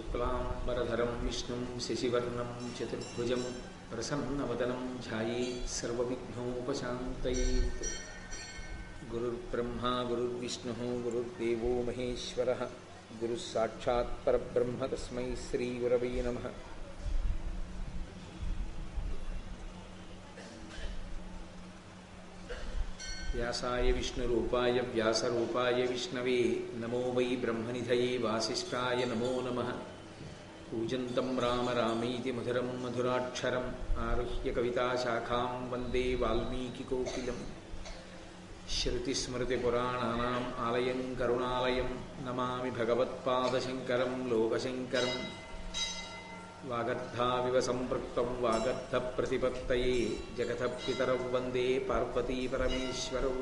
శుక్లాంబరధరం విష్ణుం శశివర్ణం చతుర్భుజం ప్రసన్నవదనం ధ్యాయేత్ సర్వవిఘ్నోపశాంతయేత్. గురుర్బ్రహ్మా గురుర్విష్ణుః గురుర్దేవో మహేశ్వరః గురుః సాక్షాత్ పరబ్రహ్మ తస్మై శ్రీగురవే నమః. వ్యాసాయ విష్ణురూపాయ వ్యాసరూపాయ విష్ణవే నమో వై బ్రహ్మనిధయే వాసిష్ఠాయ నమో నమః. కూజంతం రామ రామేతి మధురం మధురాక్షరం ఆరుహ్య కవితాశాఖాం వందే వాల్మీకికోకిలం. శ్రుతిస్మృతిపురాణానాం ఆలయం కరుణాలయం నమామి భగవత్పాదశంకరం లోకశంకరం. వాగర్థావివ సంపృక్తం వాగర్థప్రతిపత్తయే జగతః పితరౌ వందే పార్వతీ పరమేశ్వరౌ.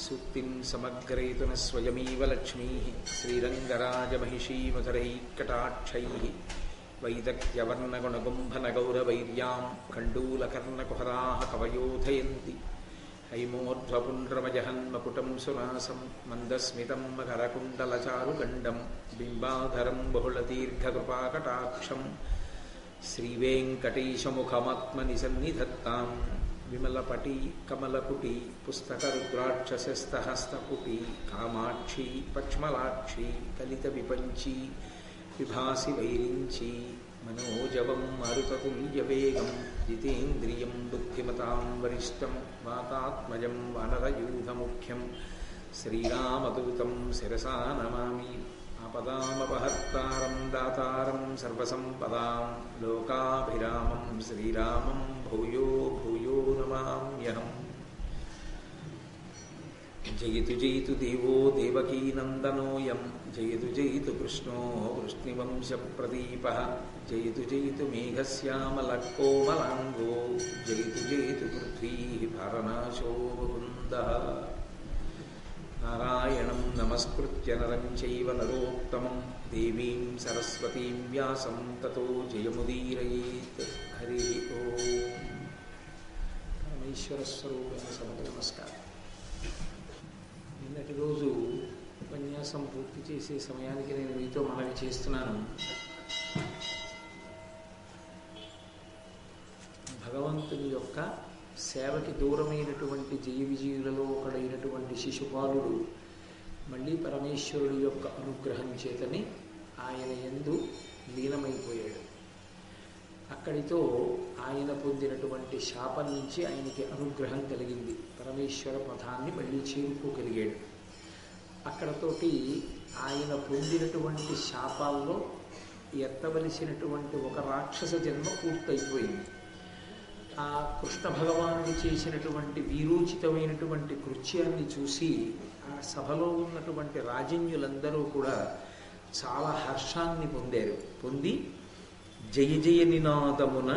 సూక్తిం సమగ్రయతున స్వయమేవ లక్ష్మీః శ్రీరంగరాజమహిషీమధురైఃకటాక్షైః. వైదగ్ధ్యవర్ణగుణగుంభనగౌరవైర్యాం కండూలకర్ణకుహరాः కవయోధయంతి. హైమోర్ధ్వపుండ్రమజహన్మకుటం సునాసం మందస్మితం మకరకుండలచారుగండం బింబాధరం బహుళదీర్ఘకృపాకటాక్షం. శ్రీవేంకటేశముఖమాత్మని సన్నిధత్తాం విమలపటి కమలపుటి పుస్తకరుద్రాక్షసస్తహస్తపుటి. కామాక్షి పక్ష్మలాక్షి కలిత విపంచి విభాసి వైరించి. మనోజవం మారుతతుల్యవేగం జితేంద్రియం బుద్ధిమతాం వరిష్టం. వాతాత్మజం వానరయూథముఖ్యం శ్రీరామదూతం శిరసా నమామి. ఆపదామపహర్తారం దాతారం సర్వసంపదాం లోకాభిరామం శ్రీరామం భూయో భూయో నమామ్యహం. జయతు జయతు దేవో దేవకీనందనోయం జయతు జయతు కృష్ణో వృష్ణివంశప్రదీపః. జయతు జయతు మేఘశ్యామలకోమలాంగో జయతు జయతు పృథ్వీ భారనాశో ముకుందః. నారాయణం నమస్కృత్య నరం చైవ నరోత్తమం దేవీం సరస్వతీం వ్యాసం తతో జయముదీరయేత్. హరి ఓం. పరమేశ్వర స్వరూపైన సభకు నమస్కారం. నిన్నటి రోజు ఉపన్యాసం పూర్తి చేసే సమయానికి నేను మీతో మనవి చేస్తున్నాను. భగవంతుని యొక్క సేవకి దూరమైనటువంటి జయ విజయులలో ఒకడైనటువంటి శిశుపాలుడు మళ్ళీ పరమేశ్వరుడి యొక్క అనుగ్రహం చేతని ఆయన యందు లీనమైపోయాడు. అక్కడితో ఆయన పొందినటువంటి శాపం నుంచి ఆయనకి అనుగ్రహం కలిగింది. పరమేశ్వర పథాన్ని మళ్ళీ చేరుకోగలిగాడు. అక్కడతోటి ఆయన పొందినటువంటి శాపాల్లో ఎత్తవలసినటువంటి ఒక రాక్షస జన్మ పూర్తయిపోయింది. ఆ కృష్ణ భగవానుడు చేసినటువంటి వీరోచితమైనటువంటి కృత్యాన్ని చూసి ఆ సభలో ఉన్నటువంటి రాజన్యులందరూ కూడా చాలా హర్షాన్ని పొంది జయ జయ నినాదమున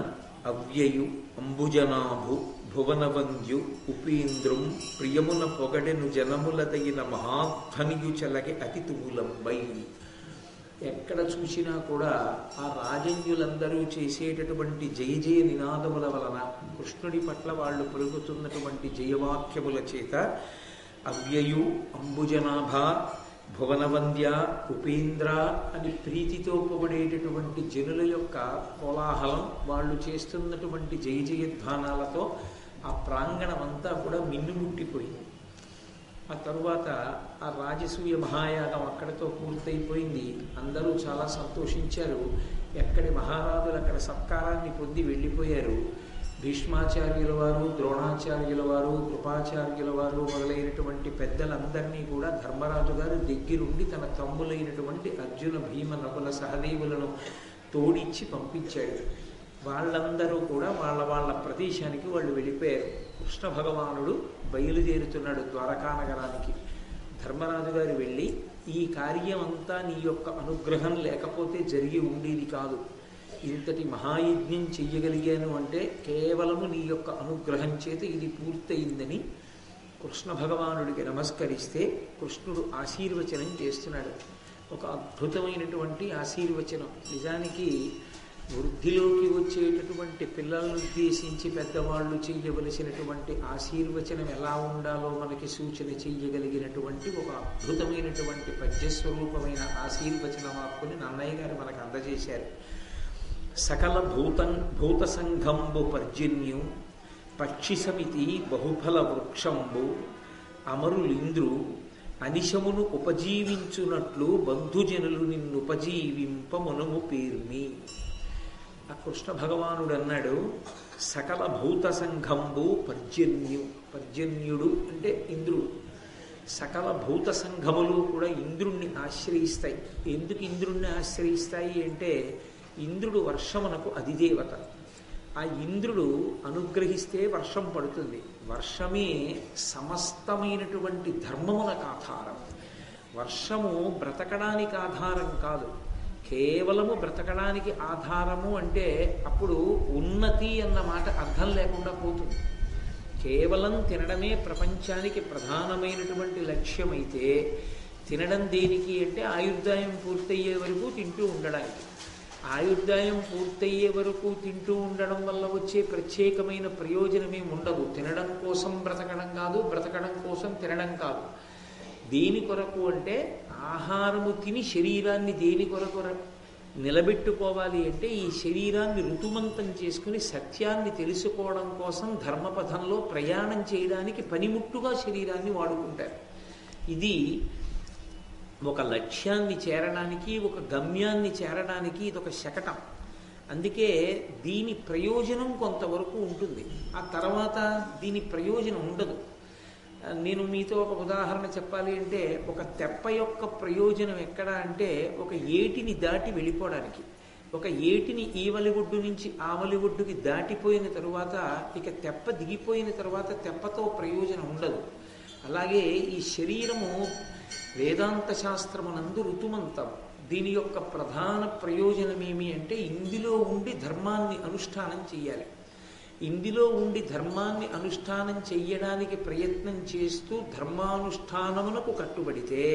అవ్యయు అంబుజనాభు భువనవంద్యు ఉపేంద్రం ప్రియమున పొగడెను జనములదగిన మహాధ్వనియు చలకి అతితువులంబై. ఎక్కడ చూసినా కూడా ఆ రాజన్యులందరూ చేసేటటువంటి జయ జయ నినాదముల వలన కృష్ణుడి పట్ల వాళ్ళు పలుకుతున్నటువంటి జయవాక్యముల చేత అవ్యయు అంబుజనాభ భువనవంద్య ఉపేంద్ర అని ప్రీతితో పొగడేటటువంటి జనుల యొక్క కోలాహలం, వాళ్ళు చేస్తున్నటువంటి జయ జయధ్వానాలతో ఆ ప్రాంగణం అంతా కూడా మిన్నుముట్టిపోయింది. ఆ తరువాత ఆ రాజసూయ మహాయాగం అక్కడితో పూర్తయిపోయింది. అందరూ చాలా సంతోషించారు. ఎక్కడి మహారాజులు అక్కడ సత్కారాన్ని పొంది వెళ్ళిపోయారు. భీష్మాచార్యుల వారు, ద్రోణాచార్యుల వారు, కృపాచార్యుల వారు మొదలైనటువంటి పెద్దలందరినీ కూడా ధర్మరాజు గారు దగ్గరుండి తన తమ్ములైనటువంటి అర్జున భీమ నకుల సహదేవులను తోడిచ్చి పంపించాడు. వాళ్ళందరూ కూడా వాళ్ళ ప్రదేశానికి వాళ్ళు వెళ్ళిపోయారు. కృష్ణ భగవానుడు బయలుదేరుతున్నాడు ద్వారకానగరానికి. ధర్మరాజు గారు వెళ్ళి, ఈ కార్యం అంతా నీ యొక్క అనుగ్రహం లేకపోతే జరిగి ఉండేది కాదు. ఇంతటి మహాయజ్ఞం చెయ్యగలిగాను అంటే కేవలము నీ యొక్క అనుగ్రహం చేత ఇది పూర్తయిందని కృష్ణ భగవానుడికి నమస్కరిస్తే కృష్ణుడు ఆశీర్వచనం చేస్తున్నాడు. ఒక అద్భుతమైనటువంటి ఆశీర్వచనం. నిజానికి వృద్ధిలోకి వచ్చేటటువంటి పిల్లలను ఉద్దేశించి పెద్దవాళ్ళు చెయ్యవలసినటువంటి ఆశీర్వచనం ఎలా ఉండాలో మనకి సూచన చెయ్యగలిగినటువంటి ఒక అద్భుతమైనటువంటి పద్యస్వరూపమైన ఆశీర్వచన వాక్కుని నన్నయ్య గారు మనకు అందజేశారు. సకల భూత సంఘంబు పర్జన్యు పక్షి సమితి బహుఫల వృక్షంబు అమరులింద్రు అనిశమును ఉపజీవించునట్లు బంధుజనులు నిన్నుపజీవింపమునము పేర్మి. ఆ కృష్ణ భగవానుడు అన్నాడు, సకల భూత సంఘంబు పర్జన్యుడు అంటే ఇంద్రుడు. సకల భూత సంఘములు కూడా ఇంద్రుణ్ణి ఆశ్రయిస్తాయి. ఎందుకు ఇంద్రుణ్ణి ఆశ్రయిస్తాయి అంటే ఇంద్రుడు వర్షమునకు అధిదేవత. ఆ ఇంద్రుడు అనుగ్రహిస్తే వర్షం పడుతుంది. వర్షమే సమస్తమైనటువంటి ధర్మములకు ఆధారం. వర్షము బ్రతకడానికి ఆధారం కాదు, కేవలము బ్రతకడానికి ఆధారము అంటే అప్పుడు ఉన్నతి అన్న మాట అర్థం లేకుండా పోతుంది. కేవలం తినడమే ప్రపంచానికి ప్రధానమైనటువంటి లక్ష్యమైతే తినడం దేనికి అంటే ఆయుర్దాయం పూర్తయ్యే వరకు తింటూ ఉండడానికి. ఆయుర్దాయం పూర్తయ్యే వరకు తింటూ ఉండడం వల్ల వచ్చే ప్రత్యేకమైన ప్రయోజనమేం ఉండదు. తినడం కోసం బ్రతకడం కాదు, బ్రతకడం కోసం తినడం కాదు. దేని కొరకు అంటే ఆహారము తిని శరీరాన్ని దేని కొరకు నిలబెట్టుకోవాలి అంటే ఈ శరీరాన్ని ఋతుమంతం చేసుకుని సత్యాన్ని తెలుసుకోవడం కోసం ధర్మపథంలో ప్రయాణం చేయడానికి పనిముట్టుగా శరీరాన్ని వాడుకుంటారు. ఇది ఒక లక్ష్యాన్ని చేరడానికి, ఒక గమ్యాన్ని చేరడానికి ఇదొక శకటం. అందుకే దీని ప్రయోజనం కొంతవరకు ఉంటుంది, ఆ తర్వాత దీని ప్రయోజనం ఉండదు. నేను మీతో ఒక ఉదాహరణ చెప్పాలి అంటే ఒక తెప్ప యొక్క ప్రయోజనం ఎక్కడ అంటే ఒక ఏటిని దాటి వెళ్ళిపోవడానికి. ఒక ఏటిని ఈవలి ఒడ్డు నుంచి ఆవలి ఒడ్డుకి దాటిపోయిన తరువాత ఇక తెప్ప దిగిపోయిన తరువాత తెప్పతో ప్రయోజనం ఉండదు. అలాగే ఈ శరీరము వేదాంత శాస్త్రమునందు ఋతుమంతం. దీని యొక్క ప్రధాన ప్రయోజనం ఏమి అంటే ఇందులో ఉండి ధర్మాన్ని అనుష్ఠానం చెయ్యాలి. ఇందులో ఉండి ధర్మాన్ని అనుష్ఠానం చెయ్యడానికి ప్రయత్నం చేస్తూ ధర్మానుష్ఠానమునకు కట్టుబడితే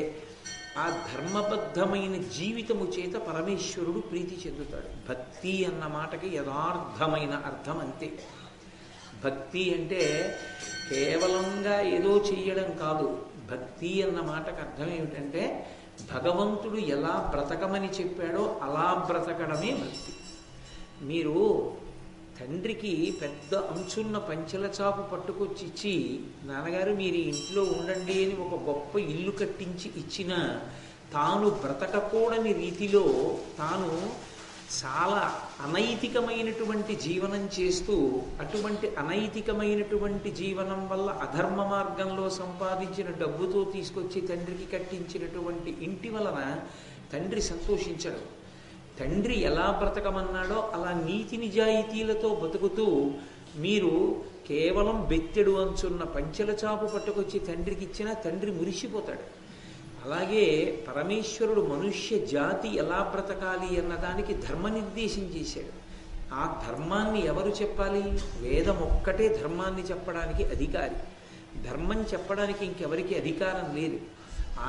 ఆ ధర్మబద్ధమైన జీవితము చేత పరమేశ్వరుడు ప్రీతి చెందుతాడు. భక్తి అన్న మాటకి యథార్థమైన అర్థం అంతే. భక్తి అంటే కేవలంగా ఏదో చెయ్యడం కాదు. భక్తి అన్న మాటకు అర్థం ఏమిటంటే భగవంతుడు ఎలా బ్రతకమని చెప్పాడో అలా బ్రతకడమే భక్తి. మీరు తండ్రికి పెద్ద అంచున్న పంచెల చాపు పట్టుకొచ్చి ఇచ్చి, నాన్నగారు మీరు ఇంట్లో ఉండండి అని ఒక గొప్ప ఇల్లు కట్టించి ఇచ్చిన తాను బ్రతకకూడని రీతిలో తాను చాలా అనైతికమైనటువంటి జీవనం చేస్తూ అటువంటి అనైతికమైనటువంటి జీవనం వల్ల అధర్మ మార్గంలో సంపాదించిన డబ్బుతో తీసుకొచ్చి తండ్రికి కట్టించినటువంటి ఇంటి వలన తండ్రి సంతోషించడు. తండ్రి ఎలా బ్రతకమన్నాడో అలా నీతి నిజాయితీలతో బతుకుతూ మీరు కేవలం బెత్తెడు అంచున్న పంచెల చాపు పట్టుకొచ్చి తండ్రికి ఇచ్చినా తండ్రి మురిసిపోతాడు. అలాగే పరమేశ్వరుడు మనుష్య జాతి ఎలా బ్రతకాలి అన్నదానికి ధర్మ నిర్దేశం చేశాడు. ఆ ధర్మాన్ని ఎవరు చెప్పాలి? వేదం ఒక్కటే ధర్మాన్ని చెప్పడానికి అధికారి. ధర్మం చెప్పడానికి ఇంకెవరికి అధికారం లేదు.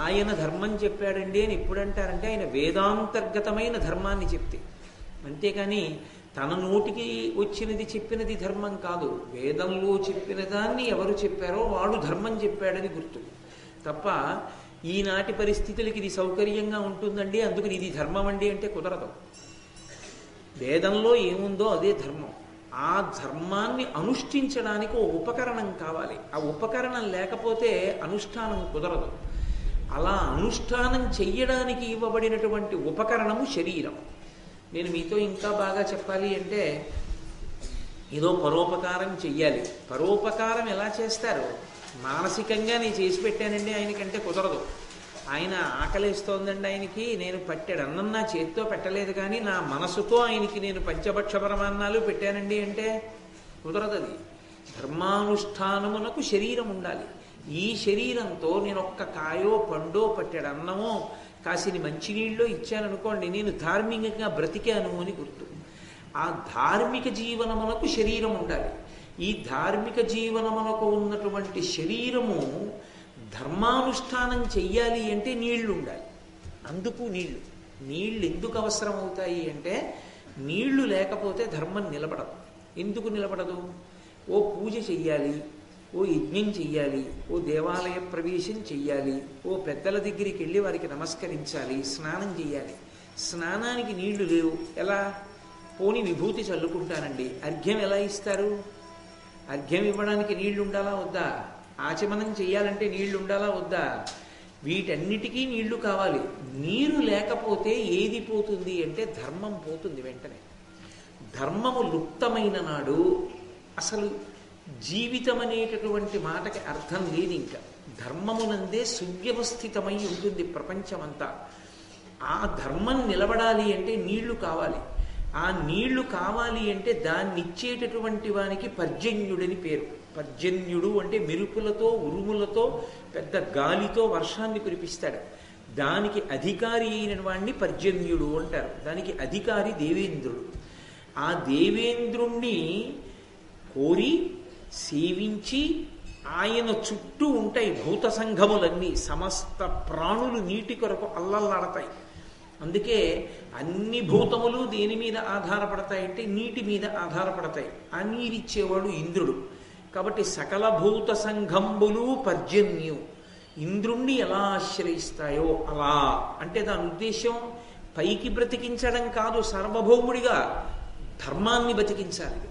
ఆయన ధర్మం చెప్పాడండి అని ఎప్పుడంటారంటే ఆయన వేదాంతర్గతమైన ధర్మాన్ని చెప్తే, అంతేకాని తన నోటికి వచ్చినది చెప్పినది ధర్మం కాదు. వేదంలో చెప్పిన దాన్ని ఎవరు చెప్పారో వాడు ధర్మం చెప్పాడని గుర్తు తప్ప ఈనాటి పరిస్థితులకి ఇది సౌకర్యంగా ఉంటుందండి అందుకని ఇది ధర్మం అండి అంటే కుదరదు. వేదంలో ఏముందో అదే ధర్మం. ఆ ధర్మాన్ని అనుష్ఠించడానికి ఓ ఉపకరణం కావాలి. ఆ ఉపకరణం లేకపోతే అనుష్ఠానం కుదరదు. అలా అనుష్ఠానం చెయ్యడానికి ఇవ్వబడినటువంటి ఉపకరణము శరీరం. నేను మీతో ఇంకా బాగా చెప్పాలి అంటే ఏదో పరోపకారం చెయ్యాలి. పరోపకారం ఎలా చేస్తారు? మానసికంగా నేను చేసి పెట్టానండి ఆయనకంటే కుదరదు. ఆయన ఆకలిస్తోందండి ఆయనకి, నేను పట్టాడు అన్నం నా చేతితో పెట్టలేదు కానీ నా మనసుతో ఆయనకి నేను పంచభక్ష పరమాన్నాలు పెట్టానండి అంటే కుదరదు. అది ధర్మానుష్ఠానమునకు శరీరం ఉండాలి. ఈ శరీరంతో నేను ఒక్క కాయో పండో పట్టాడు అన్నమో కాసిని మంచినీళ్ళో ఇచ్చాననుకోండి నేను ధార్మికంగా బ్రతికాను అని గుర్తు. ఆ ధార్మిక జీవనమునకు శరీరం ఉండాలి. ఈ ధార్మిక జీవనమునకు ఉన్నటువంటి శరీరము ధర్మానుష్ఠానం చెయ్యాలి అంటే నీళ్లు ఉండాలి. అందుకు నీళ్లు ఎందుకు అవసరం అవుతాయి అంటే నీళ్లు లేకపోతే ధర్మం నిలబడదు. ఎందుకు నిలబడదు? ఓ పూజ చెయ్యాలి, ఓ యజ్ఞం చెయ్యాలి, ఓ దేవాలయ ప్రవేశం చెయ్యాలి, ఓ పెద్దల దగ్గరికి వెళ్ళి వారికి నమస్కరించాలి, స్నానం చెయ్యాలి. స్నానానికి నీళ్లు లేవు, ఎలా? పోని విభూతి చల్లుకుంటానండి. అర్ఘ్యం ఎలా ఇస్తారు? అర్ఘ్యం ఇవ్వడానికి నీళ్లు ఉండాలా వద్దా? ఆచమనం చెయ్యాలంటే నీళ్లు ఉండాలా వద్దా? వీటన్నిటికీ నీళ్లు కావాలి. నీరు లేకపోతే ఏది పోతుంది అంటే ధర్మం పోతుంది వెంటనే. ధర్మము లుప్తమైన నాడు అసలు జీవితం అనేటటువంటి మాటకి అర్థం లేదు. ఇంకా ధర్మమునందే సువ్యవస్థితమై ఉంటుంది ప్రపంచమంతా. ఆ ధర్మం నిలబడాలి అంటే నీళ్లు కావాలి. ఆ నీళ్లు కావాలి అంటే దాన్ని ఇచ్చేటటువంటి వానికి పర్జన్యుడని పేరు. పర్జన్యుడు అంటే మెరుపులతో ఉరుములతో పెద్ద గాలితో వర్షాన్ని కురిపిస్తాడు. దానికి అధికారి అయిన వాణ్ణి పర్జన్యుడు అంటారు. దానికి అధికారి దేవేంద్రుడు. ఆ దేవేంద్రుణ్ణి కోరి సేవించి ఆయన చుట్టూ ఉంటాయి భూత సంఘములన్నీ. సమస్త ప్రాణులు నీటి కొరకు అల్లల్లాడతాయి. అందుకే అన్ని భూతములు దేని మీద ఆధారపడతాయంటే నీటి మీద ఆధారపడతాయి. ఆ నీరిచ్చేవాడు ఇంద్రుడు. కాబట్టి సకల భూత సంఘంబులు పర్జన్యు ఇంద్రుణ్ణి ఎలా ఆశ్రయిస్తాయో అలా. అంటే దాని ఉద్దేశం పైకి బ్రతికించడం కాదు, సార్వభౌముడిగా ధర్మాన్ని బ్రతికించాలి.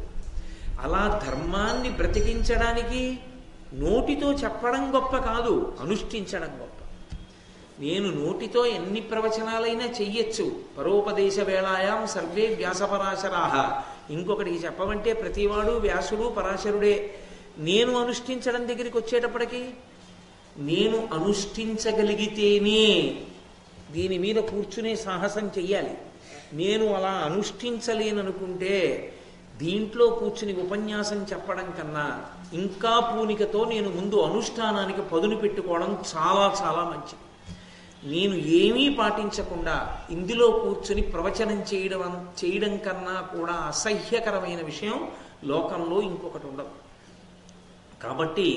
అలా ధర్మాన్ని బ్రతికించడానికి నోటితో చెప్పడం గొప్ప కాదు, అనుష్ఠించడం గొప్ప. నేను నోటితో ఎన్ని ప్రవచనాలైనా చెయ్యొచ్చు. పరోపదేశ వేళాయాం సర్వే వ్యాసపరాశరాహ. ఇంకొకటికి చెప్పమంటే ప్రతివాడు వ్యాసుడు పరాశరుడే. నేను అనుష్ఠించడం దగ్గరికి వచ్చేటప్పటికి నేను అనుష్ఠించగలిగితేనే దీని మీద కూర్చునే సాహసం చెయ్యాలి. నేను అలా అనుష్ఠించలేననుకుంటే దీంట్లో కూర్చుని ఉపన్యాసం చెప్పడం కన్నా ఇంకా పూనికతో నేను ముందు అనుష్ఠానానికి పదును పెట్టుకోవడం చాలా చాలా మంచిది. నేను ఏమీ పాటించకుండా ఇందులో కూర్చుని ప్రవచనం చేయడం కన్నా కూడా అసహ్యకరమైన విషయం లోకంలో ఇంకొకటి ఉండదు. కాబట్టి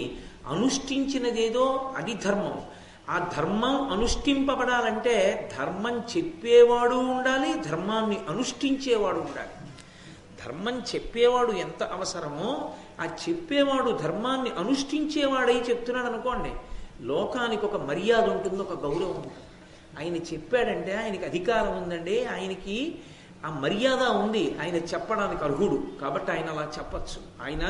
అనుష్ఠించినదేదో అది ధర్మం. ఆ ధర్మం అనుష్ఠింపబడాలంటే ధర్మం చెప్పేవాడు ఉండాలి, ధర్మాన్ని అనుష్ఠించేవాడు ఉండాలి. ధర్మం చెప్పేవాడు ఎంత అవసరమో ఆ చెప్పేవాడు ధర్మాన్ని అనుష్ఠించేవాడై చెప్తున్నాడు అనుకోండి, లోకానికి ఒక మర్యాద ఉంటుంది, ఒక గౌరవం ఉంటుంది. ఆయన చెప్పాడంటే ఆయనకి అధికారం ఉందండి, ఆయనకి ఆ మర్యాద ఉంది, ఆయన చెప్పడానికి అర్హుడు. కాబట్టి ఆయన అలా చెప్పచ్చు. ఆయన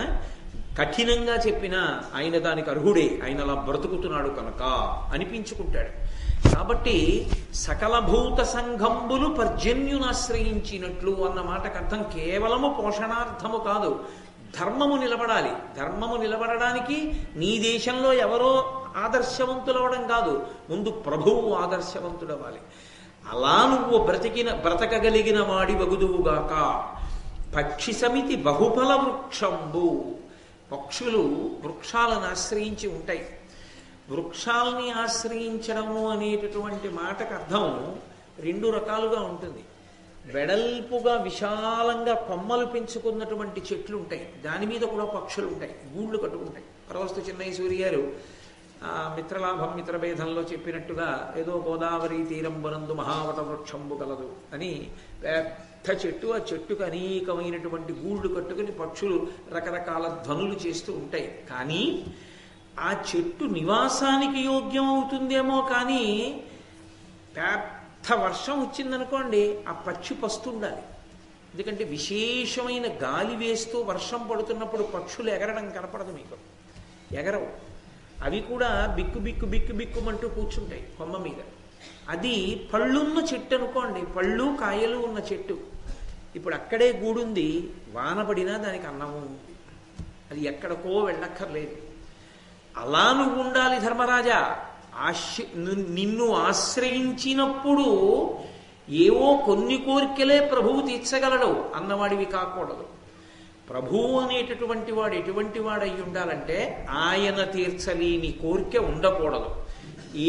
కఠినంగా చెప్పినా ఆయన దానికి అర్హుడే, ఆయన అలా బ్రతుకుతున్నాడు కనుక అనిపించుకుంటాడు. కాబట్టి సకల భూత సంఘంబులు పర్జన్యునాశ్రయించినట్లు అన్న మాటకు అర్థం కేవలము పోషణార్థము కాదు, ధర్మము నిలబడాలి. ధర్మము నిలబడడానికి నీ దేశంలో ఎవరో ఆదర్శవంతులవడం కాదు, ముందు ప్రభువు ఆదర్శవంతుడవ్వాలి. అలా నువ్వు బ్రతకగలిగిన వాడి వగుదువుగాక. పక్షి సమితి బహుఫల వృక్షంబు. పక్షులు వృక్షాలను ఆశ్రయించి ఉంటాయి. వృక్షాలని ఆశ్రయించడము అనేటటువంటి మాటకు అర్థం రెండు రకాలుగా ఉంటుంది. వెడల్పుగా విశాలంగా కొమ్మలు పెంచుకున్నటువంటి చెట్లు ఉంటాయి, దాని మీద కూడా పక్షులు ఉంటాయి, గూళ్ళు కట్టుకుంటాయి. పరవస్తు చిన్నయ్య సూరి గారు మిత్రలాభం మిత్రభేదంలో చెప్పినట్టుగా ఏదో గోదావరి తీరంబనందు మహావట వృక్షంబు కలదు అని పెద్ద చెట్టు, ఆ చెట్టుకు అనేకమైనటువంటి గూళ్ళు కట్టుకుని పక్షులు రకరకాల ధ్వనులు చేస్తూ ఉంటాయి. కానీ ఆ చెట్టు నివాసానికి యోగ్యం అవుతుందేమో, కానీ పెద్ద వర్షం వచ్చిందనుకోండి ఆ పక్షి పస్తుండాలి. ఎందుకంటే విశేషమైన గాలి వేస్తూ వర్షం పడుతున్నప్పుడు పక్షులు ఎగరడం కనపడదు మీకు, ఎగరవు. అవి కూడా బిక్కు బిక్కు బిక్కు బిక్కుమంటూ కూర్చుంటాయి కొమ్మ మీద. అది పళ్ళున్న చెట్టు అనుకోండి, పళ్ళు కాయలు ఉన్న చెట్టు. ఇప్పుడు అక్కడే గూడుంది, వాన పడినా దానికి అన్నము ఉంది, అది ఎక్కడికో వెళ్ళక్కర్లేదు. అలా నువ్వు ఉండాలి ధర్మరాజా. నిన్ను ఆశ్రయించినప్పుడు ఏవో కొన్ని కోరికలే ప్రభువు తీర్చగలడు అన్నవాడివి కాకూడదు. ప్రభువు అనేటటువంటి వాడు ఎటువంటి వాడై ఉండాలంటే ఆయన తీర్చలేని కోరిక ఉండకూడదు.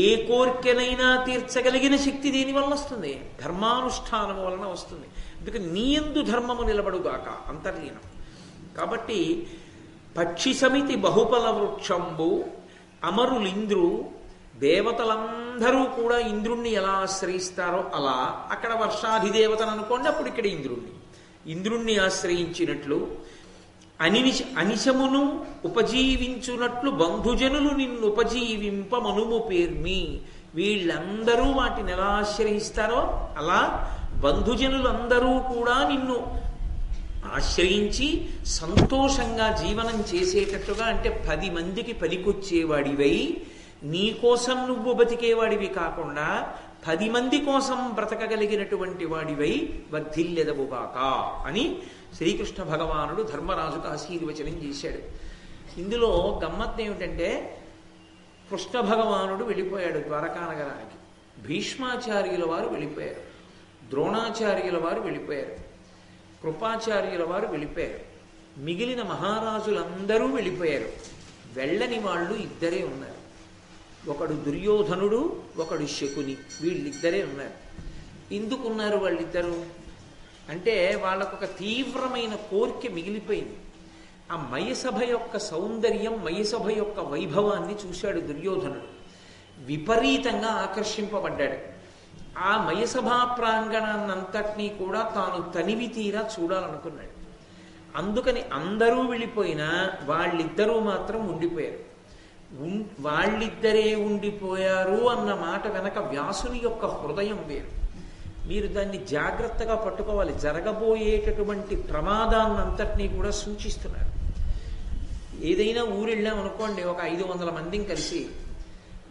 ఏ కోరికనైనా తీర్చగలిగిన శక్తి దేనివల్ల వస్తుంది? ధర్మానుష్ఠానము వలన వస్తుంది. అందుకే నీయందు ధర్మము నిలబడుగాక అంతర్లీనం. కాబట్టి పక్షి సమితి బహుఫల వృక్షంబు. అమరులింద్రు, దేవతలందరూ కూడా ఇంద్రుణ్ణి ఎలా ఆశ్రయిస్తారో అలా. అక్కడ వర్షాధిదేవతను అనుకోండి, అప్పుడు ఇక్కడ ఇంద్రుణ్ణి. ఇంద్రుణ్ణి ఆశ్రయించినట్లు, అనిశమును ఉపజీవించునట్లు బంధుజనులు నిన్ను ఉపజీవింప మనుము పేర్మి. వీళ్ళందరూ వాటిని ఎలా ఆశ్రయిస్తారో అలా బంధుజనులందరూ కూడా నిన్ను ఆశ్రయించి సంతోషంగా జీవనం చేసేటట్టుగా, అంటే 10 మందికి పనికొచ్చేవాడివై, నీకోసం నువ్వు బతికేవాడివి కాకుండా 10 మంది కోసం బ్రతకగలిగినటువంటి వాడివై వర్ధిల్లెదవుగాక అని శ్రీకృష్ణ భగవానుడు ధర్మరాజుకు ఆశీర్వచనం చేశాడు. ఇందులో గమ్మత్తు ఏమిటంటే, కృష్ణ భగవానుడు వెళ్ళిపోయాడు ద్వారకా నగరానికి, భీష్మాచార్యుల వారు వెళ్ళిపోయారు, ద్రోణాచార్యుల వారు వెళ్ళిపోయారు, కృపాచార్యుల వారు వెళ్ళిపోయారు, మిగిలిన మహారాజులందరూ వెళ్ళిపోయారు. వెళ్ళని వాళ్ళు 2 ఉన్నారు. ఒకడు దుర్యోధనుడు, ఒకడు శకుని. వీళ్ళిద్దరే ఉన్నారు. ఎందుకున్నారు వాళ్ళిద్దరూ అంటే, వాళ్ళకొక తీవ్రమైన కోరిక మిగిలిపోయింది. ఆ మయసభ యొక్క సౌందర్యం, మయసభ యొక్క వైభవాన్ని చూశాడు దుర్యోధనుడు. విపరీతంగా ఆకర్షింపబడ్డాడు. ఆ మయసభా ప్రాంగణాన్నంతటినీ కూడా తాను తనివి తీరా చూడాలనుకున్నాడు. అందుకని అందరూ వెళ్ళిపోయినా వాళ్ళిద్దరూ మాత్రం ఉండిపోయారు. వాళ్ళిద్దరే ఉండిపోయారు అన్న మాట వెనక వ్యాసుని యొక్క హృదయం వేరు. మీరు దాన్ని జాగ్రత్తగా పట్టుకోవాలి. జరగబోయేటటువంటి ప్రమాదాన్నంతటినీ కూడా సూచిస్తున్నారు. ఏదైనా ఊరెళ్ళాం అనుకోండి, ఒక 500 మందిని కలిసి,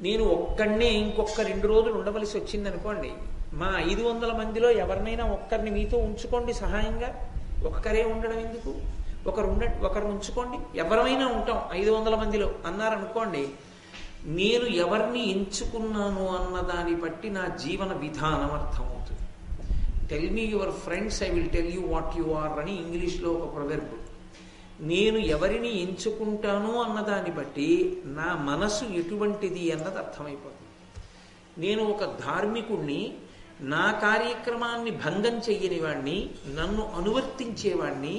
నేను ఒక్కడనే ఇంకొక 2 రోజులు ఉండవలసి వచ్చింది అనుకోండి, మా 500 మందిలో ఎవరినైనా ఒక్కరిని మీతో ఉంచుకోండి సహాయంగా. ఒక్కరే ఉండడం ఎందుకు, ఒకరు ఉంచుకోండి, ఎవరైనా ఉంటాం 500 మందిలో అన్నారనుకోండి, నేను ఎవరిని ఎంచుకున్నాను అన్న దాన్ని బట్టి నా జీవన విధానం అర్థమవుతుంది. Tell me your friends, I will tell you what you are అని ఇంగ్లీష్లో ఒక ప్రొవెర్బ్. నేను ఎవరిని ఎంచుకుంటాను అన్నదాన్ని బట్టి నా మనసు ఎటువంటిది అన్నది అర్థమైపోతుంది. నేను ఒక ధార్మికుణ్ణి, నా కార్యక్రమాన్ని భంగం చెయ్యని వాణ్ణి, నన్ను అనువర్తించేవాణ్ణి,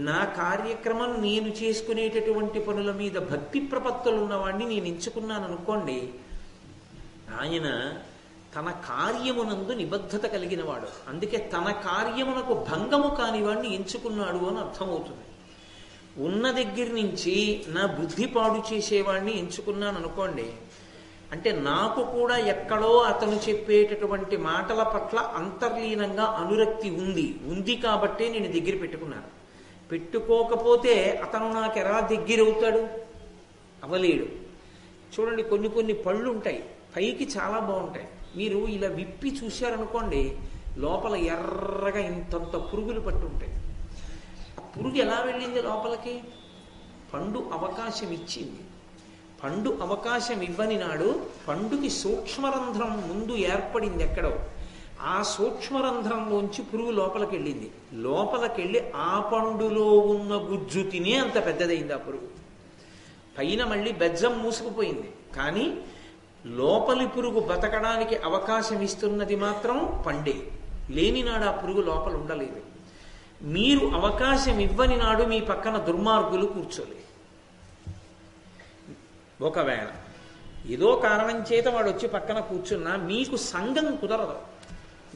నా కార్యక్రమం నేను చేసుకునేటటువంటి పనుల మీద భక్తి ప్రపత్తులు ఉన్నవాడిని నేను ఎంచుకున్నాను అనుకోండి, ఆయన తన కార్యమునందు నిబద్ధత కలిగిన వాడు. అందుకే తన కార్యమునకు భంగము కానివాడిని ఎంచుకున్నాడు అని అర్థమవుతుంది. ఉన్న దగ్గర నుంచి నా బుద్ధి పాడు చేసేవాడిని ఎంచుకున్నాను అనుకోండి, అంటే నాకు కూడా ఎక్కడో అతను చెప్పేటటువంటి మాటల పట్ల అంతర్లీనంగా అనురక్తి ఉంది కాబట్టే నేను దగ్గర పెట్టుకున్నాను. పెట్టుకోకపోతే అతను నాకు ఎలా దగ్గరవుతాడు? అవలేడు. చూడండి, కొన్ని పళ్ళు ఉంటాయి, పైకి చాలా బాగుంటాయి. మీరు ఇలా విప్పి చూశారనుకోండి, లోపల ఎర్రగా ఇంతంత పురుగులు పట్టు ఉంటాయి. ఆ పురుగు ఎలా వెళ్ళింది లోపలికి? పండు అవకాశం ఇచ్చింది. పండు అవకాశం ఇవ్వని నాడు పండుకి సూక్ష్మరంధ్రం ముందు ఏర్పడింది ఎక్కడో. ఆ సూక్ష్మరంధ్రంలోంచి పురుగు లోపలికి వెళ్ళింది. లోపలికెళ్ళి ఆ పండులో ఉన్న గుజ్జు తినే అంత పెద్దదైంది ఆ పురుగు. పైన మళ్ళీ బెజ్జం మూసుకుపోయింది, కానీ లోపలి పురుగు బతకడానికి అవకాశం ఇస్తున్నది మాత్రం పండే. లేని నాడు ఆ పురుగు లోపల ఉండలేదు. మీరు అవకాశం ఇవ్వని నాడు మీ పక్కన దుర్మార్గులు కూర్చోలేదు. ఒకవేళ ఏదో కారణం చేత వాడు వచ్చి పక్కన కూర్చున్నా మీకు సంగం కుదరదు.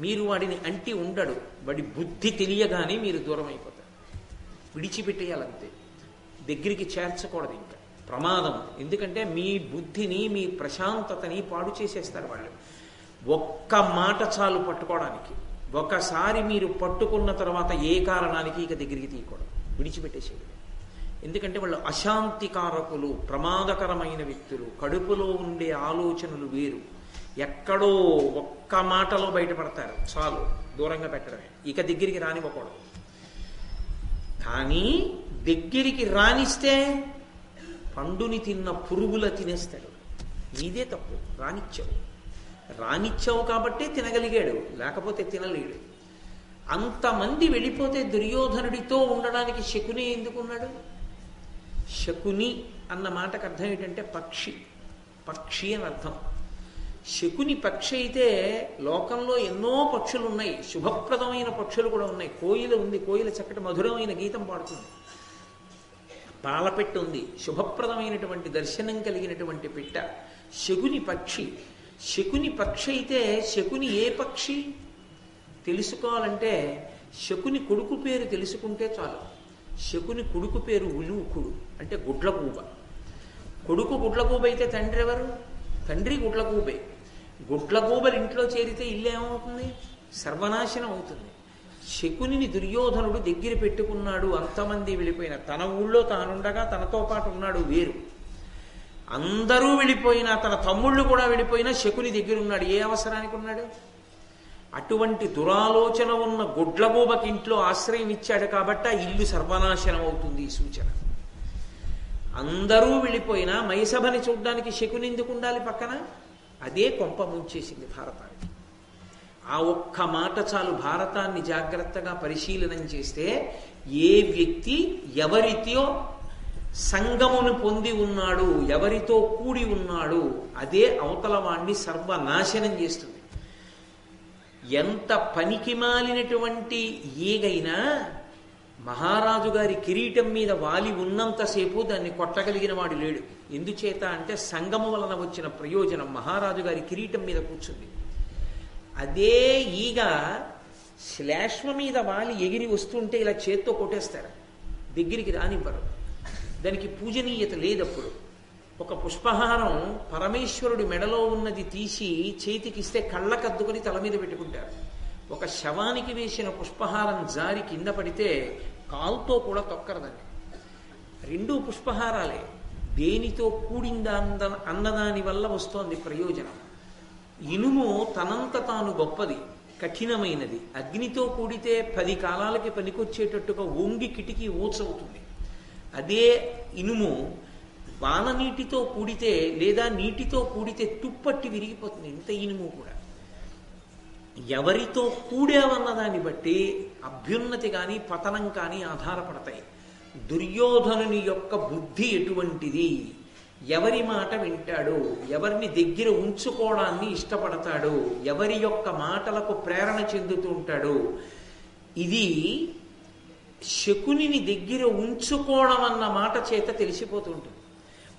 మీరు వాడిని అంటి ఉండడు. వాడి బుద్ధి తెలియగానే మీరు దూరం అయిపోతారు. విడిచిపెట్టేయాలంతే, దగ్గరికి చేర్చకూడదు. ఇంకా ప్రమాదం. ఎందుకంటే మీ బుద్ధిని, మీ ప్రశాంతతని పాడు చేసేస్తారు వాళ్ళు. ఒక్క మాట చాలు పట్టుకోవడానికి. ఒకసారి మీరు పట్టుకున్న తర్వాత ఏ కారణానికి ఇక దగ్గరికి తీయకూడదు, విడిచిపెట్టేసేది. ఎందుకంటే వాళ్ళు అశాంతికారకులు, ప్రమాదకరమైన వ్యక్తులు. కడుపులో ఉండే ఆలోచనలు వేరు. ఎక్కడో ఒక్క మాటలో బయటపడతారు, చాలు దూరంగా పెట్టడమే, ఇక దగ్గరికి రానివ్వకూడదు. కానీ దగ్గరికి రానిస్తే పండుని తిన్న పురుగుల తినేస్తాడు. నీదే తప్పు, రానిచ్చావు కాబట్టే తినగలిగాడు, లేకపోతే తినలేడు. అంతమంది వెళ్ళిపోతే దుర్యోధనుడితో ఉండడానికి శకుని ఎందుకున్నాడు? శకుని అన్న మాటకు అర్థం ఏంటంటే పక్షి అని అర్థం. శకుని పక్షి అయితే లోకంలో ఎన్నో పక్షులు ఉన్నాయి, శుభప్రదమైన పక్షులు కూడా ఉన్నాయి. కోయిల ఉంది, కోయిల చక్కటి మధురమైన గీతం పాడుతుంది. పాలపెట్ట ఉంది, శుభప్రదమైనటువంటి దర్శనం కలిగినటువంటి పిట్ట. శకుని పక్షి. శకుని పక్షి అయితే శకుని ఏ పక్షి తెలుసుకోవాలంటే, శకుని కొడుకు పేరు తెలుసుకుంటే చాలు. శకుని కొడుకు పేరు ఉలూకుడు, అంటే గుడ్లగూబ. కొడుకు గుడ్లగూబ అయితే తండ్రి ఎవరు? తండ్రి గుడ్లగూబే. గుడ్లగూబలు ఇంట్లో చేరితే ఇల్లు ఏమవుతుంది? సర్వనాశనం అవుతుంది. శకునిని దుర్యోధనుడు దగ్గర పెట్టుకున్నాడు. అంతమంది వెళ్ళిపోయిన తన ఊళ్ళో తానుండగా తనతో పాటు ఉన్నాడు వేరు. అందరూ వెళ్ళిపోయినా, తన తమ్ముళ్ళు కూడా వెళ్ళిపోయినా శకుని దగ్గర ఉన్నాడు. ఏ అవసరానికి ఉన్నాడు? అటువంటి దురాలోచన ఉన్న గుడ్లగూబకి ఇంట్లో ఆశ్రయం ఇచ్చాడు కాబట్టి ఆ ఇల్లు సర్వనాశనం అవుతుంది. ఈ సూచన. అందరూ వెళ్ళిపోయినా మైసభని చూడ్డానికి శకుని ఎందుకు ఉండాలి పక్కన? అదే కొంప ముంచేసింది భారతానికి. ఆ ఒక్క మాట చాలు. భారతాన్ని జాగ్రత్తగా పరిశీలనం చేస్తే ఏ వ్యక్తి ఎవరితో సంగమును పొంది ఉన్నాడు, ఎవరితో కూడి ఉన్నాడు, అదే అవతల వాణ్ణి సర్వనాశనం చేస్తుంది. ఎంత పనికిమాలినటువంటి ఈగైనా మహారాజు గారి కిరీటం మీద వాలి ఉన్నంతసేపు దాన్ని కొట్టగలిగిన వాడు లేడు. ఎందుచేత అంటే సంగము వలన వచ్చిన ప్రయోజనం మహారాజు గారి కిరీటం మీద కూర్చుంది. అదే ఈగ శ్లేష్మ మీద వాలి ఎగిరి వస్తుంటే ఇలా చేత్తో కొట్టేస్తారు, దగ్గరికి రానివ్వరు. దానికి పూజనీయత లేదప్పుడు. ఒక పుష్పహారం పరమేశ్వరుడి మెడలో ఉన్నది తీసి చేతికిస్తే కళ్ళకద్దుకొని తల మీద పెట్టుకుంటారు. ఒక శవానికి వేసిన పుష్పహారం జారి కింద పడితే కాలుతో కూడా తొక్కరదండి. రెండూ పుష్పహారాలే. దేనితో కూడిందా అన్నదాని వల్ల వస్తోంది ప్రయోజనం. ఇనుము తనంత తాను గొప్పది, కఠినమైనది. అగ్నితో కూడితే 10 కాలాలకి పనికొచ్చేటట్టుగా వంగి కిటికీ ఊచవుతుంది. అదే ఇనుము వాన నీటితో కూడితే లేదా నీటితో కూడితే తుప్పట్టి విరిగిపోతుంది. ఇంత ఇనుము కూడా ఎవరితో కూడావన్న దాన్ని బట్టి అభ్యున్నతి కానీ పతనం కానీ ఆధారపడతాయి. దుర్యోధనుని యొక్క బుద్ధి ఎటువంటిది, ఎవరి మాట వింటాడు, ఎవరిని దగ్గర ఉంచుకోవడాన్ని ఇష్టపడతాడు, ఎవరి యొక్క మాటలకు ప్రేరణ చెందుతూ ఉంటాడు, ఇది శకునిని దగ్గర ఉంచుకోవడం అన్న మాట చేత తెలిసిపోతుంటుంది.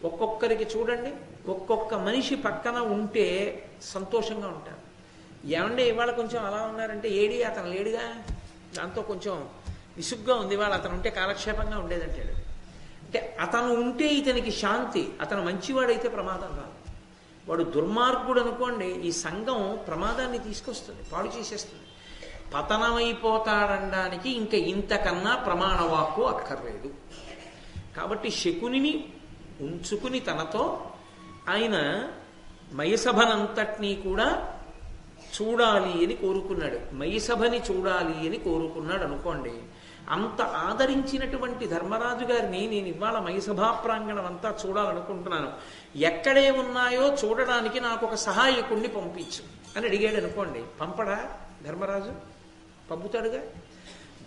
ఒక్కొక్కరికి చూడండి, ఒక్కొక్క మనిషి పక్కన ఉంటే సంతోషంగా ఉంటారు. ఏమంటే ఇవాళ కొంచెం అలా ఉన్నారంటే ఏడి అతను లేడుగా, దాంతో కొంచెం విసుగ్గా ఉంది, ఇవాళ అతను ఉంటే కాలక్షేపంగా ఉండేదంటాడు. అంటే అతను ఉంటే ఇతనికి శాంతి. అతను మంచివాడైతే ప్రమాదం రాదు. వాడు దుర్మార్గుడు అనుకోండి, ఈ సంఘం ప్రమాదాన్ని తీసుకొస్తుంది, పాడు చేసేస్తుంది. పతనమైపోతాడనడానికి ఇంకా ఇంతకన్నా ప్రమాణవాక్కు అక్కర్లేదు. కాబట్టి శకునిని ఉంచుకుని తనతో ఆయన మయసభనంతటినీ కూడా చూడాలి అని కోరుకున్నాడు. మయసభని చూడాలి అని కోరుకున్నాడు అనుకోండి. అంత ఆదరించినటువంటి ధర్మరాజు గారిని నేను ఇవాళ మయసభా ప్రాంగణం అంతా చూడాలనుకుంటున్నాను, ఎక్కడే ఉన్నాయో చూడడానికి నాకు ఒక సహాయకుణ్ణి పంపించు అని అడిగాడు అనుకోండి. పంపడా ధర్మరాజు? పంపుతాడుగా.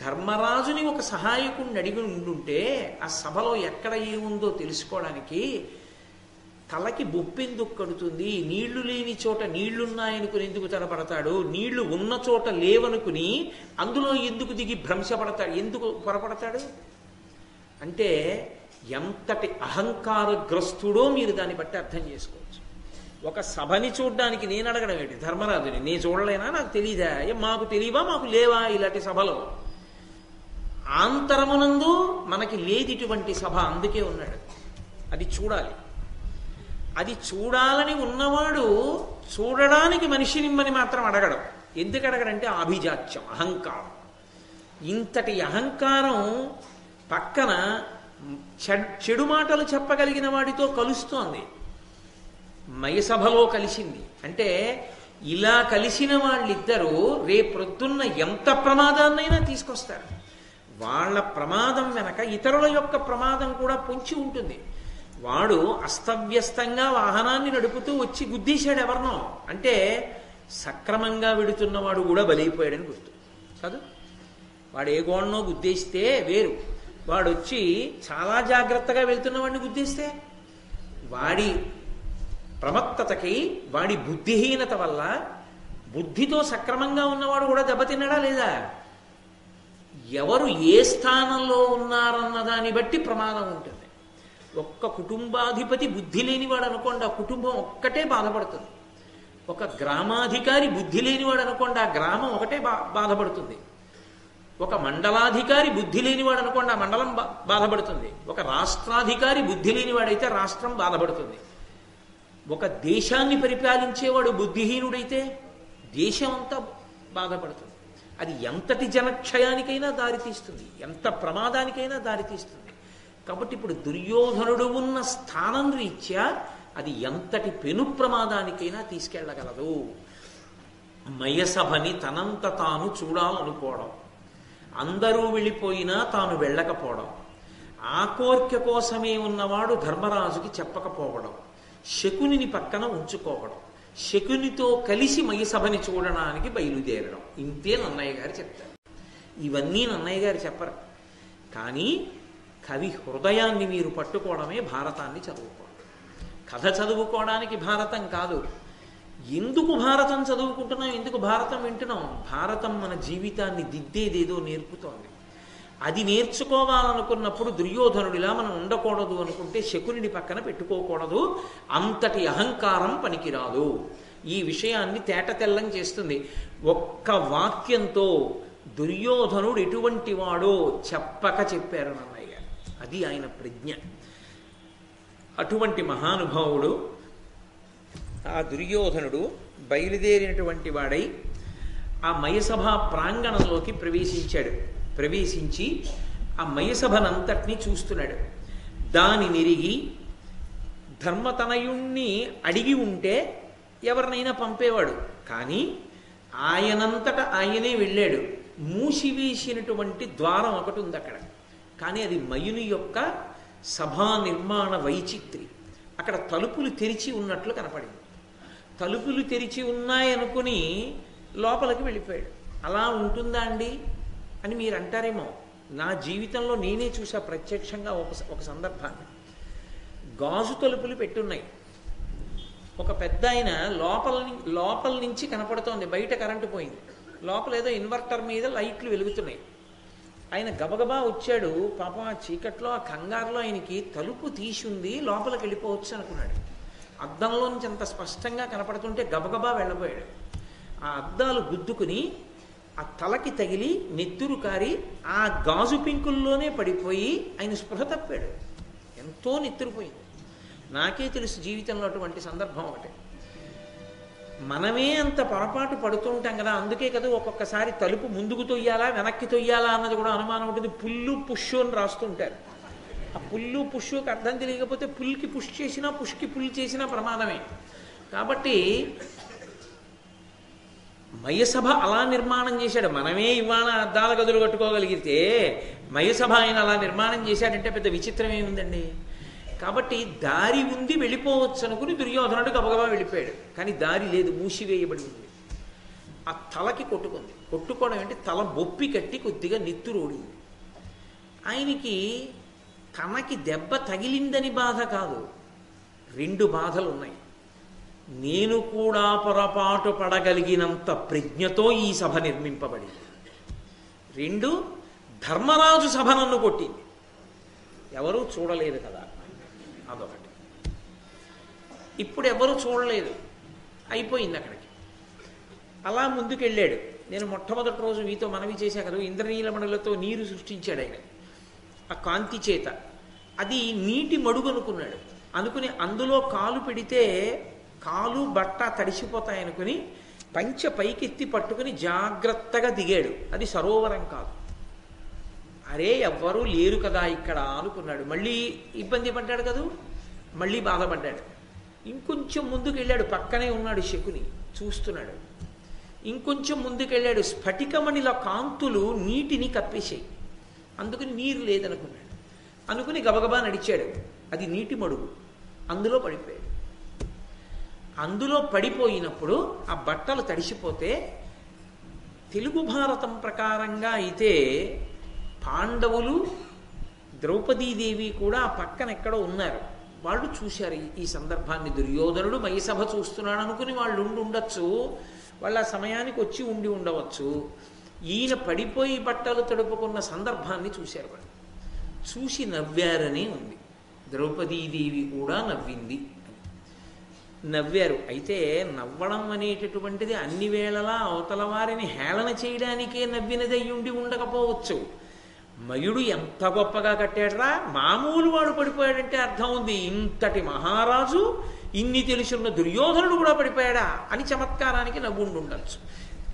ధర్మరాజుని ఒక సహాయకుణ్ణి అడిగి ఉండుంటే ఆ సభలో ఎక్కడ ఏముందో తెలుసుకోవడానికి తలకి బొప్పెందుకు కడుతుంది? నీళ్లు లేని చోట నీళ్లున్నాయనుకుని ఎందుకు తడపడతాడు? నీళ్లు ఉన్న చోట లేవనుకుని అందులో ఎందుకు దిగి భ్రంశపడతాడు? ఎందుకు పొరపడతాడు? అంటే ఎంతటి అహంకారగ్రస్తుడో మీరు దాన్ని బట్టి అర్థం చేసుకోవచ్చు. ఒక సభని చూడడానికి నేను అడగడం ఏంటి ధర్మరాజుని? నేను చూడలేనా? నాకు తెలీదా? మాకు తెలియవా? మాకు లేవా ఇలాంటి సభలో? ఆంతరమునందు మనకి లేదు ఇటువంటి సభ, అందుకే ఉన్నాడు. అది చూడాలి. అది చూడాలని ఉన్నవాడు చూడడానికి మనిషినిమ్మని మాత్రం అడగడం. ఎందుకు అడగడంటే ఆభిజాత్యం, అహంకారం. ఇంతటి అహంకారం పక్కన చెడు మాటలు చెప్పగలిగిన వాడితో కలుస్తోంది. మయసభలో కలిసింది అంటే ఇలా కలిసిన వాళ్ళిద్దరూ రేపొద్దున్న ఎంత ప్రమాదాన్నైనా తీసుకొస్తారు. వాళ్ళ ప్రమాదం వెనక ఇతరుల యొక్క ప్రమాదం కూడా పొంచి ఉంటుంది. వాడు అస్తవ్యస్తంగా వాహనాన్ని నడుపుతూ వచ్చి గుద్దీశాడు ఎవరినో అంటే సక్రమంగా వెడుతున్నవాడు కూడా బలైపోయాడని గుర్తు కాదు. వాడు ఏ గోడనో గుద్దేస్తే వేరు, వాడు వచ్చి చాలా జాగ్రత్తగా వెళ్తున్నవాడిని గుద్దేస్తే వాడి ప్రమత్తతకి, వాడి బుద్ధిహీనత వల్ల బుద్ధితో సక్రమంగా ఉన్నవాడు కూడా దెబ్బతిన్నాడా లేదా? ఎవరు ఏ స్థానంలో ఉన్నారన్న దాన్ని బట్టి ప్రమాదం ఉంటుంది. ఒక్క కుటుంబాధిపతి బుద్ధి లేనివాడు అనుకోండి, ఆ కుటుంబం ఒక్కటే బాధపడుతుంది. ఒక గ్రామాధికారి బుద్ధి లేనివాడు అనుకోండి, ఆ గ్రామం ఒకటే బాధపడుతుంది. ఒక మండలాధికారి బుద్ధి లేనివాడు అనుకోండి, ఆ మండలం బాధపడుతుంది. ఒక రాష్ట్రాధికారి బుద్ధి లేనివాడైతే రాష్ట్రం బాధపడుతుంది. ఒక దేశాన్ని పరిపాలించేవాడు బుద్ధిహీనుడైతే దేశం అంతా బాధపడుతుంది. అది ఎంతటి జనక్షయానికైనా దారితీస్తుంది, ఎంత ప్రమాదానికైనా దారితీస్తుంది. కాబట్టి ఇప్పుడు దుర్యోధనుడు ఉన్న స్థానం రీత్యా అది ఎంతటి పెను ప్రమాదానికైనా తీసుకెళ్ళగలదు. మయసభని తనంత తాను చూడాలనుకోవడం, అందరూ వెళ్ళిపోయినా తాను వెళ్ళకపోవడం, ఆ కోరిక కోసమే ఉన్నవాడు ధర్మరాజుకి చెప్పకపోవడం, శకునిని పక్కన ఉంచుకోవడం, శకునితో కలిసి మయసభని చూడడానికి బయలుదేరడం, ఇంతే నన్నయ్య గారు చెప్తారు. ఇవన్నీ నన్నయ్య గారు చెప్పరు. కానీ కవి హృదయాన్ని మీరు పట్టుకోవడమే భారతాన్ని చదువుకోవడం. కథ చదువుకోవడానికి భారతం కాదు. ఎందుకు భారతం చదువుకుంటున్నాం, ఎందుకు భారతం వింటున్నాం? భారతం మన జీవితాన్ని దిద్దేదేదో నేర్పుతోంది. అది నేర్చుకోవాలనుకున్నప్పుడు దుర్యోధనుడిలా మనం ఉండకూడదు అనుకుంటే శకునిని పక్కన పెట్టుకోకూడదు. అంతటి అహంకారం పనికిరాదు. ఈ విషయాన్ని తేటతెల్లం చేస్తుంది. ఒక్క వాక్యంతో దుర్యోధనుడు ఎటువంటి వాడో చెప్పక చెప్పారు నన్నయ్య. అది ఆయన ప్రజ్ఞ. అటువంటి మహానుభావుడు ఆ దుర్యోధనుడు బయలుదేరినటువంటి వాడై ఆ మయసభ ప్రాంగణంలోకి ప్రవేశించాడు. ప్రవేశించి ఆ మయసభనంతటినీ చూస్తున్నాడు. దాని నెరిగి ధర్మతనయుణ్ణి అడిగి ఉంటే ఎవరినైనా పంపేవాడు. కానీ ఆయనంతట ఆయనే వెళ్ళాడు. మూసివేసినటువంటి ద్వారం ఒకటి ఉంది అక్కడ. కానీ అది మయుని యొక్క సభా నిర్మాణ వైచిత్రి. అక్కడ తలుపులు తెరిచి ఉన్నట్లు కనపడింది. తలుపులు తెరిచి ఉన్నాయనుకుని లోపలికి వెళ్ళిపోయాడు. అలా ఉంటుందా అండి అని మీరు అంటారేమో. నా జీవితంలో నేనే చూసా ప్రత్యక్షంగా ఒక సందర్భాన్ని. గాజు తలుపులు పెట్టున్నాయి. ఒక పెద్ద ఆయన లోపల నుంచి కనపడుతోంది. బయట కరెంటు పోయింది. లోపల ఏదో ఇన్వర్టర్ మీద లైట్లు వెలుగుతున్నాయి. ఆయన గబగబా వచ్చాడు. పాపం ఆ చీకట్లో ఆ కంగారులో ఆయనకి తలుపు తీసి ఉంది, లోపలికి వెళ్ళిపోవచ్చు అనుకున్నాడు. అద్దంలో నుంచి అంత స్పష్టంగా కనపడుతుంటే గబగబా వెళ్ళబోయాడు. ఆ అద్దాలు గుద్దుకుని ఆ తలకి తగిలి నెత్తురు కారి ఆ గాజు పింకుల్లోనే పడిపోయి ఆయన స్పృహ తప్పాడు. ఎంతో నెత్తురుపోయింది. నాకే తెలుసు జీవితంలో అటువంటి సందర్భం ఒకటి. మనమే అంత పొరపాటు పడుతుంటాం కదా. అందుకే కదా ఒక్కొక్కసారి తలుపు ముందుకు తొయ్యాలా వెనక్కి తొయ్యాలా అన్నది కూడా అనుమానం ఉంటుంది. పుల్లు పుష్షు అని రాస్తుంటారు. ఆ పుల్లు పుష్షుకి అర్థం తెలియకపోతే పుల్కి పుష్ చేసినా పుష్కి పుల్ చేసినా ప్రమాదమే. కాబట్టి మయసభ అలా నిర్మాణం చేశాడు. మనమే ఇవాళ అద్దాల గదులు కట్టుకోగలిగితే మయసభ ఆయన అలా నిర్మాణం చేశాడంటే పెద్ద విచిత్రం ఏముందండి. కాబట్టి దారి ఉంది, వెళ్ళిపోవచ్చు అనుకుని దుర్యోధనుడు గబగబా వెళ్ళిపోయాడు. కానీ దారి లేదు, మూసివేయబడి ఉంది. ఆ తలకి కొట్టుకుంది. కొట్టుకోవడం ఏంటి, తల బొప్పి కట్టి కొద్దిగా నెత్తురోడింది. ఆయనకి తనకి దెబ్బ తగిలిందని బాధ కాదు, రెండు బాధలు ఉన్నాయి. నేను కూడా పొరపాటు పడగలిగినంత ప్రజ్ఞతో ఈ సభ నిర్మింపబడింది. రెండు, ధర్మరాజు సభ నన్ను కొట్టింది, ఎవరూ చూడలేదు కదా, అదొకటి. ఇప్పుడు ఎవరు చూడలేదు, అయిపోయింది అక్కడికి. అలా ముందుకెళ్ళాడు. నేను మొట్టమొదటి రోజు మీతో మనవి చేశా కదా, ఇంద్రనీలమణులతో నీరు సృష్టించాడు ఆయన ఆ కాంతి చేత. అది నీటి మడుగు అనుకున్నాడు. అనుకుని అందులో కాలు పెడితే కాలు బట్ట తడిసిపోతాయనుకుని పంచె పైకెత్తి పట్టుకుని జాగ్రత్తగా దిగాడు. అది సరోవరం కాదు. అరే ఎవ్వరూ లేరు కదా ఇక్కడ అనుకున్నాడు. మళ్ళీ ఇబ్బంది పడ్డాడు కదూ, మళ్ళీ బాధపడ్డాడు. ఇంకొంచెం ముందుకు వెళ్ళాడు. పక్కనే ఉన్నాడు శకుని, చూస్తున్నాడు. ఇంకొంచెం ముందుకెళ్ళాడు. స్ఫటికమణిల కాంతులు నీటిని కప్పేశాయి. అందుకని నీరు లేదనుకున్నాడు. అనుకుని గబగబా నడిచాడు. అది నీటి మడుగు, అందులో పడిపోయాడు. అందులో పడిపోయినప్పుడు ఆ బట్టలు తడిసిపోతే, తెలుగు భారతం ప్రకారంగా అయితే పాండవులు ద్రౌపదీదేవి కూడా ఆ పక్కన ఎక్కడో ఉన్నారు. వాళ్ళు చూశారు ఈ సందర్భాన్ని. దుర్యోధనుడు మయసభ చూస్తున్నాడు అనుకుని వాళ్ళు ఉండొచ్చు, వాళ్ళ సమయానికి వచ్చి ఉండి ఉండవచ్చు. ఈయన పడిపోయి బట్టలు తడుపుకున్న సందర్భాన్ని చూశారు. వాళ్ళు చూసి నవ్వారనే ఉంది. ద్రౌపదీదేవి కూడా నవ్వింది. నవ్వారు. అయితే నవ్వడం అనేటటువంటిది అన్ని వేళలా అవతల వారిని హేళన చేయడానికే నవ్వినది అయ్యుండి ఉండకపోవచ్చు. మయుడు ఎంత గొప్పగా కట్టాడరా, మామూలు వాడు పడిపోయాడంటే అర్థం ఉంది. ఇంతటి మహారాజు, ఇన్ని తెలుసున్న దుర్యోధనుడు కూడా పడిపోయాడా అని చమత్కారానికి నవ్వుండొచ్చు.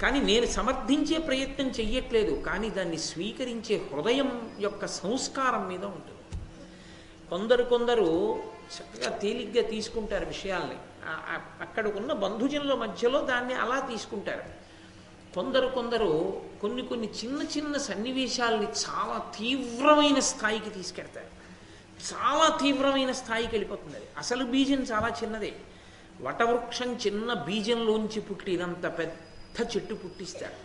కానీ నేను సమర్థించే ప్రయత్నం చెయ్యట్లేదు, కానీ దాన్ని స్వీకరించే హృదయం యొక్క సంస్కారం మీద ఉంటుంది. కొందరు చక్కగా తేలిగ్గా తీసుకుంటారు విషయాల్ని, అక్కడ ఉన్న బంధుజనుల మధ్యలో దాన్ని అలా తీసుకుంటారు. కొందరు కొన్ని చిన్న చిన్న సన్నివేశాలని చాలా తీవ్రమైన స్థాయికి తీసుకెడతారు. చాలా తీవ్రమైన స్థాయికి వెళ్ళిపోతుంది. అది అసలు బీజం చాలా చిన్నదే. వటవృక్షం చిన్న బీజంలోంచి పుట్టినంత పెద్ద చెట్టు పుట్టిస్తాడు.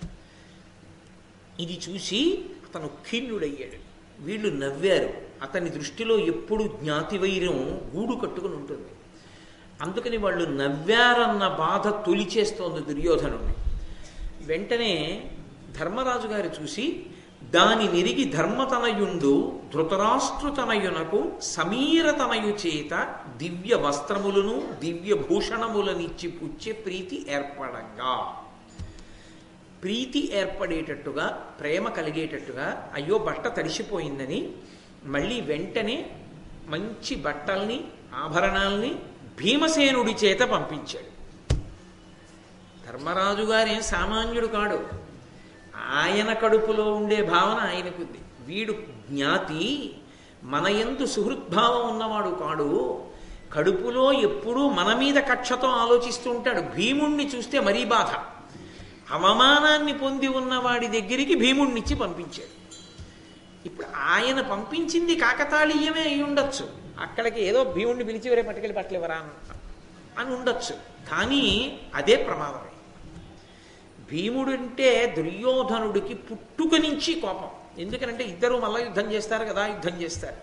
ఇది చూసి అతను ఖిన్నుడయ్యాడు. వీళ్ళు నవ్వారు. అతని దృష్టిలో ఎప్పుడు జ్ఞాతివైర్యం గూడు కట్టుకుని ఉంటుంది. అందుకని వాళ్ళు నవ్వారన్న బాధ తొలిచేస్తోంది దుర్యోధనుడిని. వెంటనే ధర్మరాజు గారు చూసి, దాని నిరిగి ధర్మతనయుండు ధృతరాష్ట్రుతనయునకు సమీరతనయు చేత దివ్య వస్త్రములను దివ్య భూషణములనిచ్చి పుచ్చే ప్రీతి ఏర్పడంగా, ప్రీతి ఏర్పడేటట్టుగా, ప్రేమ కలిగేటట్టుగా, అయ్యో బట్ట తడిసిపోయిందని మళ్ళీ వెంటనే మంచి బట్టల్ని ఆభరణాల్ని భీమసేనుడి చేత పంపించాడు. ధర్మరాజు గారేం సామాన్యుడు కాడు. ఆయన కడుపులో ఉండే భావన ఆయనకుంది. వీడు జ్ఞాతి, మన యందు సుహృద్భావం ఉన్నవాడు కాడు. కడుపులో ఎప్పుడూ మన మీద కక్షతో ఆలోచిస్తూ ఉంటాడు. భీముణ్ణి చూస్తే మరీ బాధ. అవమానాన్ని పొంది ఉన్నవాడి దగ్గరికి భీముణ్ణిచ్చి పంపించాడు. ఇప్పుడు ఆయన పంపించింది కాకతాళీయమే అయి ఉండొచ్చు. అక్కడికి ఏదో భీముణ్ణి పిలిచి వరే పట్టుకెళ్ళి పట్టలేవరా అని ఉండొచ్చు. కానీ అదే ప్రమాదమే. భీముడంటే దుర్యోధనుడికి పుట్టుక నుంచి కోపం. ఎందుకనంటే ఇద్దరు మల్ల యుద్ధం చేస్తారు కదా, యుద్ధం చేస్తారు.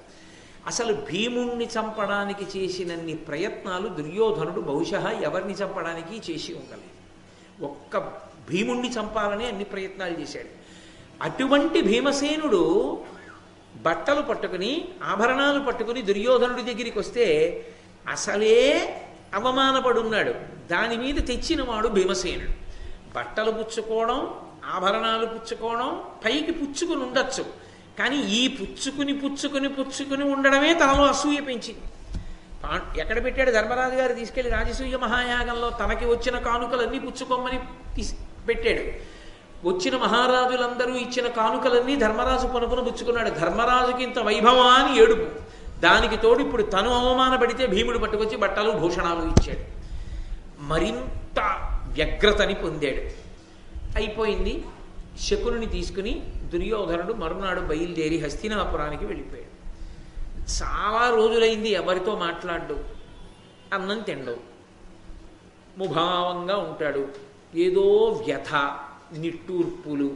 అసలు భీముణ్ణి చంపడానికి చేసినన్ని ప్రయత్నాలు దుర్యోధనుడు బహుశా ఎవరిని చంపడానికి చేసి ఉండలేదు. ఒక్క భీముణ్ణి చంపాలని అన్ని ప్రయత్నాలు చేశాడు. అటువంటి భీమసేనుడు బట్టలు పట్టుకుని ఆభరణాలు పట్టుకుని దుర్యోధనుడి దగ్గరికి వస్తే అసలే అవమానపడున్నాడు. దాని మీద తెచ్చినవాడు భీమసేనుడు. బట్టలు పుచ్చుకోవడం, ఆభరణాలు పుచ్చుకోవడం పైకి పుచ్చుకుని ఉండొచ్చు, కానీ ఈ పుచ్చుకుని ఉండడమే తనలో అసూయ పెంచింది. ఎక్కడ పెట్టాడు? ధర్మరాజు గారు తీసుకెళ్లి రాజసూయ మహాయాగంలో తనకి వచ్చిన కానుకలన్నీ పుచ్చుకోమని పెట్టాడు. వచ్చిన మహారాజులందరూ ఇచ్చిన కానుకలన్నీ ధర్మరాజు పనుపున పుచ్చుకున్నాడు. ధర్మరాజుకి ఇంత వైభవా అని ఏడుపు. దానికి తోడు ఇప్పుడు తను అవమానపడితే భీముడు పట్టుకొచ్చి బట్టలు భూషణాలు ఇచ్చాడు. మరింత వ్యగ్రతని పొందాడు. అయిపోయింది. శకుని తీసుకుని దుర్యోధనుడు మరునాడు బయలుదేరి హస్తినాపురానికి వెళ్ళిపోయాడు. చాలా రోజులైంది ఎవరితో మాట్లాడు, అన్నం తిండవు, ముభావంగా ఉంటాడు. ఏదో వ్యథ, నిట్టూర్పులు,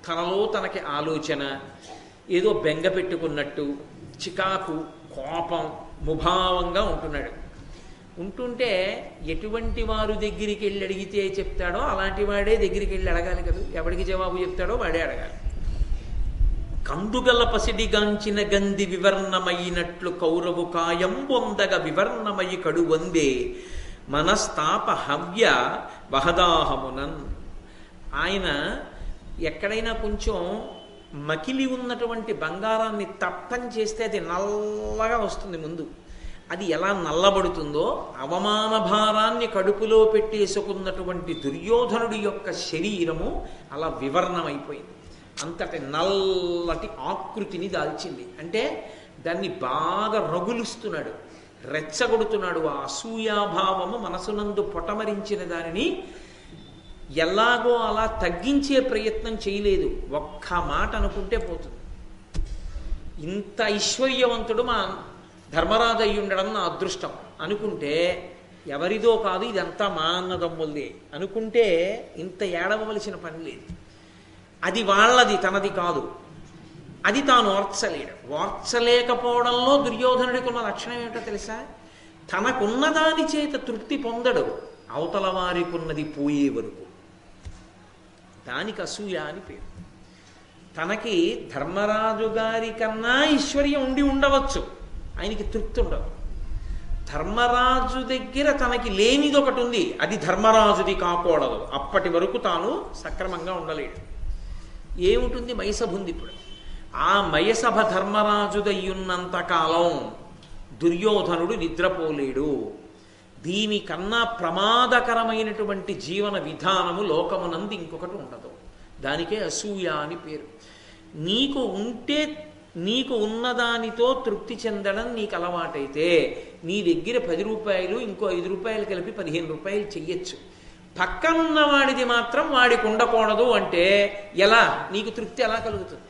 తనలో తనకి ఆలోచన, ఏదో బెంగ పెట్టుకున్నట్టు, చికాకు, కోపం, ముభావంగా ఉంటున్నాడు. ఉంటుంటే ఎటువంటి వారు దగ్గరికి వెళ్ళి అడిగితే చెప్తాడో అలాంటి వాడే దగ్గరికి వెళ్ళి అడగాలి కదా. ఎవరికి జవాబు చెప్తాడో వాడే అడగాలి. కందుగల పసిడిగాంచిన గంధి వివర్ణమైనట్లు కౌరవు కాయం పొందగ వివర్ణమయి కడు వందే మనస్తాప హవ్య వహదాహమునన్. ఆయన ఎక్కడైనా కొంచెం మకిలి ఉన్నటువంటి బంగారాన్ని తప్పం చేస్తే అది నల్లగా వస్తుంది ముందు. అది ఎలా నల్లబడుతుందో అవమాన భారాన్ని కడుపులో పెట్టేసుకున్నటువంటి దుర్యోధనుడి యొక్క శరీరము అలా వివర్ణమైపోయింది. అంతటి నల్లటి ఆకృతిని దాల్చింది. అంటే దాన్ని బాగా రగులుస్తున్నాడు, రెచ్చగొడుతున్నాడు. ఆ అసూయాభావము మనసునందు పొటమరించిన దానిని ఎలాగో అలా తగ్గించే ప్రయత్నం చేయలేదు. ఒక్క మాట అనుకుంటే పోతుంది. ఇంత ఐశ్వర్యవంతుడు మా ధర్మరాజు అయి ఉండడం నా అదృష్టం అనుకుంటే ఎవరిదో కాదు, ఇదంతా మా అన్నదమ్ములదే అనుకుంటే ఇంత ఏడవలసిన పని లేదు. అది వాళ్ళది, తనది కాదు. అది తాను ఓర్చలేడు. ఓర్చలేకపోవడంలో దుర్యోధనుడికి ఉన్న లక్షణం ఏమిటో తెలుసా? తనకున్న దాని చేత తృప్తి పొందడు, అవతల వారికి ఉన్నది పోయే వరకు. దానికి అసూయ అని పేరు. తనకి ధర్మరాజు గారి కన్నా ఐశ్వర్యం ఉండి ఉండవచ్చు, ఆయనకి తృప్తి ఉండదు. ధర్మరాజు దగ్గర తనకి లేనిది ఒకటి ఉంది, అది ధర్మరాజుది కాకూడదు. అప్పటి వరకు తాను సక్రమంగా ఉండలేడు. ఏముంటుంది? మయసభ ఉంది. ఇప్పుడు ఆ మయసభ ధర్మరాజుదయ్యున్నంత కాలం దుర్యోధనుడు నిద్రపోలేడు. దీనికన్నా ప్రమాదకరమైనటువంటి జీవన విధానము లోకమునందు ఇంకొకటి ఉండదు. దానికే అసూయ అని పేరు. నీకు ఉంటే నీకు ఉన్నదానితో తృప్తి చెందడం నీకు అలవాటైతే నీ దగ్గర 10 రూపాయలు ఇంకో 5 రూపాయలు కలిపి 15 రూపాయలు చెయ్యొచ్చు. పక్కనున్నవాడిది మాత్రం వాడికి ఉండకూడదు అంటే ఎలా? నీకు తృప్తి ఎలా కలుగుతుంది?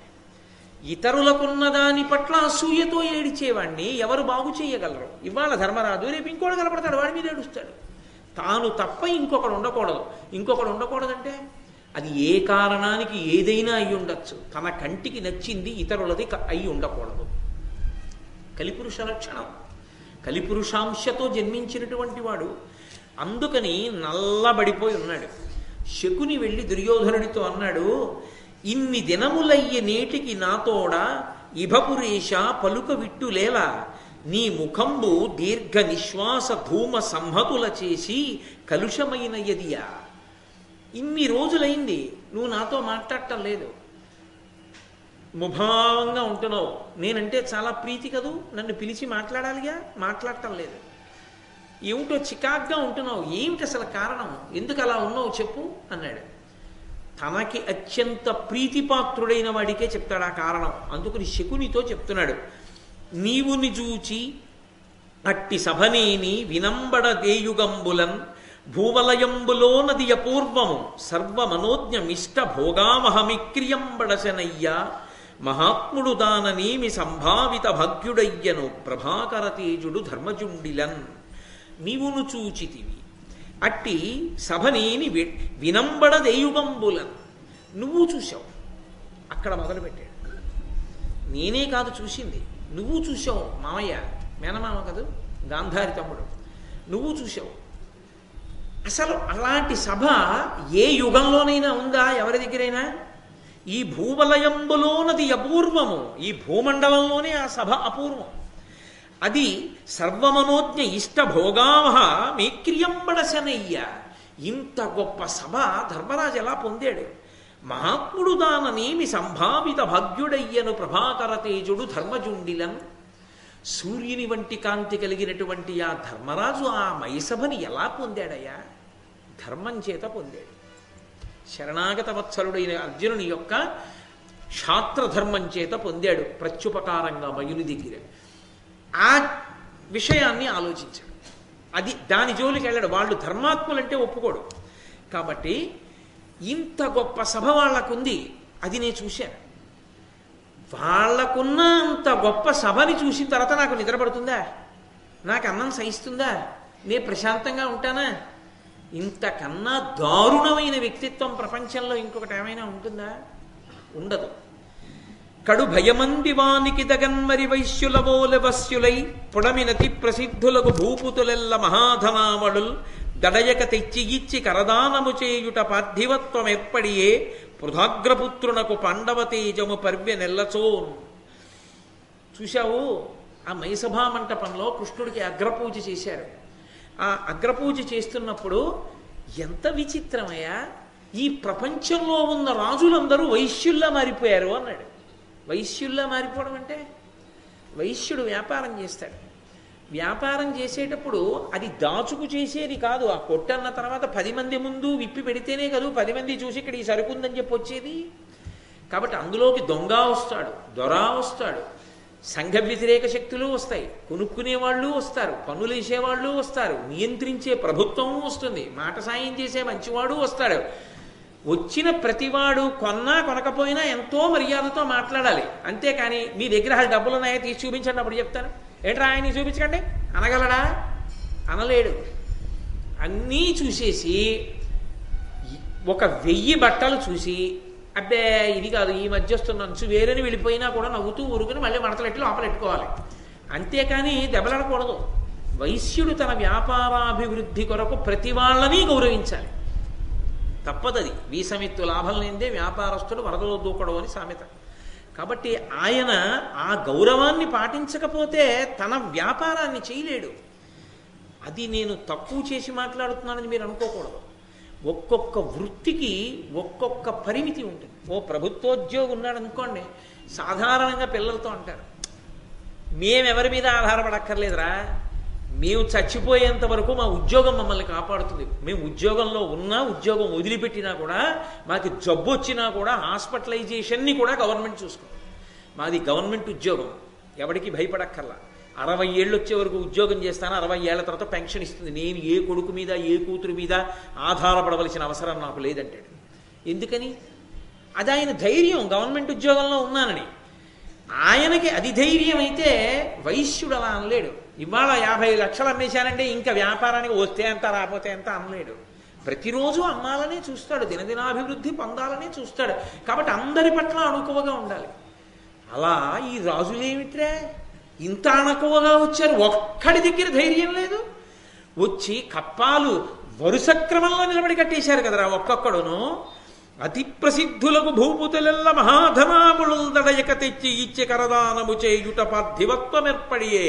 ఇతరులకున్న దాని పట్ల అసూయతో ఏడిచేవాడిని ఎవరు బాగు చేయగలరు? ఇవాళ ధర్మరాజు, రేపు ఇంకోటి కలపడతాడు, వాడి మీద ఏడుస్తాడు. తాను తప్ప ఇంకొకడు ఉండకూడదు. ఇంకొకడు ఉండకూడదంటే అది ఏ కారణానికి ఏదైనా అయి ఉండొచ్చు. తన కంటికి నచ్చింది ఇతరులది అయి ఉండకూడదు. కలిపురుష లక్షణం. కలిపురుషాంశతో జన్మించినటువంటి వాడు. అందుకని నల్లబడిపోయి ఉన్నాడు. శకుని వెళ్ళి దుర్యోధనుడితో అన్నాడు, ఇన్ని దినములయ్య నేటికి నాతోడ ఇభపురేష పలుక విట్టులేలా, నీ ముఖంబు దీర్ఘ నిశ్వాస ధూమ సంహతుల చేసి కలుషమైన యదియా. ఇన్ని రోజులైంది నువ్వు నాతో మాట్లాడటం లేదు, ముభావంగా ఉంటున్నావు. నేనంటే చాలా ప్రీతి కదూ, నన్ను పిలిచి మాట్లాడాలిగా, మాట్లాడటం లేదు. ఏమిటో చికాగ్గా ఉంటున్నావు, ఏమిటి అసలు కారణం, ఎందుకు అలా ఉన్నావు చెప్పు అన్నాడు. తనకి అత్యంత ప్రీతిపాత్రుడైన వాడికే చెప్తాడు ఆ కారణం. అందుకని శకునితో చెప్తున్నాడు, నీవు నిజూచి అట్టి సభనేని వినంబడ దేయుగంబులన్ భూవలయంబులో నది అపూర్వము సర్వమనోజ్ఞమిష్ట భోగామహమిక్రియంబడశనయ్య మహాత్ముడు దాననేమి సంభావిత భగ్యుడయ్యను ప్రభాకర తేజుడు ధర్మజుండిలన్. నీవును చూచితివి అట్టి సభనేని వినంబడ దేయుగంబులన్. నువ్వు చూశావు. అక్కడ మొదలుపెట్టాడు. నేనే కాదు చూసింది, నువ్వు చూశావు. మామయ్య, మేనమామ కదూ, గాంధారి తమ్ముడు, నువ్వు చూశావు. అసలు అలాంటి సభ ఏ యుగంలోనైనా ఉందా? ఎవరి దగ్గరైనా? ఈ భూవలయంబులోనది అపూర్వము. ఈ భూమండలంలోనే ఆ సభ అపూర్వం. అది సర్వమనోజ్ఞ ఇష్ట భోగామహ మేక్రియంబడశనయ్య. ఇంత గొప్ప సభ ధర్మరాజు ఎలా పొందాడు? మహాత్ముడు దాననేమి సంభావిత భాగ్యుడయ్యను ప్రభాకర తేజుడు ధర్మజుండిలన్. సూర్యుని వంటి కాంతి కలిగినటువంటి ఆ ధర్మరాజు ఆ మయసభని ఎలా పొందాడయ్యా? ధర్మం చేత పొందాడు. శరణాగత వత్సలుడైన అర్జునుని యొక్క క్షాత్రధర్మం చేత పొందాడు ప్రత్యుపకారంగా మయుని దగ్గర. ఆ విషయాన్ని ఆలోచించాడు. అది దాని జోలికి వెళ్ళాడు. వాళ్ళు ధర్మాత్ములంటే ఒప్పుకోడు. కాబట్టి ఇంత గొప్ప సభ వాళ్ళకుంది, అది నేను చూశాను. వాళ్లకున్న అంత గొప్ప సభని చూసిన తర్వాత నాకు నిద్రపడుతుందా? నాకు అన్నం సహిస్తుందా? నేను ప్రశాంతంగా ఉంటానా? ఇంతకన్నా దారుణమైన వ్యక్తిత్వం ప్రపంచంలో ఇంకొకటి ఏమైనా ఉంటుందా? ఉండదు. కడు భయమంది వానికి దగన్మరి వైశ్యులవోలె వస్యులై పొడమినతి ప్రసిద్ధులకు భూపుతులెల్ల మహాధనావళుల్ దడయక తెచ్చి ఇచ్చి కరదానము చేయుట పార్థివత్వం ఎప్పడియే పృథాగ్రపుత్రునకు పాండవ తేజము పర్వ్య నెల్లచోన్. చూశావు, ఆ మైసభా మంటపంలో కృష్ణుడికి అగ్రపూజ చేశారు. ఆ అగ్రపూజ చేస్తున్నప్పుడు ఎంత విచిత్రమయ్యా, ఈ ప్రపంచంలో ఉన్న రాజులందరూ వైశ్యుల్లా మారిపోయారు అన్నాడు. వైశ్యుల్లా మారిపోవడం అంటే, వైశ్యుడు వ్యాపారం చేస్తాడు. వ్యాపారం చేసేటప్పుడు అది దాచుకు చేసేది కాదు. ఆ కొట్టన్న తర్వాత 10 మంది ముందు విప్పి పెడితేనే కాదు 10 మంది చూసి ఇక్కడ ఈ సరుకుందని చెప్పి వచ్చేది. కాబట్టి అందులోకి దొంగ వస్తాడు, దొర వస్తాడు, సంఘ వ్యతిరేక శక్తులు వస్తాయి, కొనుక్కునే వాళ్ళు వస్తారు, పన్నులు వేసేవాళ్ళు వస్తారు, నియంత్రించే ప్రభుత్వం వస్తుంది, మాట సాయం చేసే మంచివాడు వస్తాడు. వచ్చిన ప్రతివాడు కొన్నా కొనకపోయినా ఎంతో మర్యాదతో మాట్లాడాలి. అంతేకాని మీ దగ్గర డబ్బులు ఉన్నాయో తీసి చూపించండి, అప్పుడు చెప్తాను. ఏంట్రా ఆయన్ని చూపించకండి అనగలడా? అనలేడు. అన్నీ చూసేసి 1000 బట్టలు చూసి అబ్బే ఇది కాదు, ఈ మధ్య వస్తున్న అంచు వేరని వెళ్ళిపోయినా కూడా నవ్వుతూ ఊరుకుని మళ్ళీ మడతలెట్టి లోపలెట్టుకోవాలి. అంతేకాని దెబ్బలాడకూడదు. వైశ్యుడు తన వ్యాపారాభివృద్ధి కొరకు ప్రతి వాళ్ళని గౌరవించాలి. తప్పదది. వీసమిత్తు లాభం లేనిదే వ్యాపారస్తుడు వరదలో దూకడం అని సామెత. కాబట్టి ఆయన ఆ గౌరవాన్ని పాటించకపోతే తన వ్యాపారాన్ని చేయలేడు. అది నేను తక్కువ చేసి మాట్లాడుతున్నానని మీరు అనుకోకూడదు. ఒక్కొక్క వృత్తికి ఒక్కొక్క పరిమితి ఉంటుంది. ఓ ప్రభుత్వోద్యోగి ఉన్నాడు అనుకోండి, సాధారణంగా పిల్లలతో అంటారు, మేమెవరి మీద ఆధారపడక్కర్లేదురా, మేము చచ్చిపోయేంత వరకు మా ఉద్యోగం మమ్మల్ని కాపాడుతుంది. మేము ఉద్యోగంలో ఉన్నా, ఉద్యోగం వదిలిపెట్టినా కూడా, మాకు జబ్బు వచ్చినా కూడా హాస్పిటలైజేషన్ని కూడా గవర్నమెంట్ చూసుకుంది. మాది గవర్నమెంట్ ఉద్యోగం, ఎవరికి భయపడక్కర్లా. 60 ఏళ్ళు వచ్చే వరకు ఉద్యోగం చేస్తాను, 60 ఏళ్ల తర్వాత పెన్షన్ ఇస్తుంది. నేను ఏ కొడుకు మీద ఏ కూతురు మీద ఆధారపడవలసిన అవసరం నాకు లేదంటాడు. ఎందుకని? అది ఆయన ధైర్యం, గవర్నమెంట్ ఉద్యోగంలో ఉన్నానని. ఆయనకి అది ధైర్యం అయితే వైశ్యుడు అలా అనలేడు. ఇవాళ 50 లక్షలు అమ్మేశానంటే ఇంకా వ్యాపారానికి వస్తే ఎంత రాకపోతే ఎంత అనలేడు. ప్రతిరోజు అమ్మాలనే చూస్తాడు, దినదినాభివృద్ధి పొందాలనే చూస్తాడు. కాబట్టి అందరి పట్ల అణుకువగా ఉండాలి. అలా ఈ రాజులేమిట్రే ఇంత అణకువగా వచ్చారు, ఒక్కడి దగ్గర ధైర్యం లేదు. వచ్చి కప్పాలు వరుస క్రమంలో నిలబడి కట్టేశారు కదరా ఒక్కొక్కడును. అతి ప్రసిద్ధులకు భూపుతులెల్ల మహాధనాములు దడయక తెచ్చి ఇచ్చే కరదానము చేయుట పార్థివత్వమెర్పడియే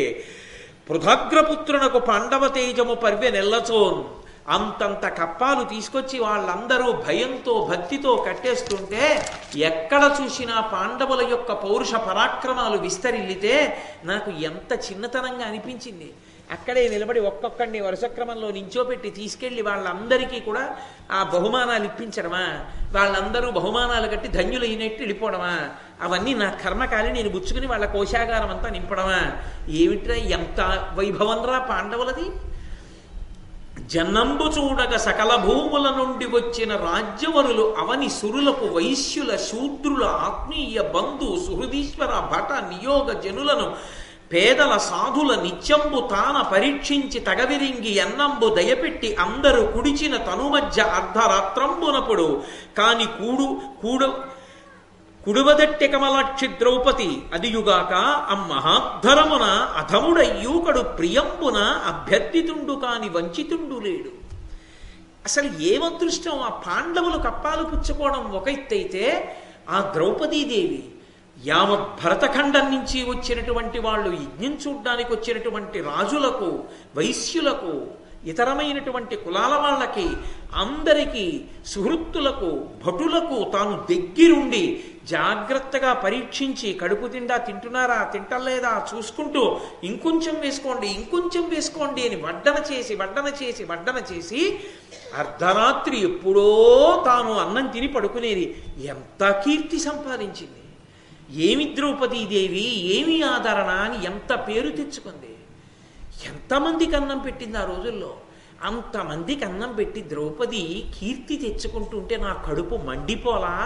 పృథగ్రపుత్రునకు పాండవ తేజము పర్వె నెల్లచోన్. అంతంత కప్పాలు తీసుకొచ్చి వాళ్ళందరూ భయంతో భక్తితో కట్టేస్తుంటే ఎక్కడ చూసినా పాండవుల యొక్క పౌరుష పరాక్రమాలు విస్తరిల్లితే నాకు ఎంత చిన్నతనంగా అనిపించింది. అక్కడే నిలబడి ఒక్కొక్కడిని వరుస క్రమంలో నించోపెట్టి తీసుకెళ్లి వాళ్ళందరికీ కూడా ఆ బహుమానాలు ఇప్పించడమా, వాళ్ళందరూ బహుమానాలు కట్టి ధన్యులైనట్టు వెళ్ళిపోవడమా, అవన్నీ నా కర్మకాలి నేను బుచ్చుకుని వాళ్ళ కోశాగారం అంతా నింపడమా? ఏమిట్రా ఎంత వైభవంరా పాండవులది! జన్నంబు చూడగ సకల భూముల నుండి వచ్చిన రాజ్యవరులు అవని సురులకు వైశ్యుల శూద్రుల ఆత్మీయ బంధు సుహృదీశ్వర భట నియోగ జనులను పేదల సాధుల నిత్యంబు తాన పరీక్షించి తగవిరింగి ఎన్నంబు దయపెట్టి అందరూ కుడిచిన తనుమధ్య అర్ధరాత్రంబునప్పుడు కాని కుడువదట్టె కమలాక్షి ద్రౌపది అదియుగాక అమ్మహాద్ధరమున అధముడయ్యూకడు ప్రియంబున అభ్యర్థితుండు కాని వంచితుండు లేడు. అసలు ఏమదృష్టం! ఆ పాండవులు కప్పాలు పుచ్చుకోవడం ఒక ఎత్తైతే, ఆ ద్రౌపదీదేవి యావత్ భరతఖండం నుంచి వచ్చినటువంటి వాళ్ళు, యజ్ఞం చూడ్డానికి వచ్చినటువంటి రాజులకు, వైశ్యులకు, ఇతరమైనటువంటి కులాల వాళ్ళకి, అందరికీ, సుహృత్తులకు, భటులకు తాను దగ్గరుండి జాగ్రత్తగా పరీక్షించి కడుపు తిండా తింటున్నారా తింటలేదా చూసుకుంటూ ఇంకొంచెం వేసుకోండి ఇంకొంచెం వేసుకోండి అని వడ్డన చేసి అర్ధరాత్రి ఎప్పుడో తాను అన్నం తిని పడుకునేది. ఎంత కీర్తి సంపాదించింది! ఏమి ద్రౌపదీదేవి, ఏమి ఆదరణ అని ఎంత పేరు తెచ్చుకుంది! ఎంతమందికి అన్నం పెట్టింది ఆ రోజుల్లో! అంతమందికి అన్నం పెట్టి ద్రౌపది కీర్తి తెచ్చుకుంటుంటే నా కడుపు మండిపోలా?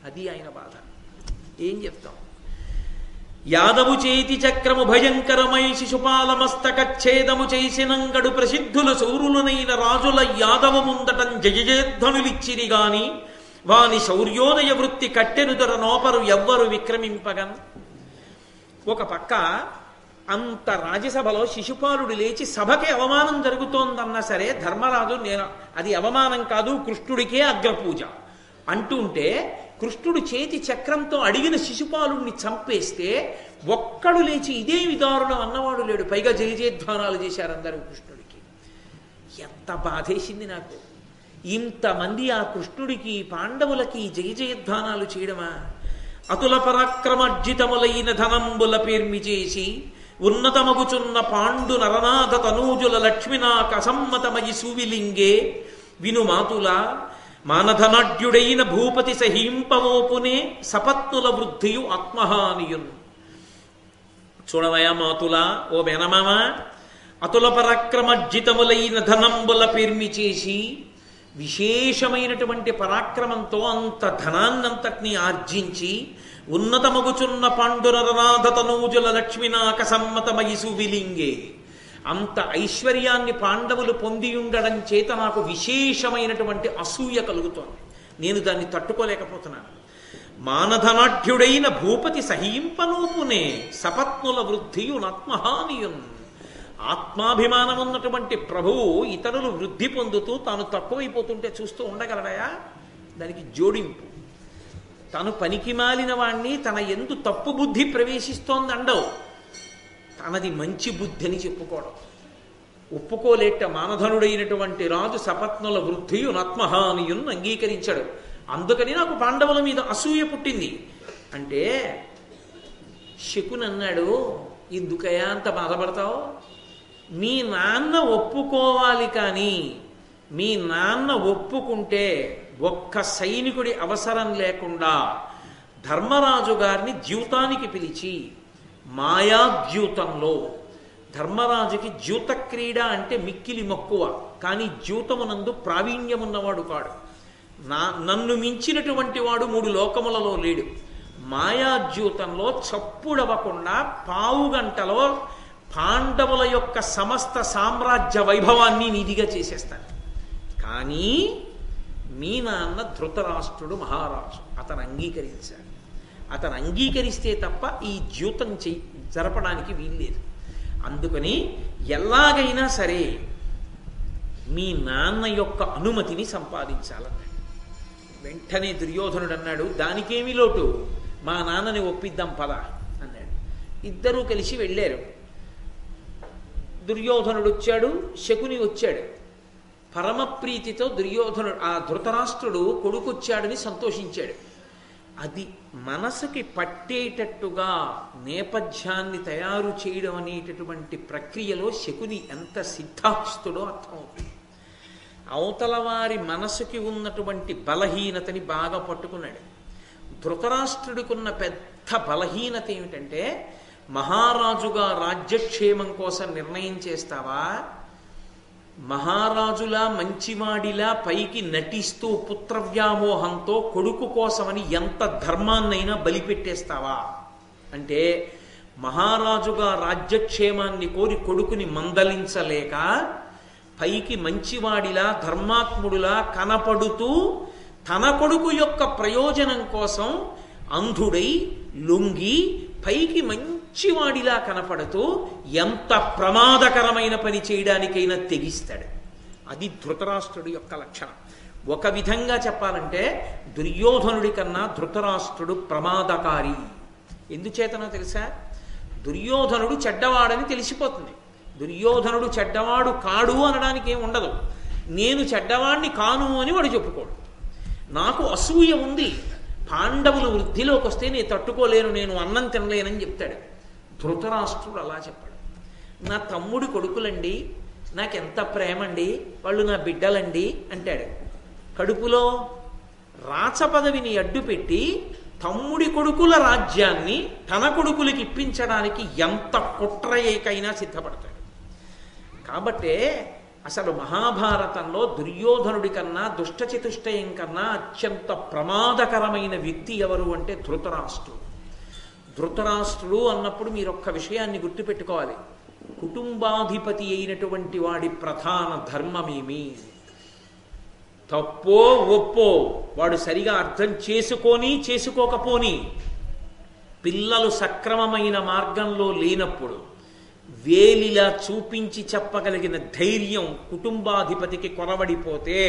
అది ఆయన బాధ. ఏం చెప్తాం? యాదవు చేతి చక్రము భయంకరమై శిశుపాల మస్తకచ్ఛేదము చేసినంగడు ప్రసిద్ధుల శౌరులనైన రాజుల యాదవ ముందటం జయజయధ్వనులిచ్చిరి గాని వాని శౌర్యోదయ వృత్తి కట్టెనుదర నోపరు ఎవ్వరు విక్రమింపగన్. ఒక పక్క అంత రాజ్యసభలో శిశుపాలుడు లేచి సభకి అవమానం జరుగుతోందన్నా సరే ధర్మరాజు అది అవమానం కాదు, కృష్ణుడికే అగ్రపూజ అంటుంటే, కృష్ణుడు చేతి చక్రంతో అడిగిన శిశుపాలుడిని చంపేస్తే ఒక్కడు లేచి ఇదే విదారుణం అన్నవాడు లేడు. పైగా జయజయధ్వానాలు చేశారు అందరూ కృష్ణుడికి. ఎంత బాధేసింది నాకు! ఇంతమంది ఆ కృష్ణుడికి పాండవులకి జయజయధ్వానాలు చేయడమా? అతుల పరాక్రమర్జితములైన ధనంబుల పేర్మి చేసి ఉన్నతమగుచున్న పాండు నరనాథ తనూజుల లక్ష్మినాక అసమ్మతమయి సూవిలింగే వినుమాతుల మానధనాఢ్యుడైన భూపతి సహీంపమోపునే సపత్నుల వృద్ధియు ఆత్మహానియున్. చూడవయా మాతుల, ఓ మేనమామ, అతుల పరాక్రమర్జితములైన ధనంబుల పేర్మి చేసి విశేషమైనటువంటి పరాక్రమంతో అంత ధనాన్నంతటినీ ఆర్జించి ఉన్నతమగుచున్న పాండునరనాథ తనూజుల లక్ష్మినాక సమ్మతమయి సువిలింగే, అంత ఐశ్వర్యాన్ని పాండవులు పొంది ఉండడం చేత నాకు విశేషమైనటువంటి అసూయ కలుగుతోంది. నేను దాన్ని తట్టుకోలేకపోతున్నాను. మానధనాఢ్యుడైన భూపతి సహీంపనూపునే సపత్నుల వృద్ధియు ఆత్మహానియున్. ఆత్మాభిమానం ఉన్నటువంటి ప్రభువు ఇతరులు వృద్ధి పొందుతూ తాను తక్కువైపోతుంటే చూస్తూ ఉండగలడయా? దానికి జోడింపు. తను పనికి మాలిన వాణ్ణి తన ఎందు తప్పు బుద్ధి ప్రవేశిస్తోందండవు, తనది మంచి బుద్ధి అని చెప్పుకోవడం. ఒప్పుకోలేట మానధనుడైనటువంటి రాజు సపత్నుల వృద్ధియు నత్మహానియున్ అంగీకరించాడు. అందుకని నాకు పాండవుల మీద అసూయ పుట్టింది అంటే శకుని అన్నాడు, ఎందుకయ్యా అంత బాధపడతావు? మీ నాన్న ఒప్పుకోవాలి, కానీ మీ నాన్న ఒప్పుకుంటే ఒక్క సైనికుడి అవసరం లేకుండా ధర్మరాజు గారిని ద్యూతానికి పిలిచి మాయాద్యూతంలో, ధర్మరాజుకి ద్యూత క్రీడ అంటే మిక్కిలి మక్కువ, కానీ ద్యూతమునందు ప్రావీణ్యమున్నవాడు కాడు. నన్ను మించినటువంటి వాడు 3 లోకములలో లేడు. మాయాద్యూతంలో చప్పుడవ్వకుండా పావుగంటలో పాండవుల యొక్క సమస్త సామ్రాజ్య వైభవాన్ని నిధిగా చేసేస్తాను. కానీ మీ నాన్న ధృతరాష్ట్రుడు మహారాజు, అతను అంగీకరించాడు. అతను అంగీకరిస్తే తప్ప ఈ ద్యూతం జరపడానికి వీల్లేదు. అందుకని ఎలాగైనా సరే మీ నాన్న యొక్క అనుమతిని సంపాదించాలన్నాడు. వెంటనే దుర్యోధనుడు అన్నాడు, దానికేమీ లోటు, మా నాన్నని ఒప్పిద్దాం పద అన్నాడు. ఇద్దరూ కలిసి వెళ్ళారు. దుర్యోధనుడు వచ్చాడు, శకుని వచ్చాడు. పరమప్రీతితో దుర్యోధనుడు, ఆ ధృతరాష్ట్రుడు కొడుకొచ్చాడని సంతోషించాడు. అది మనసుకి పట్టేటట్టుగా నేపథ్యాన్ని తయారు చేయడం అనేటటువంటి ప్రక్రియలో శకుని ఎంత సిద్ధాస్తుడో అర్థమవుతుంది. అవతల వారి మనసుకి ఉన్నటువంటి బలహీనతని బాగా పట్టుకున్నాడు. ధృతరాష్ట్రుడికున్న పెద్ద బలహీనత ఏమిటంటే, మహారాజుగా రాజ్యక్షేమం కోసం నిర్ణయం చేస్తావా, మహారాజులా మంచివాడిలా పైకి నటిస్తూ పుత్రవ్యామోహంతో కొడుకు కోసమని ఎంత ధర్మాన్నైనా బలిపెట్టేస్తావా అంటే, మహారాజుగా రాజ్యక్షేమాన్ని కోరి కొడుకుని మందలించలేక పైకి మంచివాడిలా ధర్మాత్ముడులా కనపడుతూ తన కొడుకు యొక్క ప్రయోజనం కోసం అంధుడై లొంగి పైకి మంచివాడిలా కనపడుతూ ఎంత ప్రమాదకరమైన పని చేయడానికైనా తెగిస్తాడు. అది ధృతరాష్ట్రుడి యొక్క లక్షణం. ఒక విధంగా చెప్పాలంటే దుర్యోధనుడి కన్నా ధృతరాష్ట్రుడు ప్రమాదకారి. ఎందుచేతనో తెలుసా? దుర్యోధనుడు చెడ్డవాడని తెలిసిపోతుంది. దుర్యోధనుడు చెడ్డవాడు కాడు అనడానికి ఏం ఉండదు. నేను చెడ్డవాడిని కాను అని వాడు చెప్పుకోడు. నాకు అసూయ ఉంది, పాండవులు వృద్ధిలోకి వస్తే నేను తట్టుకోలేను, నేను అన్నం తినలేనని చెప్తాడు. ధృతరాష్ట్రుడు అలా చెప్పాడు. నా తమ్ముడి కొడుకులండి, నాకెంత ప్రేమండి, వాళ్ళు నా బిడ్డలండి అంటాడు. కడుపులో రాచ పదవిని అడ్డుపెట్టి తమ్ముడి కొడుకుల రాజ్యాన్ని తన కొడుకులకి ఇప్పించడానికి ఎంత కుట్రయ్యకైనా సిద్ధపడతాడు. కాబట్టే అసలు మహాభారతంలో దుర్యోధనుడి కన్నా దుష్టచతుష్టయం కన్నా అత్యంత ప్రమాదకరమైన వ్యక్తి ఎవరు అంటే ధృతరాష్ట్రుడు. ధృతరాష్ట్రుడు అన్నప్పుడు మీరు ఒక్క విషయాన్ని గుర్తుపెట్టుకోవాలి. కుటుంబాధిపతి అయినటువంటి వాడి ప్రధాన ధర్మమేమి? తప్పో ఒప్పో వాడు సరిగా అర్థం చేసుకొని చేసుకోకపోని, పిల్లలు సక్రమమైన మార్గంలో లేనప్పుడు వేలిలా చూపించి చెప్పగలిగిన ధైర్యం కుటుంబాధిపతికి కొరవడిపోతే,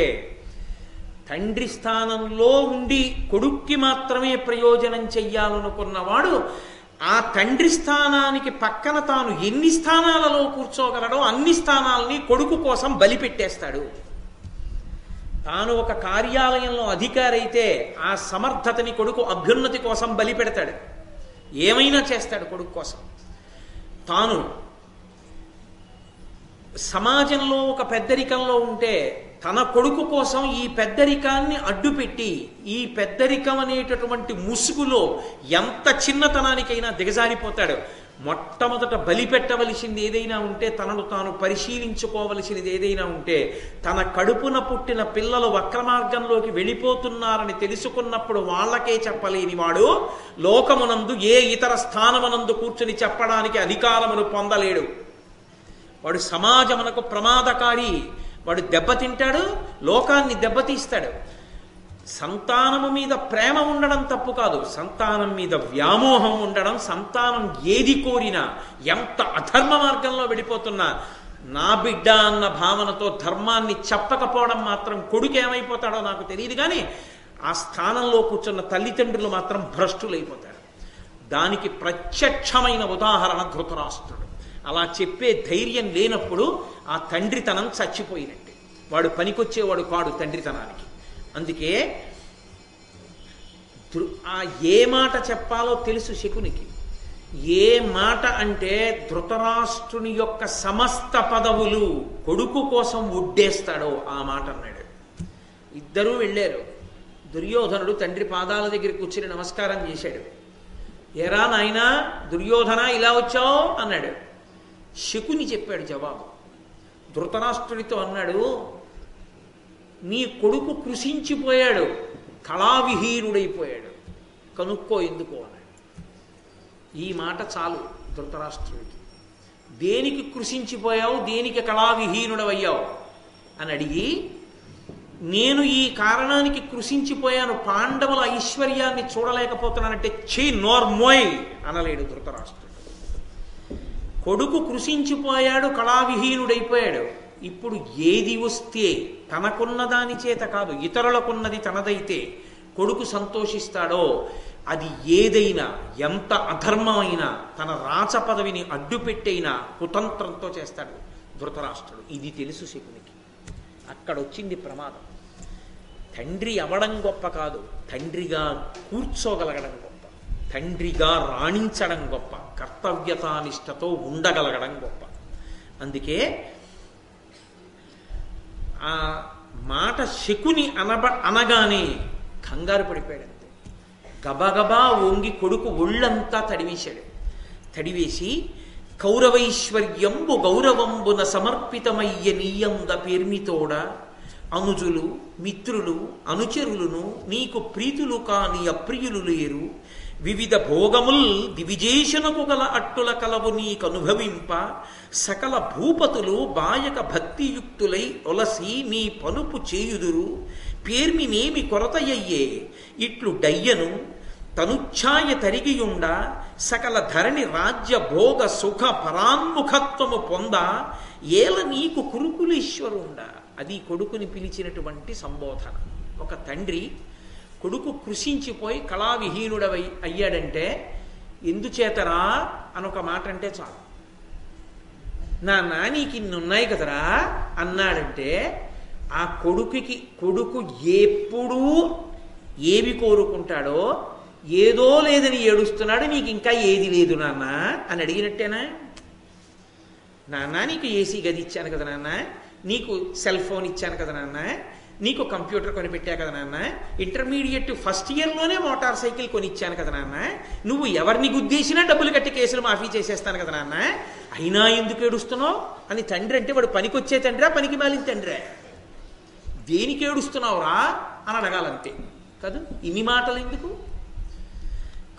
తండ్రి స్థానంలో ఉండి కొడుక్కి మాత్రమే ప్రయోజనం చెయ్యాలనుకున్నవాడు ఆ తండ్రి స్థానానికి పక్కన తాను ఎన్ని స్థానాలలో కూర్చోగలడో అన్ని స్థానాలని కొడుకు కోసం బలిపెట్టేస్తాడు. తాను ఒక కార్యాలయంలో అధికారి అయితే ఆ సమర్థతని కొడుకు అభ్యున్నతి కోసం బలిపెడతాడు. ఏమైనా చేస్తాడు కొడుకు కోసం. తాను సమాజంలో ఒక పెద్దరికంలో ఉంటే తన కొడుకు కోసం ఈ పెద్దరికాన్ని అడ్డుపెట్టి, ఈ పెద్దరికం అనేటటువంటి ముసుగులో ఎంత చిన్నతనానికైనా దిగజారిపోతాడు. మొట్టమొదట బలిపెట్టవలసింది ఏదైనా ఉంటే, తనను తాను పరిశీలించుకోవలసినది ఏదైనా ఉంటే, తన కడుపున పుట్టిన పిల్లలు వక్రమార్గంలోకి వెళ్ళిపోతున్నారని తెలుసుకున్నప్పుడు వాళ్ళకే చెప్పలేని వాడు లోకమునందు ఏ ఇతర స్థానమునందు కూర్చుని చెప్పడానికి అధికారమును పొందలేడు. వాడు సమాజమునకు ప్రమాదకారి. వాడు దెబ్బతింటాడు, లోకాన్ని దెబ్బతీస్తాడు. సంతానము మీద ప్రేమ ఉండడం తప్పు కాదు, సంతానం మీద వ్యామోహం ఉండడం, సంతానం ఏది కోరినా ఎంత అధర్మ మార్గంలో వెళ్ళిపోతున్నా నా బిడ్డ అన్న భావనతో ధర్మాన్ని చెప్పకపోవడం మాత్రం కొడుకు ఏమైపోతాడో నాకు తెలియదు, కానీ ఆ స్థానంలో కూర్చున్న తల్లిదండ్రులు మాత్రం భ్రష్టులైపోతారు. దానికి ప్రత్యక్షమైన ఉదాహరణ ధృతరాష్ట్రుడు. అలా చెప్పే ధైర్యం లేనప్పుడు ఆ తండ్రితనం చచ్చిపోయినట్టే. వాడు పనికొచ్చేవాడు కాడు తండ్రితనానికి. అందుకే ఆ ఏ మాట చెప్పాలో తెలుసు శకునికి. ఏ మాట అంటే ధృతరాష్ట్రుని యొక్క సమస్త పదవులు కొడుకు కోసం ఒడ్డేస్తాడో ఆ మాట అన్నాడు. ఇద్దరూ వెళ్ళారు. దుర్యోధనుడు తండ్రి పాదాల దగ్గర కూర్చుని నమస్కారం చేశాడు. ఏరా నాయనా దుర్యోధన ఇలా వచ్చావు అన్నాడు. శకుని చెప్పాడు జవాబు. ధృతరాష్ట్రుడితో అన్నాడు, నీ కొడుకు కృషించిపోయాడు, కళావిహీనుడైపోయాడు, కనుక్కో ఎందుకో అన్నాడు. ఈ మాట చాలు ధృతరాష్ట్రుడికి. దేనికి కృషించిపోయావు, దేనికి కళావిహీనుడవయ్యావు అని అడిగి, నేను ఈ కారణానికి కృషించిపోయాను, పాండవుల ఐశ్వర్యాన్ని చూడలేకపోతున్నానంటే ఛీ నోర్మోయ్ అనలేడు ధృతరాష్ట్రుడు. కొడుకు కృషించిపోయాడు, కళావిహీనుడైపోయాడు. ఇప్పుడు ఏది వస్తే తనకున్న దాని చేత కాదు ఇతరులకున్నది తనదైతే కొడుకు సంతోషిస్తాడో అది ఏదైనా ఎంత అధర్మమైనా తన రాచ పదవిని అడ్డుపెట్టైనా కుతంత్రంతో చేస్తాడు ధృతరాష్ట్రుడు. ఇది తెలుసు శకునికి. అక్కడొచ్చింది ప్రమాదం. తండ్రి అవడం గొప్ప కాదు, తండ్రిగా కూర్చోగలగడం గొప్ప, తండ్రిగా రాణించడం గొప్ప, కర్తవ్యతానిష్టతో ఉండగలగడం గొప్ప. అందుకే ఆ మాట శకుని అనగానే కంగారు పడిపోయాడు. గబగబా వంగి కొడుకు ఒళ్ళంతా తడివేశాడు. తడివేసి కౌరవైశ్వర్యంబు గౌరవంబున సమర్పితమయ్య నీయంద పేర్మితోడ అనుజులు మిత్రులు అనుచరులను నీకు ప్రీతులు కాని అప్రియులు లేరు. వివిధ భోగముల్ దివిజేషణకు గల అట్టుల కలవు నీకనుభవింప సకల భూపతులు బాయక భక్తియుక్తులై ఒలసి నీ పనుపు చేయుదురు. పేర్మినేమి కొరతయ్యే ఇట్లు డయ్యను తనుఛాయ తరిగియుండ సకల ధరణి రాజ్య భోగ సుఖ పరాన్ముఖత్వము పొంద ఏల నీకు కురుకులీశ్వరుండ. అది కొడుకుని పిలిచినటువంటి సంబోధన. ఒక తండ్రి కొడుకు కృషించిపోయి కళావిహీనుడవై అయ్యాడంటే ఎందుచేతరా అనొక మాట అంటే చాలు. నాన్న నీకు ఇన్నున్నాయి కదరా అన్నాడంటే ఆ కొడుకు ఎప్పుడూ ఏవి కోరుకుంటాడో ఏదో లేదని ఏడుస్తున్నాడు, నీకు ఇంకా ఏది లేదు నాన్న అని అడిగినట్టేనా? నాన్న నీకు ఏసీ గది ఇచ్చాను కదా నాన్న, నీకు సెల్ ఫోన్ ఇచ్చాను కదా నాన్న, నీకు కంప్యూటర్ కొనిపెట్టా కదా నాన్న, ఇంటర్మీడియట్ ఫస్ట్ ఇయర్లోనే మోటార్ సైకిల్ కొనిచ్చాను కదా నాన్న, నువ్వు ఎవరిని గుద్దేసినా డబ్బులు కట్టి కేసులు మాఫీ చేసేస్తాను కదా నాన్న, అయినా ఎందుకు ఏడుస్తున్నావు అని తండ్రి అంటే వాడు పనికొచ్చే తండ్రా పనికి మాలిన తండ్రే? దేనికి ఏడుస్తున్నావురా అని అడగాలంతే కాదు. ఇన్ని మాటలు ఎందుకు?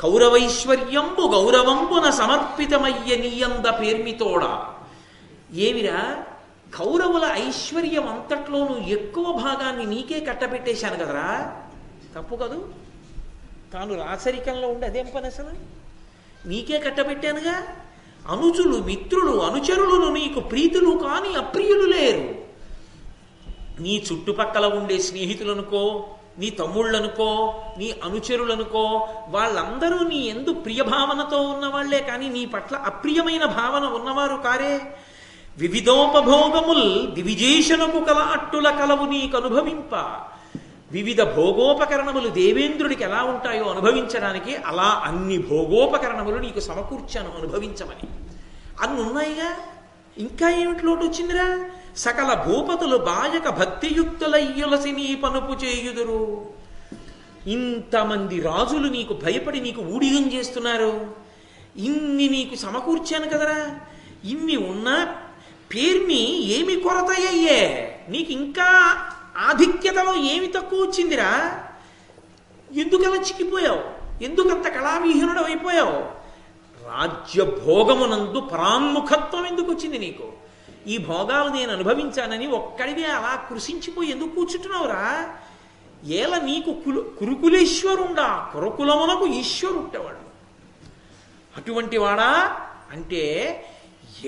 కౌరవైశ్వర్యంబు గౌరవంబున సమర్పితమయ్య నీయంద పేర్మితోడ. ఏమిరా కౌరవుల ఐశ్వర్యం అంతట్లోనూ ఎక్కువ భాగాన్ని నీకే కట్టబెట్టేశాను కదరా, తప్పు కదూ? తాను రాచరికంలో ఉండి అదేం పని అసలు? నీకే కట్టబెట్టానుగా. అనుజులు మిత్రులు అనుచరులను నీకు ప్రీతులు కాని అప్రియులు లేరు. నీ చుట్టుపక్కల ఉండే స్నేహితులనుకో, నీ తమ్ముళ్ళనుకో, నీ అనుచరులనుకో, వాళ్ళందరూ నీ ఎందు ప్రియభావనతో ఉన్నవాళ్లే కానీ నీ పట్ల అప్రియమైన భావన ఉన్నవారు కారే. వివిధోపభోగముల్ దివిజేషణకు కల అట్టుల కలవు నీకు అనుభవింప. వివిధ భోగోపకరణములు దేవేంద్రుడికి ఎలా ఉంటాయో అనుభవించడానికి అలా అన్ని భోగోపకరణములు నీకు సమకూర్చాను అనుభవించమని. అన్ని ఉన్నాయిగా, ఇంకా ఏమిటి లోటు వచ్చిందిరా? సకల భూపతులు బాయక భక్తియుక్తులయ్యులసి నీ పనుపు చేయుదురు. ఇంతమంది రాజులు నీకు భయపడి నీకు ఊడిగం చేస్తున్నారు, ఇన్ని నీకు సమకూర్చాను కదరా. ఇన్ని ఉన్నా పేర్మి ఏమి కొరతయ్యే, నీకు ఇంకా ఆధిక్యతలో ఏమి తక్కువ వచ్చిందిరా? ఎందుకలా చిక్కిపోయావు? ఎందుకంత కళావిహీనుడు అయిపోయావు? రాజ్యభోగమునందు పరాన్ముఖత్వం ఎందుకు వచ్చింది నీకు? ఈ భోగాలు నేను అనుభవించానని ఒక్కడివే అలా కృషించిపోయి ఎందుకు కూర్చుంటున్నావురా? ఏల నీకు కురుకులేశ్వరుండా, కురుకులమునకు ఈశ్వరుంటేవాడు. అటువంటి వాడా అంటే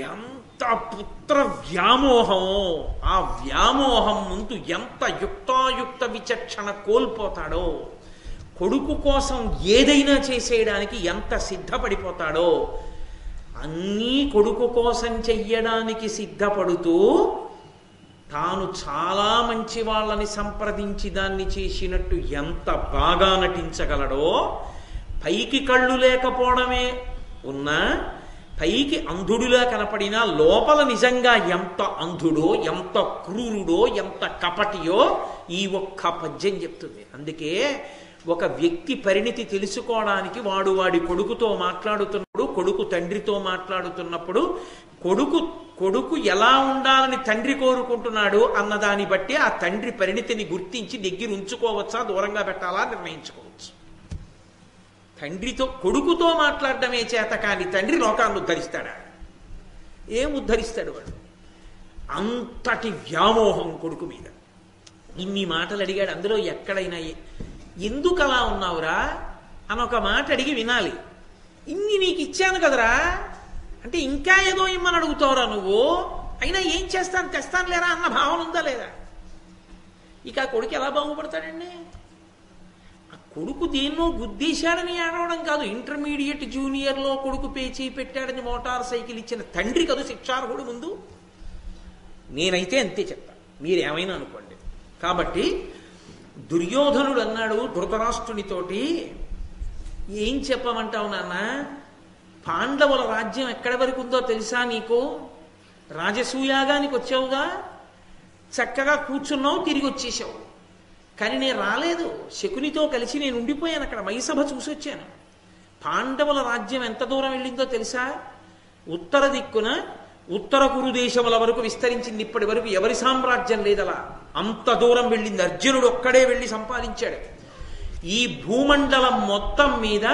ఎంత పుత్ర వ్యామోహం, ఆ వ్యామోహం ముందు ఎంత యుక్తాయుక్త విచక్షణ కోల్పోతాడో, కొడుకు కోసం ఏదైనా చేసేయడానికి ఎంత సిద్ధపడిపోతాడో అన్నీ కొడుకు కోసం చెయ్యడానికి సిద్ధపడుతూ తాను చాలా మంచి వాళ్ళని సంప్రదించి దాన్ని చేసినట్టు ఎంత బాగా నటించగలడో, పైకి కళ్ళు లేకపోవడమే ఉన్నా పైకి అంధుడులా కనపడినా లోపల నిజంగా ఎంత అంధుడో, ఎంత క్రూరుడో, ఎంత కపటియో ఈ ఒక్క పద్యం చెప్తుంది. అందుకే ఒక వ్యక్తి పరిణితి తెలుసుకోవడానికి వాడి కొడుకుతో మాట్లాడుతున్నప్పుడు, కొడుకు తండ్రితో మాట్లాడుతున్నప్పుడు కొడుకు ఎలా ఉండాలని తండ్రి కోరుకుంటున్నాడు అన్నదాన్ని బట్టి ఆ తండ్రి పరిణితిని గుర్తించి దగ్గర ఉంచుకోవచ్చా, దూరంగా పెట్టాలా నిర్ణయించుకోవచ్చు. కొడుకుతో మాట్లాడడమే చేత కాని తండ్రి లోకాన్ని ఉద్ధరిస్తాడా? ఏం ఉద్ధరిస్తాడు వాడు? అంతటి వ్యామోహం కొడుకు మీద. ఇన్ని మాటలు అడిగాడు. అందులో ఎక్కడైనా ఎందుకు అలా ఉన్నావురా అని ఒక మాట అడిగి వినాలి. ఇన్ని నీకు ఇచ్చాను కదరా అంటే ఇంకా ఏదో ఇమ్మని అడుగుతావురా నువ్వు, అయినా ఏం చేస్తాను తెస్తాను లేరా అన్న భావన ఉందా లేదా? ఇక ఆ కొడుకు ఎలా బాగుపడతాడండి? ఆ కొడుకు దేన్నో గుద్దేశాడని ఏడవడం కాదు, ఇంటర్మీడియట్ జూనియర్లో కొడుకు పేచీ పెట్టాడని మోటార్ సైకిల్ ఇచ్చిన తండ్రి కదా శిక్షార్హుడు ముందు. నేనైతే అంతే చెప్తా, మీరేమైనా అనుకోండి. కాబట్టి దుర్యోధనుడు అన్నాడు ధృతరాష్ట్రునితోటి, ఏం చెప్పమంటావు నాన్న, పాండవుల రాజ్యం ఎక్కడి వరకు ఉందో తెలుసా నీకు? రాజసూయాగానికి వచ్చావుగా, చక్కగా కూర్చున్నావు, తిరిగి వచ్చేసావు. కానీ నేను రాలేదు, శకునితో కలిసి నేను ఉండిపోయాను అక్కడ, మైసభ చూసి వచ్చాను. పాండవుల రాజ్యం ఎంత దూరం వెళ్ళిందో తెలుసా? ఉత్తర దిక్కున ఉత్తర కురుదేశముల వరకు విస్తరించింది. ఇప్పటి వరకు ఎవరి సామ్రాజ్యం లేదలా, అంత దూరం వెళ్ళింది. అర్జునుడు ఒక్కడే వెళ్ళి సంపాదించాడు. ఈ భూమండలం మొత్తం మీద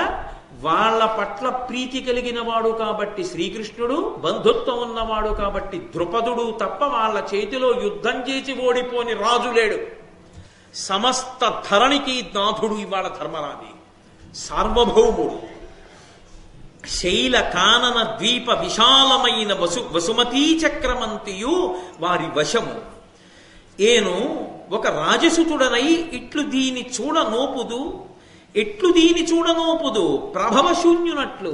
వాళ్ళ పట్ల ప్రీతి కలిగిన వాడు కాబట్టి శ్రీకృష్ణుడు, బంధుత్వం ఉన్నవాడు కాబట్టి ద్రుపదుడు తప్ప వాళ్ళ చేతిలో యుద్ధం చేసి ఓడిపోని రాజు లేడు. సమస్త ధరణికి నాథుడు ఇవాళ ధర్మరాజు, సార్వభౌముడు. శైల కానన ద్వీప విశాలమైన వసుమతీ చక్రమంతియు వారి వశము. ఏను ఒక రాజసుతుడనై ఎట్లు దీని చూడనోపుదు ప్రభవశూన్యునట్లు.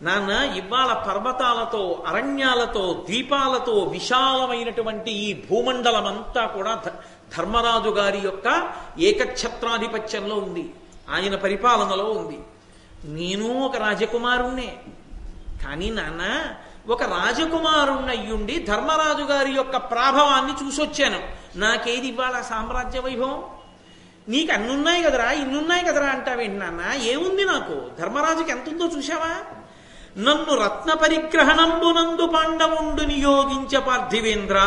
నాన్న, ఇవాళ పర్వతాలతో, అరణ్యాలతో, ద్వీపాలతో విశాలమైనటువంటి ఈ భూమండలం అంతా కూడా ధర్మరాజు గారి యొక్క ఏకఛత్రాధిపత్యంలో ఉంది, ఆయన పరిపాలనలో ఉంది. నేను ఒక రాజకుమారుణ్ణే. కానీ నాన్న, ఒక రాజకుమారుణ్ణయ్యుండి ధర్మరాజు గారి యొక్క ప్రాభవాన్ని చూసొచ్చాను. నాకేది ఇవాళ సామ్రాజ్య వైభవం? నీకు అన్నున్నాయి కదరా, ఇన్నున్నాయి కదరా అంటావేంటి నాన్న? ఏముంది నాకు? ధర్మరాజుకి ఎంత ఉందో చూశావా? నన్ను రత్న పరిగ్రహణంబునందు పాండవుండు నియోగించ పార్థివేంద్ర,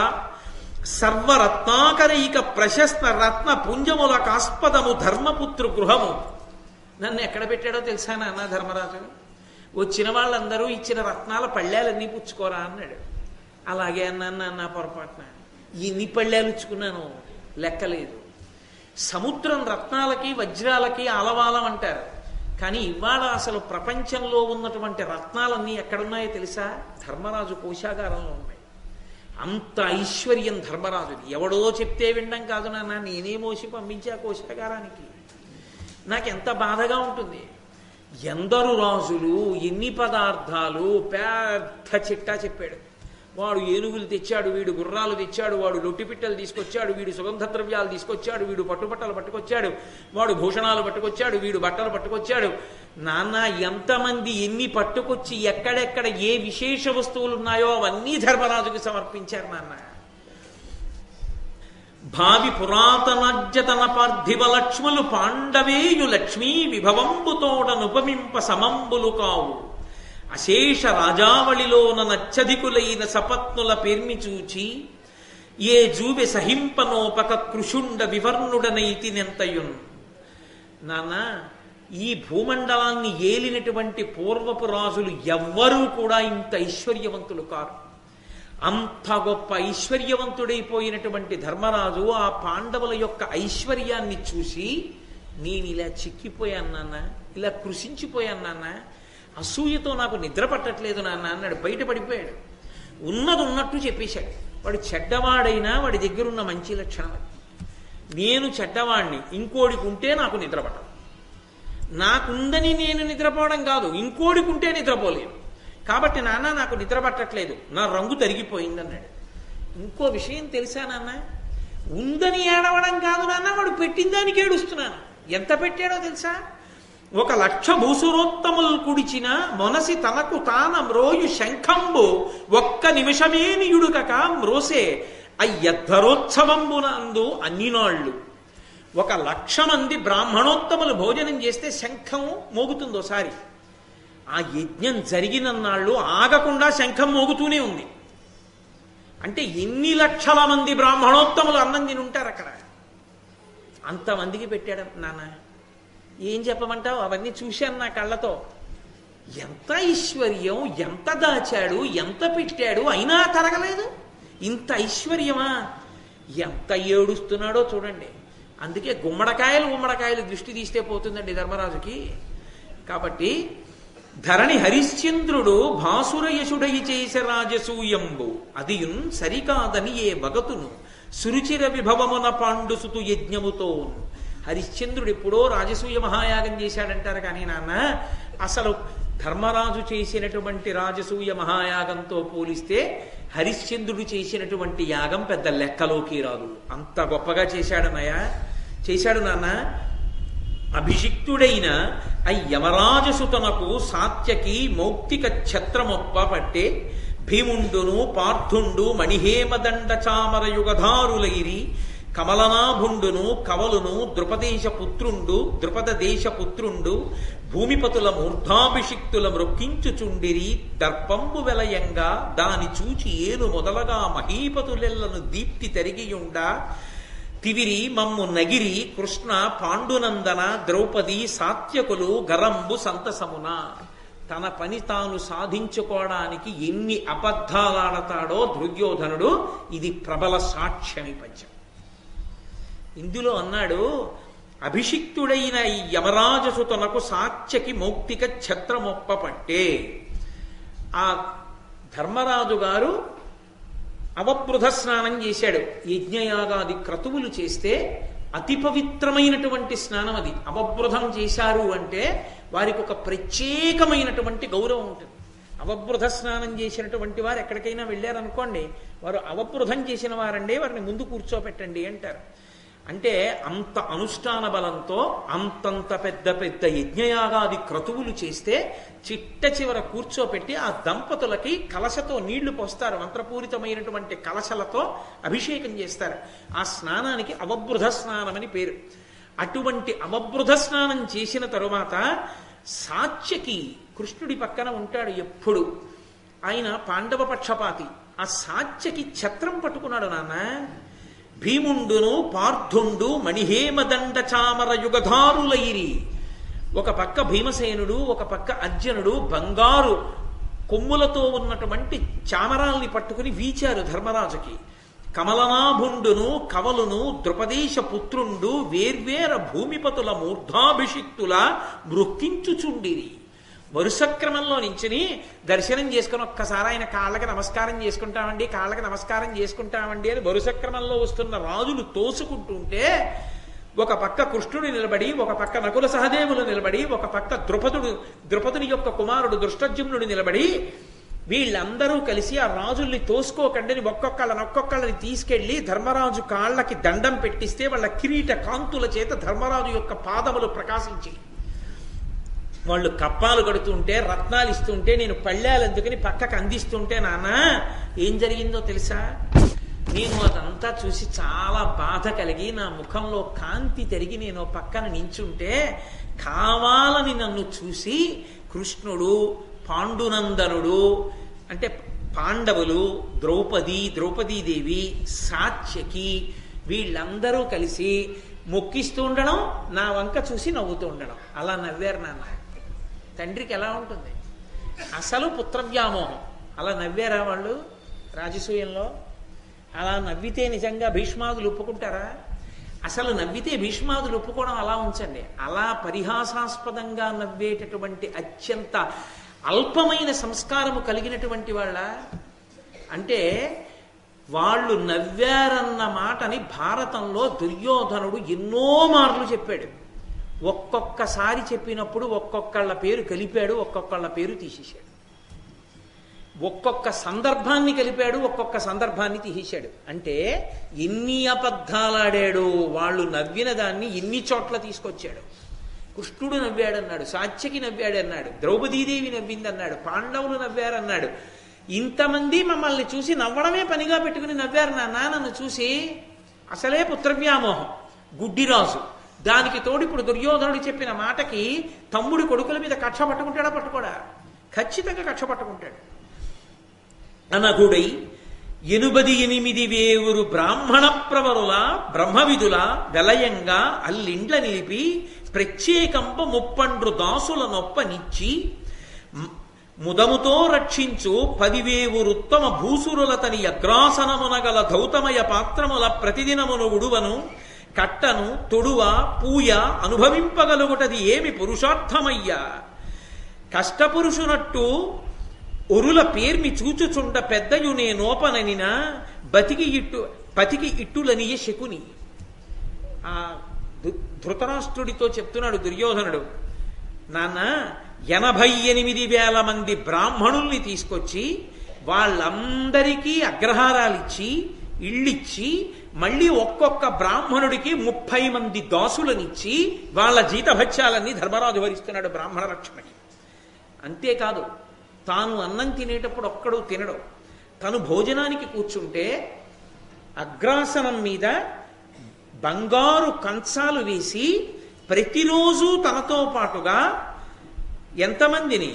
సర్వరత్నాకరైక ప్రశస్త రత్న పుంజముల కాస్పదము ధర్మపుత్రు గృహము. నన్ను ఎక్కడ పెట్టాడో తెలుసా నాన్న ధర్మరాజు? వచ్చిన వాళ్ళందరూ ఇచ్చిన రత్నాల పళ్ళేలన్నీ పుచ్చుకోరా అన్నాడు. అలాగే అన్నాను నాన్న పొరపాటున. ఎన్ని పళ్ళేలు ఇచ్చుకున్నాను లెక్కలేదు. సముద్రం రత్నాలకి వజ్రాలకి ఆలవాలం అంటారు. కానీ ఇవాళ అసలు ప్రపంచంలో ఉన్నటువంటి రత్నాలన్నీ ఎక్కడున్నాయో తెలుసా? ధర్మరాజు కోశాగారంలో ఉన్నాయి. అంత ఐశ్వర్యం ధర్మరాజుది. ఎవడో చెప్తే వినడం కాదు నాన్న, నేనే మోసి పంపించా కోశాగారానికి. నాకెంత బాధగా ఉంటుంది. ఎందరు రాజులు, ఎన్ని పదార్థాలు, పెద్ద చిట్టా చెప్పాడు. వాడు ఏనుగులు తెచ్చాడు, వీడు గుర్రాలు తెచ్చాడు, వాడు లొట్టిపిట్టలు తీసుకొచ్చాడు, వీడు సుగంధ ద్రవ్యాలు తీసుకొచ్చాడు, వీడు పట్టుబట్టలు పట్టుకొచ్చాడు, వాడు భూషణాలు పట్టుకొచ్చాడు, వీడు బట్టలు పట్టుకొచ్చాడు. నాన్న, ఎంతమంది ఎన్ని పట్టుకొచ్చి ఎక్కడెక్కడ ఏ విశేష వస్తువులు ఉన్నాయో అవన్నీ ధర్మరాజుకి సమర్పించారు నాన్న. భావి పురాతనజ్యతన పార్థివ లక్ష్ములు పాండవేయు లక్ష్మీ విభవంబుతోడనుపమింప సమంబులు కావు. అశేష రాజావళిలోన నచ్చధికులైన సపత్నుల పేర్మి చూచి ఏ జూబె సహింపనోపక కృషుండ వివర్ణుడనైతి నెంతయున్. నాన్న, ఈ భూమండలాన్ని ఏలినటువంటి పూర్వపు రాజులు ఎవ్వరూ కూడా ఇంత ఐశ్వర్యవంతులు కారు. అంత గొప్ప ఐశ్వర్యవంతుడైపోయినటువంటి ధర్మరాజు ఆ పాండవుల యొక్క ఐశ్వర్యాన్ని చూసి నేను ఇలా చిక్కిపోయాను నాన్న, ఇలా కృషించిపోయాను నాన్న, అసూయతో నాకు నిద్ర పట్టట్లేదు నాన్న అన్నాడు. బయటపడిపోయాడు. ఉన్నది ఉన్నట్టు చెప్పేశాడు. వాడు చెడ్డవాడైనా వాడి దగ్గర ఉన్న మంచి లక్షణం అది. నేను చెడ్డవాడిని, ఇంకోడికి ఉంటే నాకు నిద్ర పట్టదు. నాకుందని నేను నిద్రపోవడం కాదు, ఇంకోడికి ఉంటే నిద్రపోలేను. కాబట్టి నాన్న నాకు నిద్ర పట్టట్లేదు, నా రంగు తరిగిపోయింది అన్నాడు. ఇంకో విషయం తెలుసా నాన్న, ఉందని ఏడవడం కాదు నాన్న, వాడు పెట్టిన దానికి ఏడుస్తున్నాను. ఎంత పెట్టాడో తెలుసా? 1,00,000 భూసురోత్తములు కుడిచిన మొనసి తనకు తాన మ్రోయు శంఖంబు ఒక్క నిమిషమేనియుడుకక మ్రోసే అయ్యద్ధరోత్సవంబునందు అన్ని నాళ్ళు. 1,00,000 మంది బ్రాహ్మణోత్తములు భోజనం చేస్తే శంఖం మోగుతుందోసారి. ఆ యజ్ఞం జరిగినన్నాళ్ళు ఆగకుండా శంఖం మోగుతూనే ఉంది. అంటే ఎన్ని లక్షల మంది బ్రాహ్మణోత్తములు అన్నం తిని ఉంటారు అక్కడ. అంతమందికి పెట్టాడు నాన్న. ఏం చెప్పమంటావు? అవన్నీ చూశాను నా కళ్ళతో. ఎంత ఐశ్వర్యం, ఎంత దాచాడు, ఎంత పెట్టాడు, అయినా తరగలేదు. ఇంత ఐశ్వర్యమా? ఎంత ఏడుస్తున్నాడో చూడండి. అందుకే గుమ్మడికాయలు దృష్టి తీస్తే పోతుందండి ధర్మరాజుకి. కాబట్టి ధరణి హరిశ్చంద్రుడు భాసురయశుడై చేసే రాజసూయంబు అదియున్ సరికాదని ఏ భగతును సురుచిర విభవమున పాండుసుతు యజ్ఞముతో. హరిశ్చంద్రుడు ఎప్పుడో రాజసూయ మహాయాగం చేశాడంటారు కానీ నాన్న, అసలు ధర్మరాజు చేసినటువంటి రాజసూయ మహాయాగంతో పోలిస్తే హరిశ్చంద్రుడు చేసినటువంటి యాగం పెద్ద లెక్కలోకి రాదు. అంత గొప్పగా చేశాడు నాన్న. అభిషిక్తుడైన యమరాజసుతనకు సాత్యకి మౌక్తిక ఛత్రమొప్ప పట్టే భీముండును పార్థుండు మణిహేమదండ చామర యుగధారులైరి కమలనాభుండును కవలును ద్రుపద దేశపుత్రుండు భూమిపతుల మూర్ధాభిషిక్తుల మృక్కించుచుండిరి దర్పంబు వెలయంగా దాని చూచి ఏను మొదలగా మహీపతులెల్లను దీప్తి తరిగియుండా తివిరి మమ్ము నగిరి కృష్ణ పాండునందన ద్రౌపది సాత్యకులు గరంబు సంతసమున. తన పని తాను సాధించుకోవడానికి ఎన్ని అబద్ధాలాడతాడో దుర్యోధనుడు. ఇది ప్రబల సాక్ష్యమి పద్యం. ఇందులో అన్నాడు, అభిషిక్తుడైన ఈ యమరాజసుతనకు సాత్యకి మౌక్తిక ఛత్రమొప్ప పట్టే. ఆ ధర్మరాజు గారు అవబృధ స్నానం చేశాడు. యజ్ఞయాగాది క్రతువులు చేస్తే అతి పవిత్రమైనటువంటి స్నానం అది. అవబృధం చేశారు అంటే వారికి ఒక ప్రత్యేకమైనటువంటి గౌరవం ఉంటుంది. అవబృధ స్నానం చేసినటువంటి వారు ఎక్కడికైనా వెళ్ళారనుకోండి, వారు అవబృధం చేసిన వారండి, వారిని ముందు కూర్చోపెట్టండి అంటారు. అంటే అంత అనుష్ఠాన బలంతో అంతంత పెద్ద పెద్ద యజ్ఞయాగాది క్రతువులు చేస్తే చిట్ట చివర కూర్చోపెట్టి ఆ దంపతులకి కలశతో నీళ్లు పోస్తారు. మంత్రపూరితమైనటువంటి కలశలతో అభిషేకం చేస్తారు. ఆ స్నానానికి అవబృధ స్నానం అని పేరు. అటువంటి అవబృధ స్నానం చేసిన తరువాత సాత్యకి కృష్ణుడి పక్కన ఉంటాడు ఎప్పుడు. ఆయన పాండవ పక్షపాతి. ఆ సాత్యకి ఛత్రం పట్టుకున్నాడు నాన్న. భీముండును పార్థుండు మణిహేమదండ చామర యుగధారులైరి. ఒక పక్క భీమసేనుడు, ఒక పక్క అర్జునుడు బంగారు కొమ్ములతో ఉన్నటువంటి చామరాల్ని పట్టుకుని వీచారు ధర్మరాజుకి. కమలనాభుండును కవలును ద్రుపదేశ పుత్రుండు వేర్వేర భూమిపతుల మూర్ధాభిషిక్తుల మృక్కించుచుండిరి. వరుస క్రమంలో నించుని దర్శనం చేసుకుని ఒక్కసారి ఆయన కాళ్ళకి నమస్కారం చేసుకుంటామండి అని వరుస క్రమంలో వస్తున్న రాజులు తోసుకుంటుంటే ఒక పక్క కృష్ణుడు నిలబడి, ఒక పక్క నకుల సహదేవులు నిలబడి, ఒక పక్క ద్రుపదుని యొక్క కుమారుడు దృష్టజ్యుమ్నుడు నిలబడి, వీళ్ళందరూ కలిసి ఆ రాజుల్ని తోసుకోకండి ఒక్కొక్కళ్ళని తీసుకెళ్లి ధర్మరాజు కాళ్ళకి దండం పెట్టిస్తే వాళ్ళ కిరీట కాంతుల చేత ధర్మరాజు యొక్క పాదములు ప్రకాశించి వాళ్ళు కప్పాలు కడుతుంటే రత్నాలు ఇస్తుంటే నేను పళ్ళాలందుకని పక్కకు అందిస్తుంటే నాన్న ఏం జరిగిందో తెలుసా? నేను అదంతా చూసి చాలా బాధ కలిగి నా ముఖంలో కాంతి తిరిగి నేను పక్కన నించుంటే కావాలని నన్ను చూసి కృష్ణుడు, పాండునందనుడు అంటే పాండవులు, ద్రౌపదీదేవి, సాత్యకి వీళ్ళందరూ కలిసి మొక్కిస్తూ ఉండడం, నా వంక చూసి నవ్వుతూ ఉండడం. అలా నవ్వారు నాన్న. తండ్రికి ఎలా ఉంటుంది? అసలు పుత్రవ్యామోహం. అలా నవ్వారా వాళ్ళు రాజసూయంలో? అలా నవ్వితే నిజంగా భీష్మాదులు ఒప్పుకుంటారా? అసలు నవ్వితే భీష్మాదులు ఒప్పుకోవడం అలా ఉంచండి. అలా పరిహాసాస్పదంగా నవ్వేటటువంటి అత్యంత అల్పమైన సంస్కారము కలిగినటువంటి వాళ్ళ అంటే వాళ్ళు నవ్వారన్న మాటని భారతంలో దుర్యోధనుడు ఎన్నో మార్లు చెప్పాడు. ఒక్కొక్కసారి చెప్పినప్పుడు ఒక్కొక్కళ్ళ పేరు కలిపాడు, ఒక్కొక్కళ్ళ పేరు తీసేశాడు. ఒక్కొక్క సందర్భాన్ని కలిపాడు, ఒక్కొక్క సందర్భాన్ని తీసేశాడు. అంటే ఎన్ని అబద్ధాలాడాడో వాళ్ళు నవ్విన దాన్ని ఎన్ని చోట్ల తీసుకొచ్చాడు. కృష్ణుడు నవ్వాడన్నాడు, సాత్యకి నవ్వాడన్నాడు, ద్రౌపదీదేవి నవ్విందన్నాడు, పాండవులు నవ్వారన్నాడు. ఇంతమంది మమ్మల్ని చూసి నవ్వడమే పనిగా పెట్టుకుని నవ్వారు నాన్న. నన్ను చూసి అసలే పుత్రవ్యామోహం, గుడ్డిరాజు, దానికి తోడు ఇప్పుడు దుర్యోధనుడు చెప్పిన మాటకి తమ్ముడి కొడుకుల మీద కక్ష పట్టుకుంటాడా? పట్టుకోడా? ఖచ్చితంగా కక్ష పట్టుకుంటాడు. అనగుడై 88,000 బ్రాహ్మణ ప్రవరుల బ్రహ్మవిధుల వెలయంగా అల్లిండ్ల నిలిపి ప్రత్యేకంప 30 దాసుల నొప్పనిచ్చి ముదముతో రక్షించు 10,000 ఉత్తమ భూసురుల తని అగ్రాసనమునగల ధౌతమయ పాత్రముల ప్రతిదినమును ఉడువను కట్టను తొడువ పూయ అనుభవింపగలుగుటది ఏమి పురుషార్థమయ్యా. కష్టపురుషునట్టు ఒరుల పేర్మి చూచుచుండ పెద్దయునే నోపననిన పతికి ఇట్టులనియ శకుని. ఆ ధృతరాష్ట్రుడితో చెప్తున్నాడు దుర్యోధనుడు, నాన్న 88,000 మంది బ్రాహ్మణుల్ని తీసుకొచ్చి వాళ్ళందరికీ అగ్రహారాలిచ్చి ఇళ్ళిచ్చి మళ్ళీ ఒక్కొక్క బ్రాహ్మణుడికి 30 మంది దాసులనిచ్చి వాళ్ళ జీతభత్యాలన్నీ ధర్మరాజు భరిస్తున్నాడు బ్రాహ్మణ రక్షణకి. అంతేకాదు, తాను అన్నం తినేటప్పుడు ఒక్కడు తినడు. తను భోజనానికి కూర్చుంటే అగ్రాసనం మీద బంగారు కంచాలు వేసి ప్రతిరోజు తనతో పాటుగా ఎంతమందిని?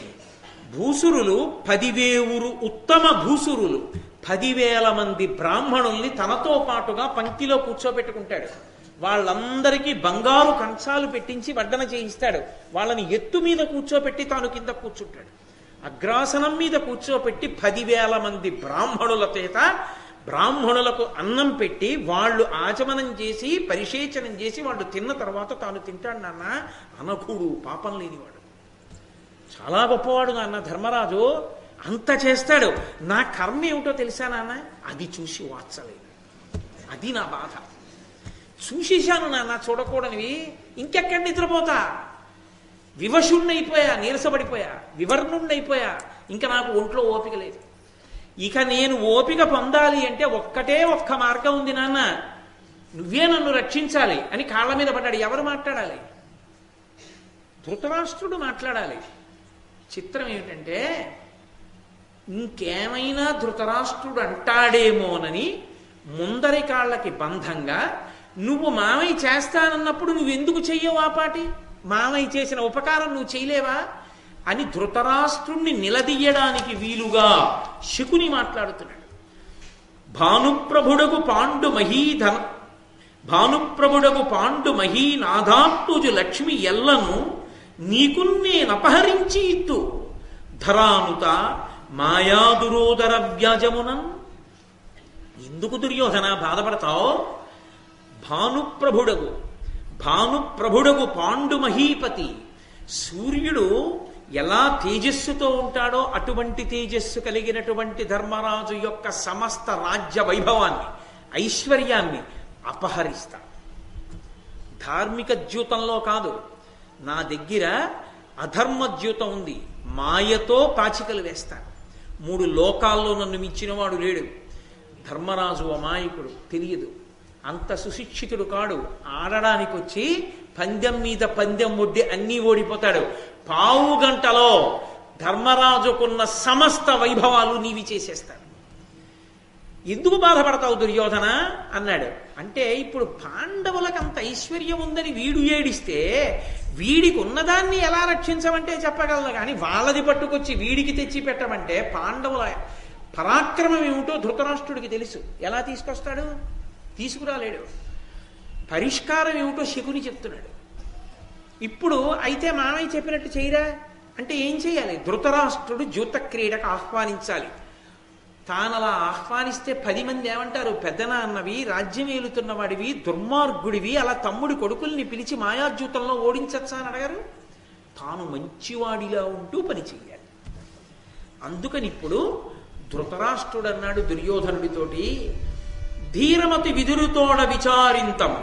భూసురులు 10,000 ఉత్తమ భూసురులు 10,000 మంది బ్రాహ్మణుల్ని తనతో పాటుగా పంక్తిలో కూర్చోబెట్టుకుంటాడు. వాళ్ళందరికీ బంగారు కంచాలు పెట్టించి వడ్డన చేయిస్తాడు. వాళ్ళని ఎత్తు మీద కూర్చోపెట్టి తాను కింద కూర్చుంటాడు. అగ్రాసనం మీద కూర్చోపెట్టి 10,000 మంది బ్రాహ్మణుల చేత బ్రాహ్మణులకు అన్నం పెట్టి వాళ్ళు ఆచమనం చేసి పరిశేచనం చేసి వాళ్ళు తిన్న తర్వాత తాను తింటాడు. నాన్న అనఘుడు, పాపం లేనివాడు, చాలా గొప్పవాడు నాన్న ధర్మరాజు, అంత చేస్తాడు. నా కర్మ ఏమిటో తెలుసా నాన్న? అది చూసి వాత్సలేదు. అది నా బాధ. చూసేశాను నాన్న చూడకూడనివి, ఇంకెక్కడ నిద్రపోతా? వివశుణ్ణైపోయా, నీరసపడిపోయా, వివర్ణుణ్ణైపోయా, ఇంకా నాకు ఒంట్లో ఓపిక లేదు. ఇక నేను ఓపిక పొందాలి అంటే ఒక్క మార్గం ఉంది నాన్న, నువ్వే నన్ను రక్షించాలి అని కాళ్ళ మీద పడ్డాడు. ఎవరు మాట్లాడాలి? ధృతరాష్ట్రుడు మాట్లాడాలి. చిత్రం ఏమిటంటే, ఇంకేమైనా ధృతరాష్ట్రుడు అంటాడేమోనని ముందరి కాళ్ళకి బంధంగా నువ్వు మామయ్య చేస్తానన్నప్పుడు నువ్వెందుకు చెయ్యవు? ఆ పాటి మామయ్య చేసిన ఉపకారం నువ్వు చేయలేవా అని ధృతరాష్ట్రుణ్ణి నిలదీయడానికి వీలుగా శకుని మాట్లాడుతున్నాడు. భానుప్రభుడకు పాండు మహీనాథాత్తుజు లక్ష్మి ఎల్లను నీకున్నేనపహరించి ఇత్తు ధరానుత మాయాదురోదర వ్యాజమునం. ఎందుకు దుర్యోధన బాధపడతావు? భానుప్రభుడగు పాండు మహీపతి, సూర్యుడు ఎలా తేజస్సుతో ఉంటాడో అటువంటి తేజస్సు కలిగినటువంటి ధర్మరాజు యొక్క సమస్త రాజ్య వైభవాన్ని, ఐశ్వర్యాన్ని అపహరిస్తా. ధార్మిక ద్యూతంలో కాదు, నా దగ్గర అధర్మ ద్యూతం ఉంది, మాయతో పాచికలు వేస్తాను. 3 లోకాల్లో నన్ను మించినవాడు లేడు. ధర్మరాజు అమాయకుడు, తెలియదు, అంత సుశిక్షితుడు కాడు. ఆడడానికి వచ్చి పందెం మీద పందెం ఒడ్డి అన్నీ ఓడిపోతాడు. పావు గంటలో ధర్మరాజుకున్న సమస్త వైభవాలు నీవి చేసేస్తాడు. ఎందుకు బాధపడతావు దుర్యోధన అన్నాడు. అంటే ఇప్పుడు పాండవులకు అంత ఐశ్వర్యం ఉందని వీడు ఏడిస్తే వీడికి ఉన్నదాన్ని ఎలా రక్షించమంటే చెప్పగలదు, కానీ వాళ్ళది పట్టుకొచ్చి వీడికి తెచ్చి పెట్టమంటే పాండవుల పరాక్రమం ఏమిటో ధృతరాష్ట్రుడికి తెలుసు. ఎలా తీసుకొస్తాడు? తీసుకురాలేడు. పరిష్కారం ఏమిటో శకుని చెప్తున్నాడు. ఇప్పుడు అయితే మామయ్య చెప్పినట్టు చేయరా అంటే ఏం చేయాలి? ధృతరాష్ట్రుడు జూత క్రీడకు ఆహ్వానించాలి. తానలా ఆహ్వానిస్తే 10 మంది ఏమంటారు? పెద్దనాన్నవి, రాజ్యం ఏలుతున్నవాడివి, దుర్మార్గుడివి, అలా తమ్ముడి కొడుకుల్ని పిలిచి మాయాజూతంలో ఓడించచ్చా అని అడగారు. తాను మంచివాడిలా ఉంటూ పని చెయ్యాలి. అందుకని ఇప్పుడు ధృతరాష్ట్రుడు అన్నాడు దుర్యోధనుడితోటి, ధీరమతి విదురుతోడ విచారింతం,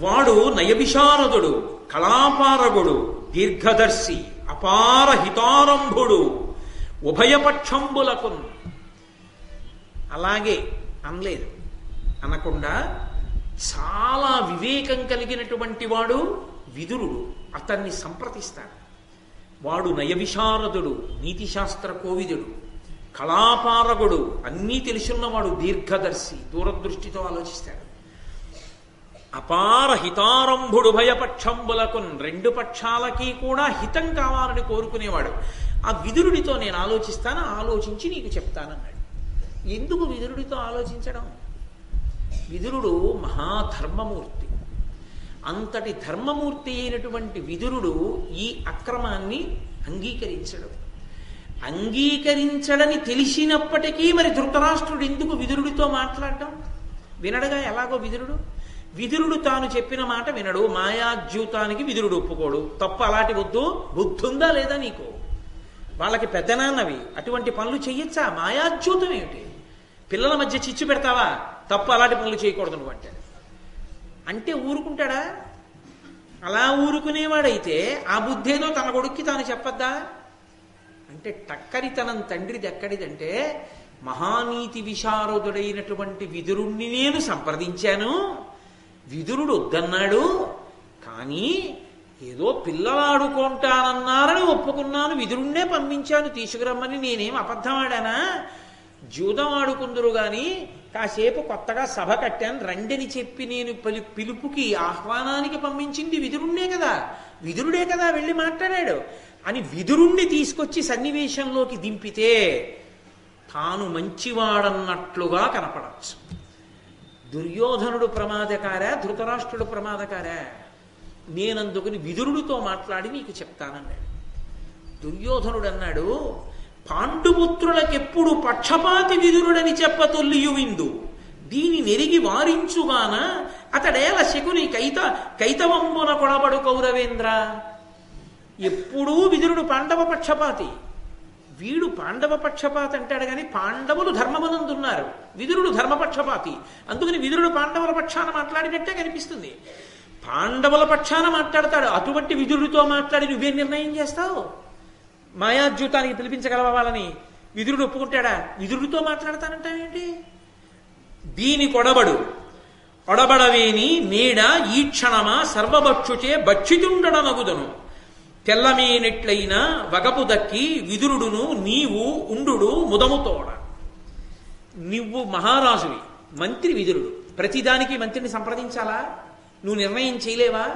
వాడు నయవిశారదుడు, కళాపారగుడు, దీర్ఘదర్శి, అపార హితారంభుడు, ఉభయపక్షంబులకు అలాగే అనలేదు. అనకుండా చాలా వివేకం కలిగినటువంటి వాడు విదురుడు. అతన్ని సంప్రదిస్తాడు. వాడు నయవిశారదుడు, నీతిశాస్త్ర కోవిదుడు, కళాపారగుడు, అన్నీ తెలుసున్నవాడు, దీర్ఘదర్శి, దూరదృష్టితో ఆలోచిస్తాడు. అపార హితారంభుడు భయపక్షంబులకు, రెండు పక్షాలకి కూడా హితం కావాలని కోరుకునేవాడు. ఆ విదురుడితో నేను ఆలోచిస్తాను, ఆలోచించి నీకు చెప్తానన్నాడు. ఎందుకు విదురుడితో ఆలోచించడం? విదురుడు మహాధర్మమూర్తి. అంతటి ధర్మమూర్తి అయినటువంటి విదురుడు ఈ అక్రమాన్ని అంగీకరించడు. అంగీకరించడని తెలిసినప్పటికీ మరి ధృతరాష్ట్రుడు ఎందుకు విదురుడితో మాట్లాడటం? వినడగా ఎలాగో విదురుడు తాను చెప్పిన మాట వినడు. మాయాద్యూతానికి విదురుడు ఒప్పుకోడు. తప్పు అలాంటి వద్దు, బుద్ధుందా లేదా నీకు? వాళ్ళకి పెద్దనాన్నవి అటువంటి పనులు చెయ్యొచ్చా? మాయాద్యూతం ఏమిటి? పిల్లల మధ్య చిచ్చు పెడతావా? తప్పు, అలాంటి పనులు చేయకూడదు నువ్వు అంటే ఊరుకుంటాడా? అలా ఊరుకునేవాడైతే ఆ బుద్ధేదో తన కొడుక్కి తాను చెప్పద్దా? అంటే టక్కరితనం తండ్రిది ఎక్కడిదంటే, మహానీతి విశారదుడైనటువంటి విదురుణ్ణి నేను సంప్రదించాను, విదురుడు వద్దన్నాడు, కానీ ఏదో పిల్లలాడుకుంటానన్నారని ఒప్పుకున్నాను, విదురుణ్ణే పంపించాను తీసుకురమ్మని. నేనేం అబద్ధం ఆడానా? జూదం ఆడుకుందరు గాని కాసేపు కొత్తగా సభ కట్టాను రండిని చెప్పి నేను పిలుపుకి ఆహ్వానానికి పంపించింది విదురుణ్ణే కదా, విదురుడే కదా వెళ్ళి మాట్లాడాడు అని విదురుణ్ణి తీసుకొచ్చి సన్నివేశంలోకి దింపితే తాను మంచివాడన్నట్లుగా కనపడవచ్చు. దుర్యోధనుడు ప్రమాదకారా, ధృతరాష్ట్రుడు ప్రమాదకారా? నేనందుకుని విదురుడితో మాట్లాడి నీకు చెప్తానన్నాడు. దుర్యోధనుడు అన్నాడు, పాండుపుత్రులకెప్పుడు పక్షపాతి విదురుడని చెప్పతొల్లియు విందు, దీని నెరిగి వారించుగాన అతడేల శకుని కైతవంబున కొడబడు కౌరవేంద్ర. ఎప్పుడూ విదురుడు పాండవ పక్షపాతి. వీడు పాండవ పక్షపాతి అంటాడు కానీ పాండవులు ధర్మబలందున్నారు, విదురుడు ధర్మపక్షపాతి. అందుకని విదురుడు పాండవుల పక్షాన మాట్లాడినట్టే కనిపిస్తుంది. పాండవుల పక్షాన మాట్లాడతాడు. అటువంటి విదురుడితో మాట్లాడి నువ్వేం నిర్ణయం చేస్తావు? మాయాద్యూతానికి పిలిపించగలవా వాళ్ళని? విదురుడు ఒప్పుకుంటాడా? విదురుడితో మాట్లాడతానంటావేంటి? దీని కొడబడు ఒడబడవేని నీడ ఈ క్షణమా సర్వభక్షుచే భక్షితుండనగుదను, తెల్లమేనెట్లయినా వగపు దక్కి విదురుడును నీవు ఉండు ముదముతోడ. నువ్వు మహారాజువి, మంత్రి విదురుడు, ప్రతిదానికి మంత్రిని సంప్రదించాలా? నువ్వు నిర్ణయం చేయలేవా?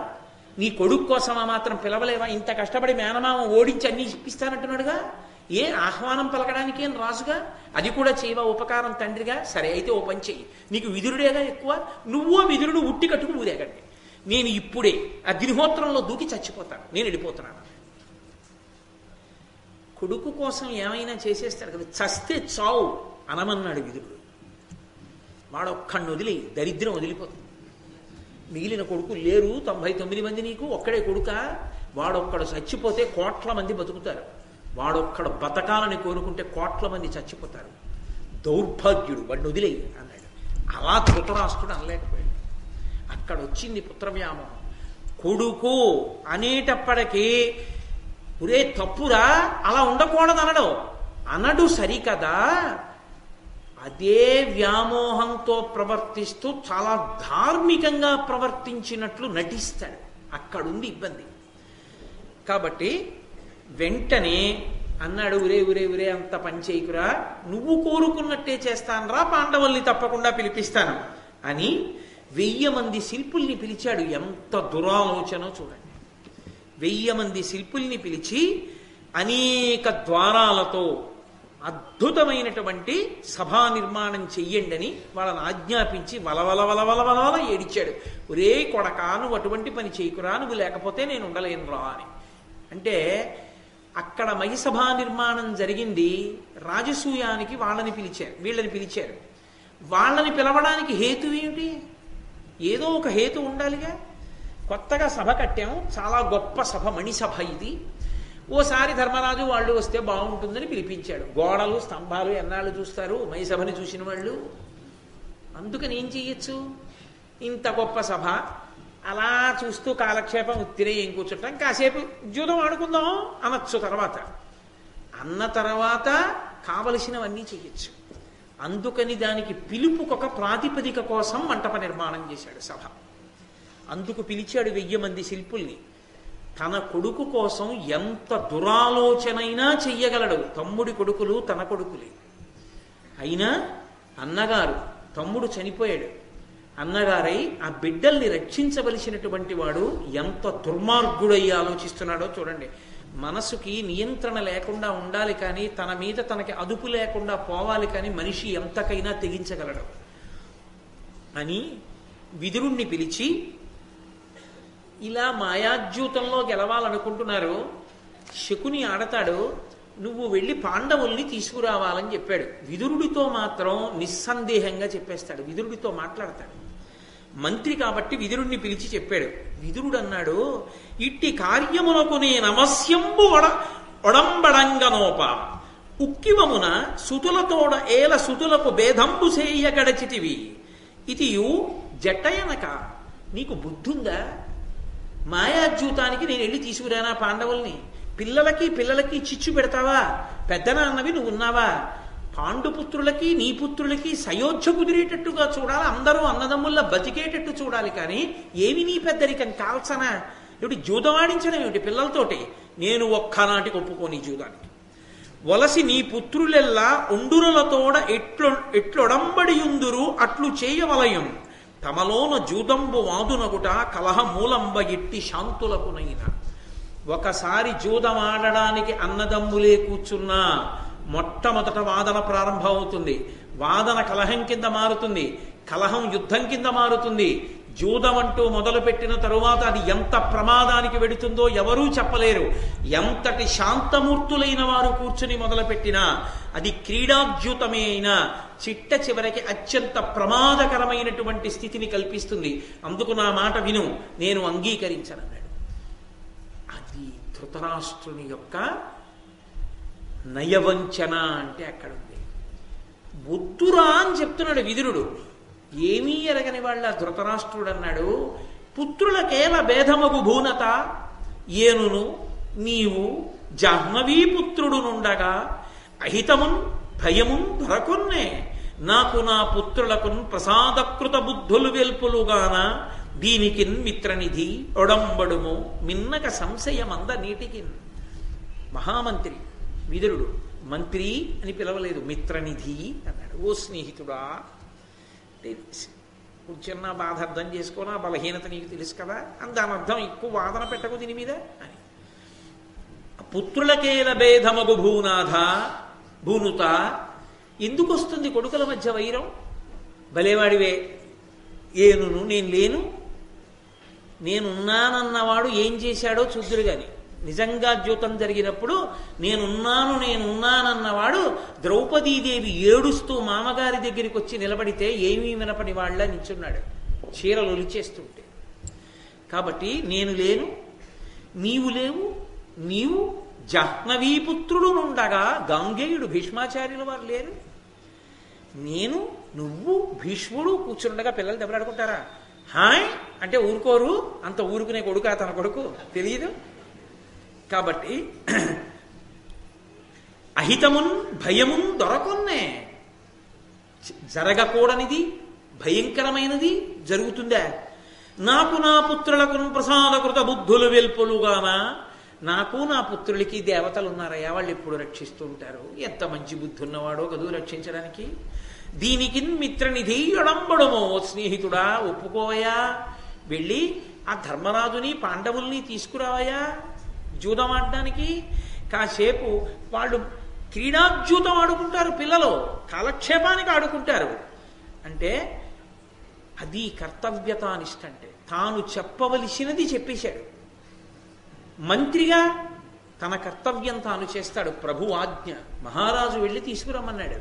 నీ కొడుకు కోసమా మాత్రం పిలవలేవా? ఇంత కష్టపడి మేనమామ ఓడించి అన్ని ఇప్పిస్తానంటున్నాడుగా, ఏ ఆహ్వానం పలకడానికి ఏం రాజుగా? అది కూడా చేయవా ఉపకారం తండ్రిగా? సరే అయితే ఓ పని చెయ్యి, నీకు విదురుడేగా ఎక్కువ, నువ్వో విదురుడు ఉట్టి కట్టుకుని ఊరేగండి, నేను ఇప్పుడే అగ్నిహోత్రంలో దూకి చచ్చిపోతాను, నేను వెళ్ళిపోతున్నాను. కొడుకు కోసం ఏమైనా చేసేస్తాడు కదా, చస్తే చావు అనమన్నాడు విదురుడు. వాడొక్కడిని వదిలి దరిద్రం వదిలిపోతుంది. మిగిలిన కొడుకులు లేరు 99 మంది, నీకు ఒక్కడే కొడుక. వాడొక్కడు చచ్చిపోతే కోట్ల మంది బతుకుతారు, వాడొక్కడు బతకాలని కోరుకుంటే కోట్ల మంది చచ్చిపోతారు. దౌర్భాగ్యుడు, వాడిని వదిలేయి అన్నాడు. అలా ధృతరాష్ట్రుడు అనలేకపోయాడు. అక్కడ వచ్చింది పుత్రవ్యామోహం. కొడుకు అనేటప్పటికీ ఒరే తప్పురా, అలా ఉండకూడదు అనడు సరికదా, అదే వ్యామోహంతో ప్రవర్తిస్తూ చాలా ధార్మికంగా ప్రవర్తించినట్లు నటిస్తాడు. అక్కడుంది ఇబ్బంది. కాబట్టి వెంటనే అన్నాడు, ఉరే అంత పని చేయకురా, నువ్వు కోరుకున్నట్టే చేస్తానురా, పాండవుల్ని తప్పకుండా పిలిపిస్తాను అని 1000 మంది శిల్పుల్ని పిలిచాడు. ఎంత దురాలోచనో చూడండి. 1000 మంది శిల్పుల్ని పిలిచి అనేక ద్వారాలతో అద్భుతమైనటువంటి సభా నిర్మాణం చెయ్యండి అని వాళ్ళని ఆజ్ఞాపించి వలవల ఏడిచాడు. ఒరే కొడక, నువ్వు అటువంటి పని చేయకురా, నువ్వు లేకపోతే నేను ఉండలేనురా అని. అంటే అక్కడ మహిసభా నిర్మాణం జరిగింది. రాజసూయానికి వీళ్ళని పిలిచారు. వాళ్ళని పిలవడానికి హేతు ఏమిటి? ఏదో ఒక హేతు ఉండాలిగా. కొత్తగా సభ కట్టాము, చాలా గొప్ప సభ, మణిసభ ఇది. ఓసారి ధర్మరాజు వాళ్ళు వస్తే బాగుంటుందని పిలిపించాడు. గోడలు స్తంభాలు ఎన్నాళ్ళు చూస్తారు మహిసభని చూసిన వాళ్ళు? అందుకని ఏం చెయ్యొచ్చు? ఇంత గొప్ప సభ అలా చూస్తూ కాలక్షేపం ఉత్తిరే ఏం కూర్చుంటాం, కాసేపు జూదం ఆడుకుందాం అనొచ్చు. తర్వాత అన్న తర్వాత కావలసినవన్నీ చెయ్యొచ్చు. అందుకని దానికి పిలుపుకొక ప్రాతిపదిక కోసం మంటప నిర్మాణం చేశాడు సభ. అందుకు పిలిచాడు 1000 మంది శిల్పుల్ని. తన కొడుకు కోసం ఎంత దురాలోచనైనా చెయ్యగలడు. తమ్ముడి కొడుకులు తన కొడుకులే. అయినా అన్నగారు, తమ్ముడు చనిపోయాడు, అన్నగారై ఆ బిడ్డల్ని రక్షించవలసినటువంటి వాడు ఎంత దుర్మార్గుడై ఆలోచిస్తున్నాడో చూడండి. మనసుకి నియంత్రణ లేకుండా ఉండాలి కానీ తన మీద తనకి అదుపు లేకుండా పోవాలి కానీ మనిషి ఎంతకైనా తెగించగలడు అని విదురుణ్ణి పిలిచి, ఇలా మాయాద్యూతంలో గెలవాలనుకుంటున్నారు, శకుని ఆడతాడు, నువ్వు వెళ్ళి పాండవుల్ని తీసుకురావాలని చెప్పాడు. విదురుడితో మాత్రం నిస్సందేహంగా చెప్పేస్తాడు, విదురుడితో మాట్లాడతాడు. మంత్రి కాబట్టి విదురుణ్ణి పిలిచి చెప్పాడు. విదురుడు అన్నాడు, ఇట్టి కార్యమునకు నేనవశ్యంబు ఒడంబడంగనోప ఉక్కివమున సుతులతోడ ఏల సుతులకు భేదంబు చేయ గడచితివి ఇతియు జట్టయనక. నీకు బుద్ధుందా? మాయాద్యూతానికి నేను వెళ్ళి తీసుకురానా పాండవుల్ని? పిల్లలకి చిచ్చు పెడతావా? పెద్దనాన్నవి నువ్వు ఉన్నావా? పాండుపుత్రులకి నీ పుత్రులకి సయోధ్య కుదిరేటట్టుగా చూడాలి, అందరూ అన్నదమ్ముల్లా బతికేటట్టు చూడాలి. కానీ ఏమి నీ పెద్దరికం కాల్సనా? ఏమిటి జూదం ఆడించడం ఏమిటి పిల్లలతోటి? నేను ఒక్కనాటికి ఒప్పుకోని జూదానికి. వలసి నీ పుత్రులెల్లా ఉండురలతోడ ఎట్లొడంబడియుందురు అట్లు చేయవలయం తమలోన జూదంబు వాదునగుట కలహ మూలంబ ఎట్టి శాంతులకునైనా. ఒకసారి జూదమాడడానికి అన్నదమ్ములే కూర్చున్నా మొట్టమొదట వాదన ప్రారంభం అవుతుంది. వాదన కలహం కింద మారుతుంది, కలహం యుద్ధం కింద మారుతుంది. జూదం అంటూ మొదలుపెట్టిన తరువాత అది ఎంత ప్రమాదానికి వెడుతుందో ఎవరూ చెప్పలేరు. ఎంతటి శాంతమూర్తులైన వారు కూర్చుని మొదలుపెట్టినా అది క్రీడాద్యూతమే అయినా చిట్ట చివరికి అత్యంత ప్రమాదకరమైనటువంటి స్థితిని కల్పిస్తుంది. అందుకు నా మాట విను, నేను అంగీకరించనన్నాడు. అది ధృతరాష్ట్రుని యొక్క నయవంచన అంటే అక్కడుంది. వద్దురా అని చెప్తున్నాడు విదురుడు. ఏమీ ఎరగని వాళ్ళ ధృతరాష్ట్రుడు అన్నాడు, పుత్రులకేల భేదమగు భూనత ఏనును నీవు జాహ్నవీపుత్రుడునుండగా అహితమున్ భయమున్ దొరకొన్నే నాకు నా పుత్రులకున్ ప్రసాదకృత బుద్ధులు వెల్పులుగాన దీనికిన్ మిత్రనిధి ఒడంబడుము మిన్నక సంశయమంద నీటికిన్. మహామంత్రి విదురుడు మంత్రి అని పిలవలేదు, మిత్రనిధి అన్నాడు. ఓ స్నేహితుడా, చిన్న బాధ అర్థం చేసుకోనా, బలహీనత నీకు తెలుసు కదా అని దాని అర్థం ఎక్కువ వాదన పెట్టకు దీని మీద అని. పుత్రులకేల భేదమగు భూనాథ భూనుత. ఎందుకు వస్తుంది కొడుకుల మధ్య వైరం? భలేవాడివే, ఏనును నేను లేను, నేనున్నానన్నవాడు ఏం చేశాడో చూద్దురు గాని. నిజంగా ద్యూతం జరిగినప్పుడు నేనున్నానన్నవాడు ద్రౌపదీదేవి ఏడుస్తూ మామగారి దగ్గరికి వచ్చి నిలబడితే ఏమీ వినపని వాళ్ళ నించున్నాడు, చీరలు ఒలిచేస్తుంటే. కాబట్టి నేను లేను, నీవు లేవు, నీవు జాహ్నవీపుత్రుడు నుండగా గాంగేయుడు భీష్మాచార్యుల వారు లేరు, నేను నువ్వు భీష్ముడు కూర్చుండగా పిల్లలు దెబ్బలాడుకుంటారా? హాయ్ అంటే ఊరుకోరు, అంత ఊరుకునే కొడుకా తన కొడుకు? తెలియదు. కాబట్టి అహితమున్ భయమున్ దొరకొన్నే, జరగకూడనిది భయంకరమైనది జరుగుతుందా? నాకు నా పుత్రులకు ప్రసాదకృత బుద్ధులు వెల్పులుగానా. నాకు నా పుత్రులకి దేవతలు ఉన్నారయ్యా, వాళ్ళు ఎప్పుడు రక్షిస్తూ ఉంటారు. ఎంత మంచి బుద్ధి ఉన్నవాడో కదూ రక్షించడానికి. దీనికి మిత్రనిధి ఒడంబడమో. స్నేహితుడా ఒప్పుకోవయా, వెళ్ళి ఆ ధర్మరాజుని పాండవుల్ని తీసుకురావయా జూదం ఆడడానికి. కాసేపు వాళ్ళు క్రీడాజ్యూతం ఆడుకుంటారు, పిల్లలు కాలక్షేపానికి ఆడుకుంటారు. అంటే అది కర్తవ్యతానిష్ట. అంటే తాను చెప్పవలసినది చెప్పేశాడు. మంత్రిగా తన కర్తవ్యం తాను చేస్తాడు. ప్రభు ఆజ్ఞ, మహారాజు వెళ్ళి తీసుకురమ్మన్నాడు.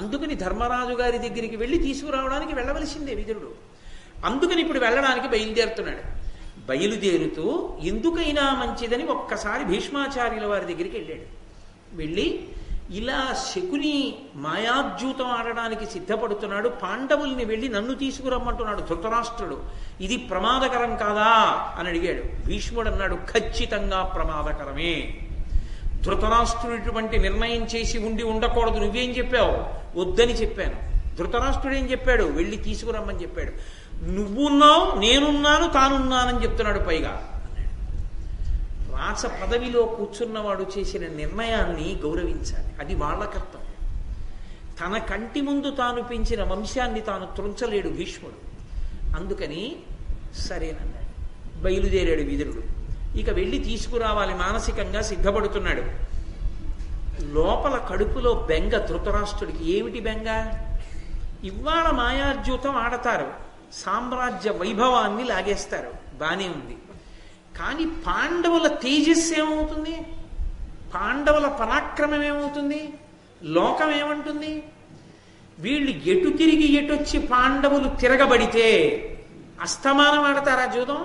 అందుకని ధర్మరాజు గారి దగ్గరికి వెళ్ళి తీసుకురావడానికి వెళ్ళవలసిందే విదురుడు. అందుకని ఇప్పుడు వెళ్ళడానికి బయలుదేరుతున్నాడు. బయలుదేరుతూ ఎందుకైనా మంచిదని ఒక్కసారి భీష్మాచార్యుల వారి దగ్గరికి వెళ్ళాడు. వెళ్ళి ఇలా శకుని మాయాద్యూతం ఆడడానికి సిద్ధపడుతున్నాడు, పాండవుల్ని వెళ్ళి నన్ను తీసుకురమ్మంటున్నాడు ధృతరాష్ట్రుడు, ఇది ప్రమాదకరం కాదా అని అడిగాడు. భీష్ముడు అన్నాడు, ఖచ్చితంగా ప్రమాదకరమే. ధృతరాష్ట్రుడిటువంటి నిర్ణయం చేసి ఉండకూడదు, నువ్వేం చెప్పావు? వద్దని చెప్పాను. ధృతరాష్ట్రుడు ఏం చెప్పాడు? వెళ్ళి తీసుకురమ్మని చెప్పాడు. నువ్వున్నావు, నేనున్నాను, తానున్నానని చెప్తున్నాడు పైగా. రాచ పదవిలో కూర్చున్నవాడు చేసిన నిర్ణయాన్ని గౌరవించాలి, అది వాళ్ళ కర్తవ్యం. తన కంటి ముందు తాను పెంచిన వంశాన్ని తాను త్రుంచలేడు భీష్ముడు. అందుకని సరేనన్నాడు. బయలుదేరాడు విదురుడు. ఇక వెళ్ళి తీసుకురావాలి మానసికంగా సిద్ధపడుతున్నాడు. లోపల కడుపులో బెంగ ధృతరాష్ట్రుడికి. ఏమిటి బెంగ? ఇవాళ మాయాద్యూతం ఆడతారు, సామ్రాజ్య వైభవాన్ని లాగేస్తారు, బానే ఉంది. కానీ పాండవుల తేజస్సు ఏమవుతుంది? పాండవుల పరాక్రమం ఏమవుతుంది? లోకం ఏమంటుంది? వీళ్ళు ఎటు తిరిగి ఎటొచ్చి పాండవులు తిరగబడితే అస్తమానం ఆడతారా జూదం?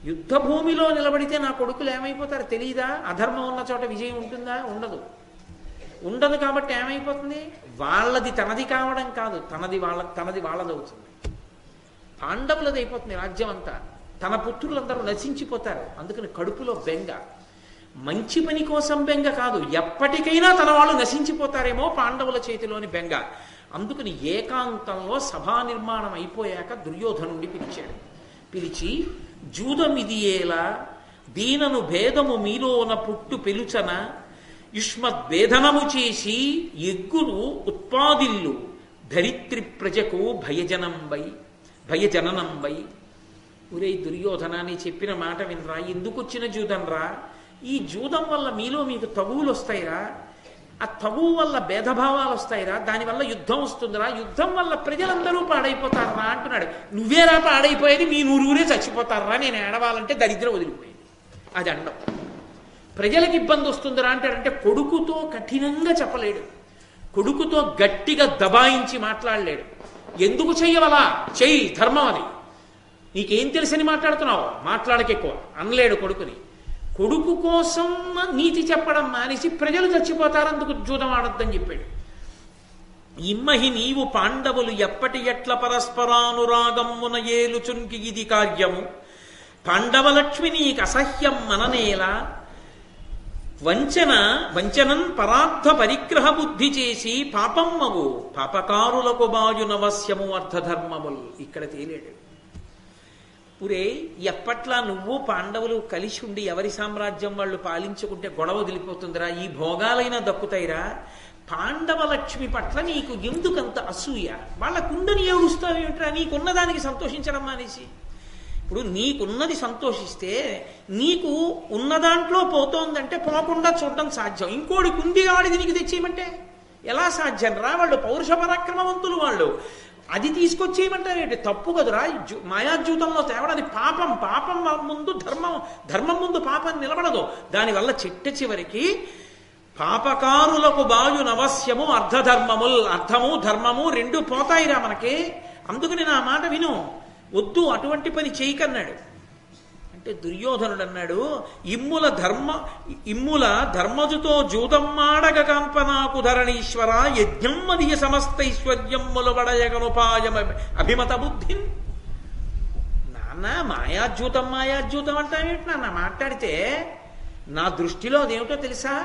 యుద్ధ భూమిలో నిలబడితే నా కొడుకులు ఏమైపోతారు తెలియదా? అధర్మం ఉన్న చోట విజయం ఉంటుందా? ఉండదు. కాబట్టి ఏమైపోతుంది? వాళ్ళది తనది కావడం కాదు, తనది వాళ్ళదవుతుంది. పాండవులది అయిపోతుంది రాజ్యం అంతా. తన పుత్రులందరూ నశించిపోతారు. అందుకని కడుపులో బెంగ. మంచి పని కోసం బెంగ కాదు, ఎప్పటికైనా తన వాళ్ళు నశించిపోతారేమో పాండవుల చేతిలోని బెంగ. అందుకని ఏకాంతంలో సభా నిర్మాణం అయిపోయాక దుర్యోధనుడిని పిలిచాడు. పిలిచి, జూదమిదియేలా దీనను భేదము మీలోన పుట్టు పెలుచన యుష్మద్వేదనము చేసి ఎగ్గురు ఉత్పాదిల్లు ధరిత్రి ప్రజకు భయజననంబై. ఒరే దుర్యోధన, నీ చెప్పిన మాట వినరా, ఎందుకు వచ్చిన జూదంరా? ఈ జూదం వల్ల మీలో మీకు తగువులు వస్తాయిరా, ఆ తగువు వల్ల భేదభావాలు వస్తాయిరా, దానివల్ల యుద్ధం వస్తుందిరా, యుద్ధం వల్ల ప్రజలందరూ పాడైపోతారా అంటున్నాడు. నువ్వేరా పాడైపోయేది? మీ నూరుగురే చచ్చిపోతారా, నేను ఏడవాలంటే దరిద్రం వదిలిపోయేది. అది అండం. ప్రజలకు ఇబ్బంది వస్తుందిరా అంటాడంటే కొడుకుతో కఠినంగా చెప్పలేడు, కొడుకుతో గట్టిగా దబాయించి మాట్లాడలేడు. ఎందుకు చెయ్యవలా? చెయ్యి, ధర్మం అది, నీకేం తెలుసని మాట్లాడుతున్నావు, మాట్లాడకెక్కువ అనలేడు కొడుకుని. కొడుకు కోసం నీతి చెప్పడం మానేసి ప్రజలు చచ్చిపోతారు, అందుకు జూదం ఆడొద్దని చెప్పాడు. ఇమ్మహి నీవు పాండవులు ఎప్పటి ఎట్ల పరస్పరానురాగమున ఏలుచున్కి ఇది కార్యము, పాండవలక్ష్మి నీకు అసహ్యం మననేలా, వంచనన్ పరార్థ పరిగ్రహ బుద్ధి చేసి పాపమ్మవు పాపకారులకు బాయునవశ్యము అర్థధర్మములు. ఇక్కడ తేలేడు. పురే, ఎప్పట్లా నువ్వు పాండవులు కలిసి ఉండి ఎవరి సామ్రాజ్యం వాళ్ళు పాలించుకుంటే గొడవ వదిలిపోతుందిరా, ఈ భోగాలైనా దక్కుతాయిరా. పాండవ లక్ష్మి పట్ల నీకు ఎందుకంత అసూయ? వాళ్ళ కుండని ఏడుస్తావేమిట్రా? నీకున్నదానికి సంతోషించడం మానేసి. ఇప్పుడు నీకున్నది సంతోషిస్తే నీకు ఉన్న దాంట్లో పోతోందంటే పోకుండా చూడడం సాధ్యం. ఇంకోడికి ఉంది ఆడిది నీకు తెచ్చేయమంటే ఎలా సాధ్యం రా? వాళ్ళు పౌరుష పరాక్రమవంతులు, వాళ్ళు అది తీసుకొచ్చేయమంటారేంటి? తప్పు కదురా. మాయాద్యూతంలో తేవడది పాపం. పాపం ముందు ధర్మం ముందు పాపం నిలబడదు. దానివల్ల చిట్ట చివరికి పాపకారులకు బాయునవశ్యము అర్ధధర్మముల్. అర్థము ధర్మము రెండు పోతాయిరా మనకి. అందుకని నా మాట విను, వద్దు అటువంటి పని చేయకన్నాడు. అంటే దుర్యోధనుడు అన్నాడు, ఇమ్ముల ధర్మజుతో జూదమ్మాడగ కంపనాకు ధరణీశ్వర యజ్ఞం మదియ సమస్తైశ్వర్యముల వడయగనుపాయం అభిమత బుద్ధి. నాన్న మాయాద్యూతం అంటావేంటి నాన్న? మాట్లాడితే నా దృష్టిలో అదేమిటో తెలుసా?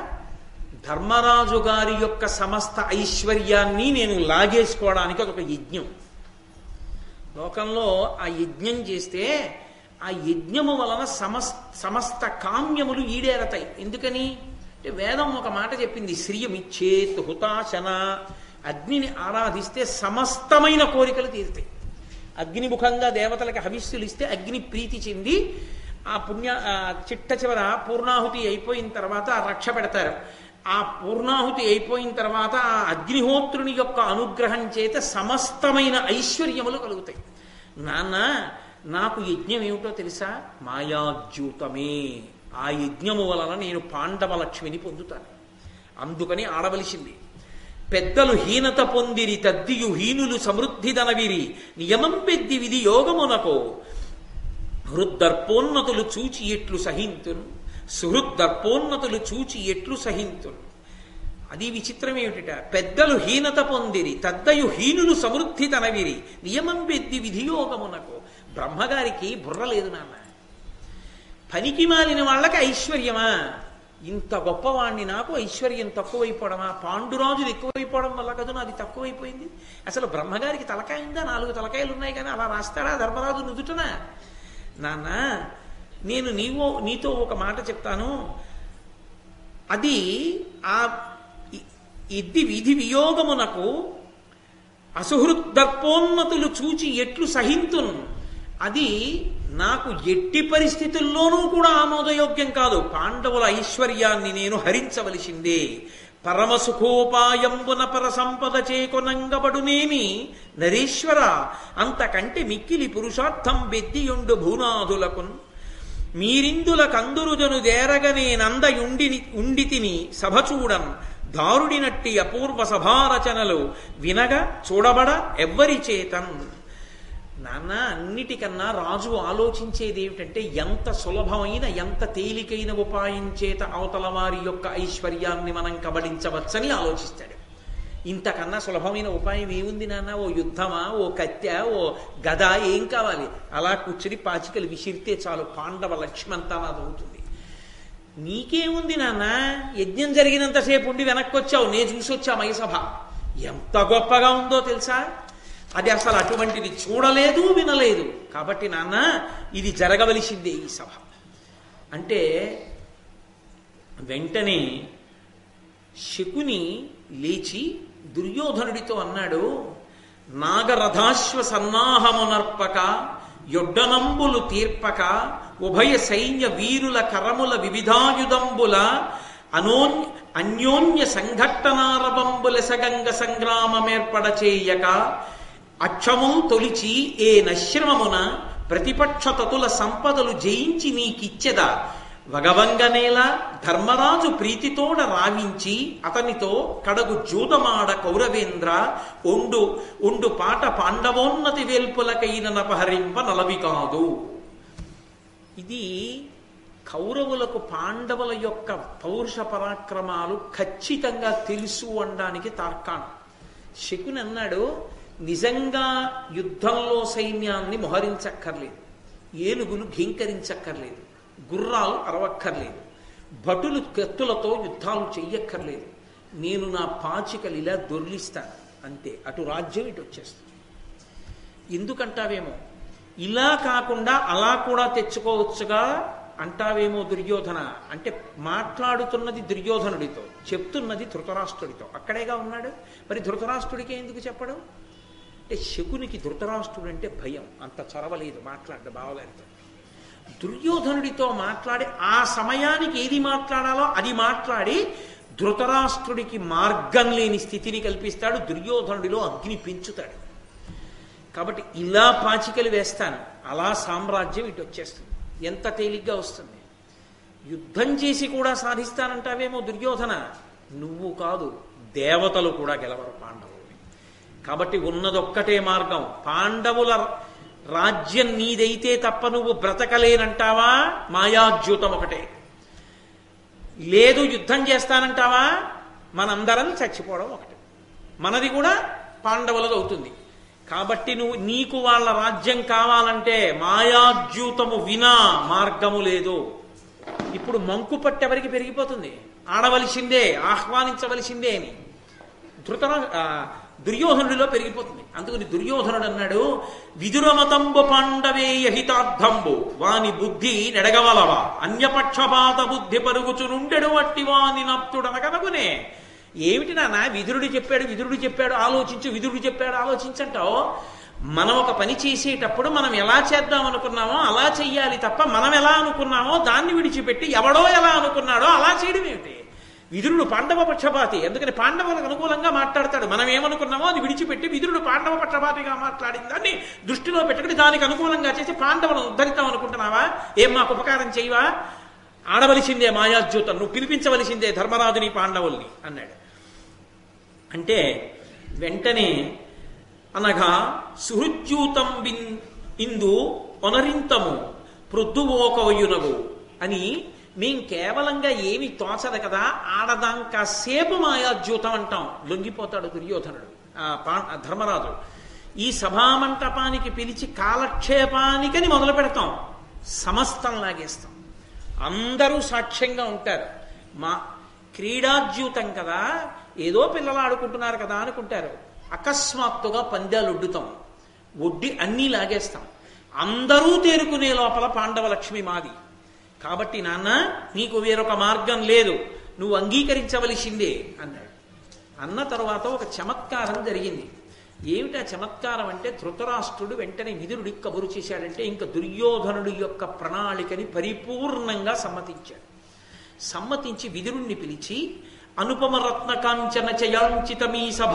ధర్మరాజు గారి యొక్క సమస్త ఐశ్వర్యాన్ని నేను లాగేసుకోవడానికి అదొక యజ్ఞం. లోకంలో ఆ యజ్ఞం చేస్తే ఆ యజ్ఞము వలన సమస్త కామ్యములు ఈడేరతాయి. ఎందుకని అంటే వేదం ఒక మాట చెప్పింది, శ్రియమిచ్చేత్ హుతాశన. అగ్నిని ఆరాధిస్తే సమస్తమైన కోరికలు తీరుతాయి. అగ్నిముఖంగా దేవతలకి హవిస్సులు ఇస్తే అగ్ని ప్రీతి చెంది ఆ చిట్ట చివర పూర్ణాహుతి అయిపోయిన తర్వాత రక్ష పెడతారు. ఆ పూర్ణాహుతి అయిపోయిన తర్వాత ఆ అగ్నిహోత్రుని యొక్క అనుగ్రహం చేత సమస్తమైన ఐశ్వర్యములు కలుగుతాయి. నాన్న, నాకు యజ్ఞం ఏమిటో తెలుసా? మాయాద్యూతమే. ఆ యజ్ఞము వలన నేను పాండవ లక్ష్మిని పొందుతాను. అందుకని ఆడవలసింది. పెద్దలు హీనత పొందిరి తద్దియు హీనులు సమృద్ధిదనవిరి నియమం పెద్ది విధి యోగమునకో హృద్దర్పోన్నతులు చూచి ఎట్లు సహింతును సుహృద్దర్పోన్నతులు చూచి ఎట్లు సహింతును. అది విచిత్రం ఏమిట? పెద్దలు హీనత పొందిరి తద్దయు హీనులు సమృద్ధి తనవిరి నియమం పెద్ది విధియోగమునకు. బ్రహ్మగారికి బుర్ర లేదు నాన్న. పనికి మాలిన వాళ్ళకి ఐశ్వర్యమా? ఇంత గొప్పవాణ్ణి నాకు ఐశ్వర్యం తక్కువైపోవడమా, పాండురాజులు ఎక్కువైపోవడం వల్ల కదా నాది తక్కువైపోయింది. అసలు బ్రహ్మగారికి తలకాయ ఉందా? 4 తలకాయలు ఉన్నాయి కానీ అలా రాస్తాడా ధర్మరాజు నుదుటనా? నాన్న, నేను నీతో ఒక మాట చెప్తాను. అది ఆ ఇద్ది విధి వియోగమునకు అసుహృద్దర్పోన్నతులు చూచి ఎట్లు సహింతున్, అది నాకు ఎట్టి పరిస్థితుల్లోనూ కూడా ఆమోదయోగ్యం కాదు. పాండవుల ఐశ్వర్యాన్ని నేను హరించవలసిందే. పరమసుఖోపాయంబున పరసంపద చేకొనంగబడునేమి నరేశ్వర, అంతకంటే మిక్కిలి పురుషార్థం బెద్దియుండు భూనాథులకున్. మీరిందుల కందురుజను దేరగనే ఉండితిని సభ చూడన్, దారుడినట్టి అపూర్వ సభారచనలు వినగా చూడబడ ఎవ్వరి చేతన్. నాన్న, అన్నిటికన్నా రాజు ఆలోచించేది ఏమిటంటే ఎంత సులభమైన ఎంత తేలికైన ఉపాయం చేత అవతల వారి యొక్క ఐశ్వర్యాన్ని మనం కబళించవచ్చని ఆలోచిస్తాడు. ఇంతకన్నా సులభమైన ఉపాయం ఏముంది నాన్న? ఓ యుద్ధమా, ఓ కత్తె, ఓ గద, ఏం కావాలి? అలా కూర్చుని పాచికలు విసిరితే చాలు, పాండవ లక్ష్మంతా నాదవుతుంది. నీకేముంది నాన్న? యజ్ఞం జరిగినంతసేపు ఉండి వెనక్కి వచ్చావు, నేను చూసొచ్చా మయసభ. ఎంత గొప్పగా ఉందో తెలుసా? అది అసలు అటువంటిది చూడలేదు, వినలేదు. కాబట్టి నాన్న, ఇది జరగవలసిందే ఈ సభ అంటే. వెంటనే శకుని లేచి దుర్యోధనుడితో అన్నాడు, నాగరథాశ్వ సన్నాహమునర్పక యొడ్డనంబులు తీర్పక ఉభయ సైన్య వీరుల కరముల వివిధాయుధంబుల అన్యోన్య సంఘట్టనారవంబుల సగంగ సంగ్రామమేర్పడ చేయక అక్షముల్ తొలిచి ఏ నశ్రమమున ప్రతిపక్ష తతుల సంపదలు జయించి నీకిచ్చెదా. వగవంగనేల ధర్మరాజు ప్రీతితోడ రావించి అతనితో కడగు జూదమాడ కౌరవేంద్ర ఒండు పాట పాండవోన్నతి వేల్పులకైన నపహరింప నలవి కాదు. ఇది కౌరవులకు పాండవుల యొక్క పౌరుష పరాక్రమాలు ఖచ్చితంగా తెలుసు అనడానికి తార్కాణం. శకుని అన్నాడు, నిజంగా యుద్ధంలో సైన్యాన్ని మోహరించక్కర్లేదు, ఏనుగులు ఘీంకరించక్కర్లేదు, గుర్రాలు అరవక్కర్లేదు, భటులు కత్తులతో యుద్ధాలు చెయ్యక్కర్లేదు. నేను నా పాచికలు ఇలా దొర్లిస్తాను అంతే, అటు రాజ్యం ఇటు వచ్చేస్తాను. ఎందుకంటావేమో, ఇలా కాకుండా అలా కూడా తెచ్చుకోవచ్చుగా అంటావేమో దుర్యోధన. అంటే మాట్లాడుతున్నది దుర్యోధనుడితో, చెప్తున్నది ధృతరాష్ట్రుడితో. అక్కడేగా ఉన్నాడు, మరి ధృతరాష్ట్రుడికి ఎందుకు చెప్పడం? అంటే శకునికి ధృతరాష్ట్రుడు అంటే భయం, అంత చొరవలేదు మాట్లాడ బావగారితో. దుర్యోధనుడితో మాట్లాడి ఆ సమయానికి ఏది మాట్లాడాలో అది మాట్లాడి ధృతరాష్ట్రుడికి మార్గం లేని స్థితిని కల్పిస్తాడు, దుర్యోధనుడిలో అగ్ని పెంచుతాడు. కాబట్టి ఇలా పాచికలు వేస్తాను, అలా సామ్రాజ్యం ఇటు వచ్చేస్తుంది. ఎంత తేలిగ్గా వస్తుంది. యుద్ధం చేసి కూడా సాధిస్తానంటావేమో దుర్యోధన, నువ్వు కాదు దేవతలు కూడా గెలవరు పాండవుల్ని. కాబట్టి ఉన్నదొక్కటే మార్గం, పాండవుల రాజ్యం నీదైతే తప్ప నువ్వు బ్రతకలేనంటావా? మాయాద్యూతం ఒకటే. లేదు యుద్ధం చేస్తానంటావా? మనందరం చచ్చిపోవడం ఒకటి, మనది కూడా పాండవులది అవుతుంది. కాబట్టి నీకు వాళ్ళ రాజ్యం కావాలంటే మాయాద్యూతము వినా మార్గము లేదు. ఇప్పుడు మంకు పట్టెవరికి పెరిగిపోతుంది, ఆడవలసిందే, ఆహ్వానించవలసిందే అని దుర్యోధనుడిలో పెరిగిపోతుంది. అందుకని దుర్యోధనుడు అన్నాడు, విదురమతంబు పాండవేయ హితార్థంబు వాని బుద్ధి నెడగవలవా, అన్యపక్షపాత బుద్ధి పరుగుచునుండెడు వట్టి వాని నప్తుడనగనగునే. ఏమిటి నాన్న, విదురుడు చెప్పాడు ఆలోచించు, విదురుడు చెప్పాడు ఆలోచించంటావు. మనం ఒక పని చేసేటప్పుడు మనం ఎలా చేద్దాం అనుకున్నామో అలా చెయ్యాలి తప్ప మనం ఎలా అనుకున్నామో దాన్ని విడిచిపెట్టి ఎవడో ఎలా అనుకున్నాడో అలా చేయడం ఏమిటి? విదురుడు పాండవ పక్షపాతి, అందుకని పాండవులకు అనుకూలంగా మాట్లాడతాడు. మనం ఏమనుకున్నామో అది విడిచిపెట్టి విదురుడు పాండవ పక్షపాతిగా మాట్లాడిన దాన్ని దృష్టిలో పెట్టుకుని దానికి అనుకూలంగా చేసి పాండవులను ఉద్ధరిద్దాం అనుకుంటున్నావా? ఏం మాకు ఉపకారం చేయవా? ఆడవలసిందే మాయాద్యూతం, నువ్వు పిలిపించవలసిందే ధర్మరాజుని పాండవుల్ని అన్నాడు. అంటే వెంటనే అనగా సుహృద్యూతం ఇందు ఒనరింతము ప్రొద్దువోకవయునగు అని మేం కేవలంగా ఏమి తోచదు కదా, ఆడదాం కాసేపు మాయాద్యూతం అంటాం. లొంగిపోతాడు దుర్యోధనుడు. ధర్మరాజు ఈ సభామంటపానికి పిలిచి కాలక్షేపానికని మొదలు పెడతాం, సమస్తం లాగేస్తాం. అందరూ సాక్ష్యంగా ఉంటారు. మా క్రీడాజ్యూతం కదా, ఏదో పిల్లలు ఆడుకుంటున్నారు కదా అనుకుంటారు. అకస్మాత్తుగా పందాలు ఒడ్డుతాం, ఒడ్డి అన్నీ లాగేస్తాం. అందరూ తేరుకునే లోపల పాండవ లక్ష్మి మాది. కాబట్టి నాన్న, నీకు వేరొక మార్గం లేదు, నువ్వు అంగీకరించవలసిందే అన్నాడు. అన్న తర్వాత ఒక చమత్కారం జరిగింది. ఏమిటా చమత్కారం అంటే, ధృతరాష్ట్రుడు వెంటనే విదురుడికి కబురు చేశాడంటే ఇంక దుర్యోధనుడి యొక్క ప్రణాళికని పరిపూర్ణంగా సమ్మతించాడు. సమ్మతించి విదురుణ్ణి పిలిచి, అనుపమరత్న కాంచన చయాంచితమీ సభ,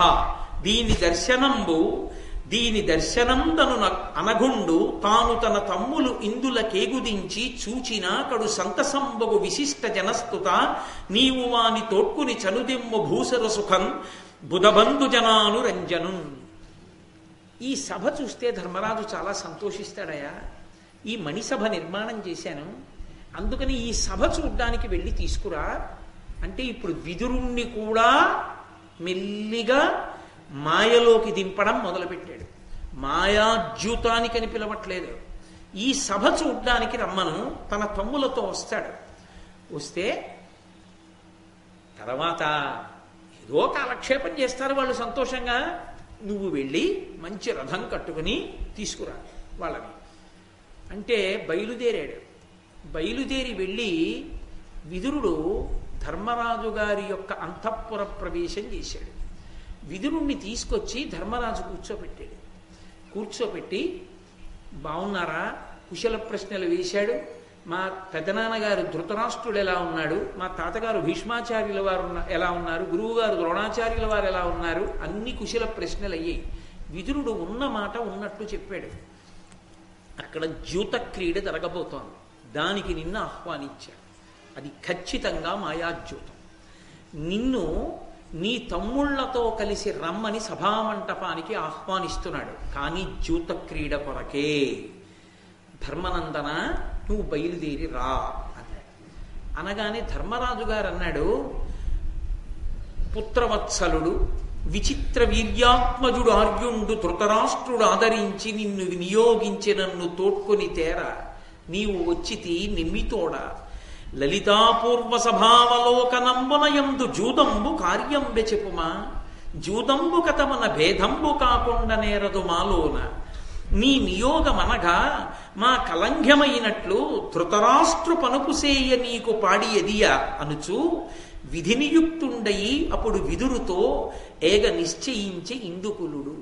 దీని దర్శనందను అనగుండు తాను తన తమ్ములు ఇందుల కేగుదించి చూచినా కడు సంతసంబగు విశిష్ట జనస్తుత, నీవు వాని తోడ్కుని చనుదిమ్ము భూసర సుఖం బుధబంధు జనాను రంజను. ఈ సభ చూస్తే ధర్మరాజు చాలా సంతోషిస్తాడయా, ఈ మణిసభ నిర్మాణం చేశాను, అందుకని ఈ సభ చూడ్డానికి వెళ్ళి తీసుకురా అంటే, ఇప్పుడు విదురుణ్ణి కూడా మెల్లిగా మాయలోకి దింపడం మొదలుపెట్టాడు. మాయాజ్యూతానికని పిలవట్లేదు, ఈ సభ చూడ్డానికి రమ్మను తన తమ్ములతో వస్తాడు. వస్తే తర్వాత ఏదో కాలక్షేపం చేస్తారు వాళ్ళు సంతోషంగా. నువ్వు వెళ్ళి మంచి రథం కట్టుకుని తీసుకురా వాళ్ళని అంటే బయలుదేరాడు. బయలుదేరి వెళ్ళి విదురుడు ధర్మరాజు గారి యొక్క అంతఃపుర ప్రవేశం చేశాడు. విదురుణ్ణి తీసుకొచ్చి ధర్మరాజు కూర్చోబెట్టాడు. కూర్చోబెట్టి, బాగున్నారా, కుశల ప్రశ్నలు వేశాడు. మా పెదనాన్నగారు ధృతరాష్ట్రుడు ఎలా ఉన్నాడు, మా తాతగారు భీష్మాచార్యుల వారు ఎలా ఉన్నారు, గురువుగారు ద్రోణాచార్యుల వారు ఎలా ఉన్నారు, అన్ని కుశల ప్రశ్నలు అయ్యాయి. విదురుడు ఉన్న మాట ఉన్నట్టు చెప్పాడు. అక్కడ జ్యూత క్రీడ జరగబోతోంది, దానికి నిన్ను ఆహ్వానించాడు. అది ఖచ్చితంగా మాయాజ్యూతం. నిన్ను నీ తమ్ముళ్లతో కలిసి రమ్మని సభామంటపానికి ఆహ్వానిస్తున్నాడు, కానీ జ్యూత క్రీడ కొరకే. ధర్మనందన, నువ్వు బయలుదేరి రా అన్నాడు. అనగానే ధర్మరాజు గారు అన్నాడు, పుత్రవత్సలుడు విచిత్ర వీర్యాత్మజుడు ఆర్యుండు ధృతరాష్ట్రుడు ఆదరించి నిన్ను వినియోగించి నన్ను తోడ్కొని తేర నీవు వచ్చితి నిమ్మితోడ లలితాపూర్వ సభావలోకనంబునయందు జూదంబు కార్యంబె చెప్పుమా జూదంబు కథమన భేదంబు కాకుండా నేరదు మాలోన నీ నియోగమనగా మా కలంఘ్యమైనట్లు ధృతరాష్ట్రు పనుపుసేయ నీకు పాడి ఎదియ అనుచు విధినియుక్తుండయి అప్పుడు విదురుతో ఏగ నిశ్చయించి ఇందుకులుడు.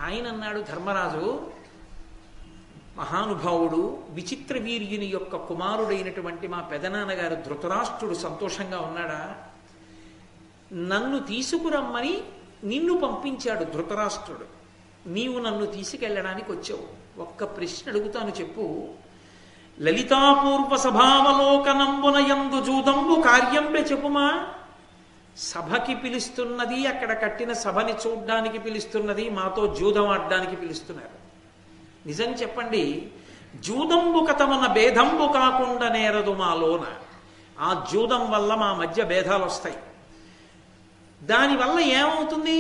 ఆయన అన్నాడు, ధర్మరాజు మహానుభావుడు విచిత్ర వీర్యుని యొక్క కుమారుడైనటువంటి మా పెదనాన్నగారు ధృతరాష్ట్రుడు సంతోషంగా ఉన్నాడా? నన్ను తీసుకురమ్మని నిన్ను పంపించాడు ధృతరాష్ట్రుడు, నీవు నన్ను తీసుకెళ్ళడానికి వచ్చావు. ఒక్క ప్రశ్న అడుగుతాను, చెప్పు. లలితాపూర్వ సభావలోకనంబునయందు జూదంబు కార్యంబె చెప్పుమా. సభకి పిలుస్తున్నది, అక్కడ కట్టిన సభని చూడ్డానికి పిలుస్తున్నది, మాతో జూదం ఆడడానికి పిలుస్తున్నారు. నిజం చెప్పండి, జూదంబు కథమన భేదంబు కాకుండా నేరదు మాలోన. ఆ జూదం వల్ల మా మధ్య భేదాలు వస్తాయి. దానివల్ల ఏమవుతుంది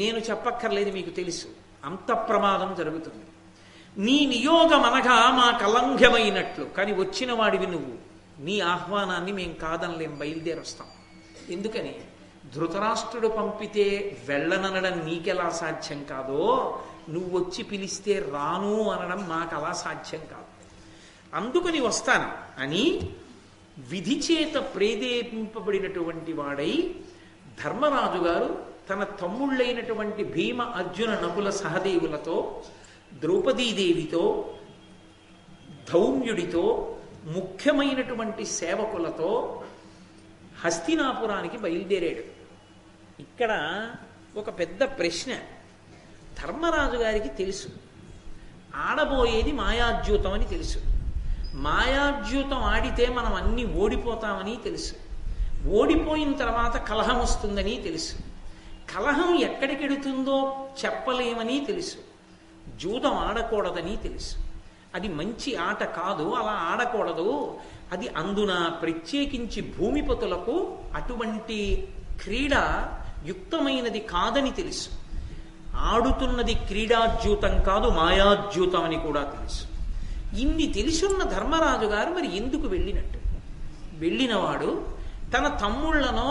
నేను చెప్పక్కర్లేదు, మీకు తెలుసు. అంత ప్రమాదం జరుగుతుంది. నీ నియోగం అనగా మా కలంఘ్యమైనట్లు. కానీ వచ్చిన వాడివి నువ్వు, నీ ఆహ్వానాన్ని మేం కాదనలేం, బయలుదేరొస్తాం. ఎందుకని? ధృతరాష్ట్రుడు పంపితే వెళ్ళననడం నీకెలా సాధ్యం కాదో, నువ్వు వచ్చి పిలిస్తే రాను అనడం మాకు అలా సాధ్యం కాదు. అందుకని వస్తాను అని విధి చేత ప్రేరేపింపబడినటువంటి వాడై ధర్మరాజు గారు తన తమ్ముళ్ళైనటువంటి భీమ అర్జున నకుల సహదేవులతో, ద్రౌపదీదేవితో, ధౌమ్యుడితో, ముఖ్యమైనటువంటి సేవకులతో హస్తినాపురానికి బయలుదేరాడు. ఇక్కడ ఒక పెద్ద ప్రశ్న. ధర్మరాజు గారికి తెలుసు ఆడబోయేది మాయాజ్యూతం అని తెలుసు. మాయాజ్యూతం ఆడితే మనం అన్ని ఓడిపోతామని తెలుసు. ఓడిపోయిన తర్వాత కలహం వస్తుందని తెలుసు. కలహం ఎక్కడికెడుతుందో చెప్పలేమని తెలుసు. జూదం ఆడకూడదని తెలుసు. అది మంచి ఆట కాదు, అలా ఆడకూడదు. అది అందున ప్రత్యేకించి భూమిపతులకు అటువంటి క్రీడ యుక్తమైనది కాదని తెలుసు. ఆడుతున్నది క్రీడాజ్యూతం కాదు, మాయాజ్యూతం అని కూడా తెలుసు. ఇన్ని తెలుసున్న ధర్మరాజు గారు మరి ఎందుకు వెళ్ళినట్టు? వెళ్ళినవాడు తన తమ్ముళ్లనో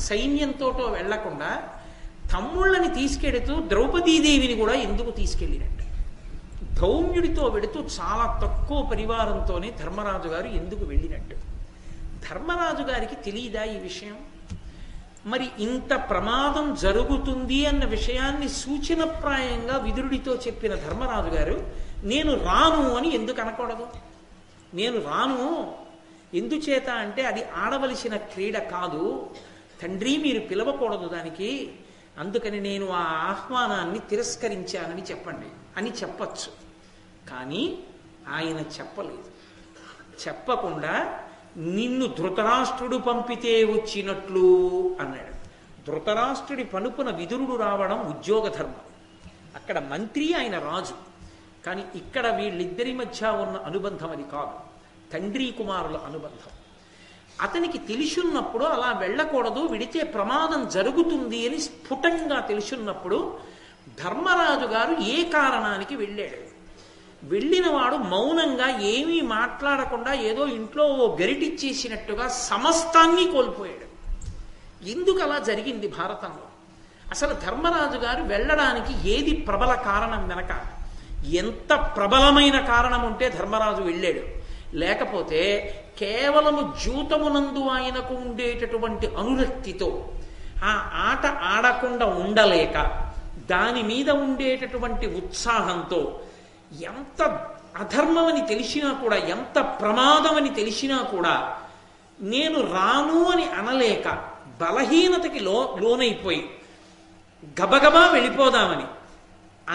సైన్యంతోటో వెళ్లకుండా తమ్ముళ్ళని తీసుకెడుతూ ద్రౌపదీదేవిని కూడా ఎందుకు తీసుకెళ్ళినట్టు? ధౌమ్యుడితో వెడుతూ చాలా తక్కువ పరివారంతోనే ధర్మరాజు గారు ఎందుకు వెళ్ళినట్టు? ధర్మరాజు గారికి తెలియదా ఈ విషయం? మరి ఇంత ప్రమాదం జరుగుతుంది అన్న విషయాన్ని సూచనప్రాయంగా విదురుడితో చెప్పిన ధర్మరాజు గారు నేను రాను అని ఎందుకు అనకూడదు? నేను రాను ఎందుచేత అంటే అది ఆడవలసిన క్రీడ కాదు తండ్రి, మీరు పిలవకూడదు దానికి, అందుకని నేను ఆ ఆహ్వానాన్ని తిరస్కరించానని చెప్పండి అని చెప్పచ్చు. కానీ ఆయన చెప్పలేదు. చెప్పకుండా నిన్ను ధృతరాష్ట్రుడు పంపితే వచ్చినట్లు అన్నాడు. ధృతరాష్ట్రుడి పనుపున విదురుడు రావడం ఉద్యోగ ధర్మం. అక్కడ మంత్రి, ఆయన రాజు. కానీ ఇక్కడ వీళ్ళిద్దరి మధ్య ఉన్న అనుబంధం అది కాదు, తండ్రి కుమారుల అనుబంధం. అతనికి తెలిసున్నప్పుడు అలా వెళ్ళకూడదు, విడితే ప్రమాదం జరుగుతుంది అని స్ఫుటంగా తెలుసున్నప్పుడు ధర్మరాజు గారు ఏ కారణానికి వెళ్ళాడు? వెళ్ళినవాడు మౌనంగా ఏమీ మాట్లాడకుండా ఏదో ఇంట్లో ఓ గరిటిచ్చేసినట్టుగా సమస్తాన్ని కోల్పోయాడు. ఎందుకు అలా జరిగింది భారతంలో? అసలు ధర్మరాజు గారు వెళ్ళడానికి ఏది ప్రబల కారణం వెనక? ఎంత ప్రబలమైన కారణం ఉంటే ధర్మరాజు వెళ్ళాడు? లేకపోతే కేవలము జూతమునందు ఆయనకు ఉండేటటువంటి అనురక్తితో ఆ ఆట ఆడకుండా ఉండలేక దాని మీద ఉండేటటువంటి ఉత్సాహంతో ఎంత అధర్మమని తెలిసినా కూడా, ఎంత ప్రమాదమని తెలిసినా కూడా నేను రాను అని అనలేక బలహీనతకి లోనైపోయి గబగబా వెళ్ళిపోదామని,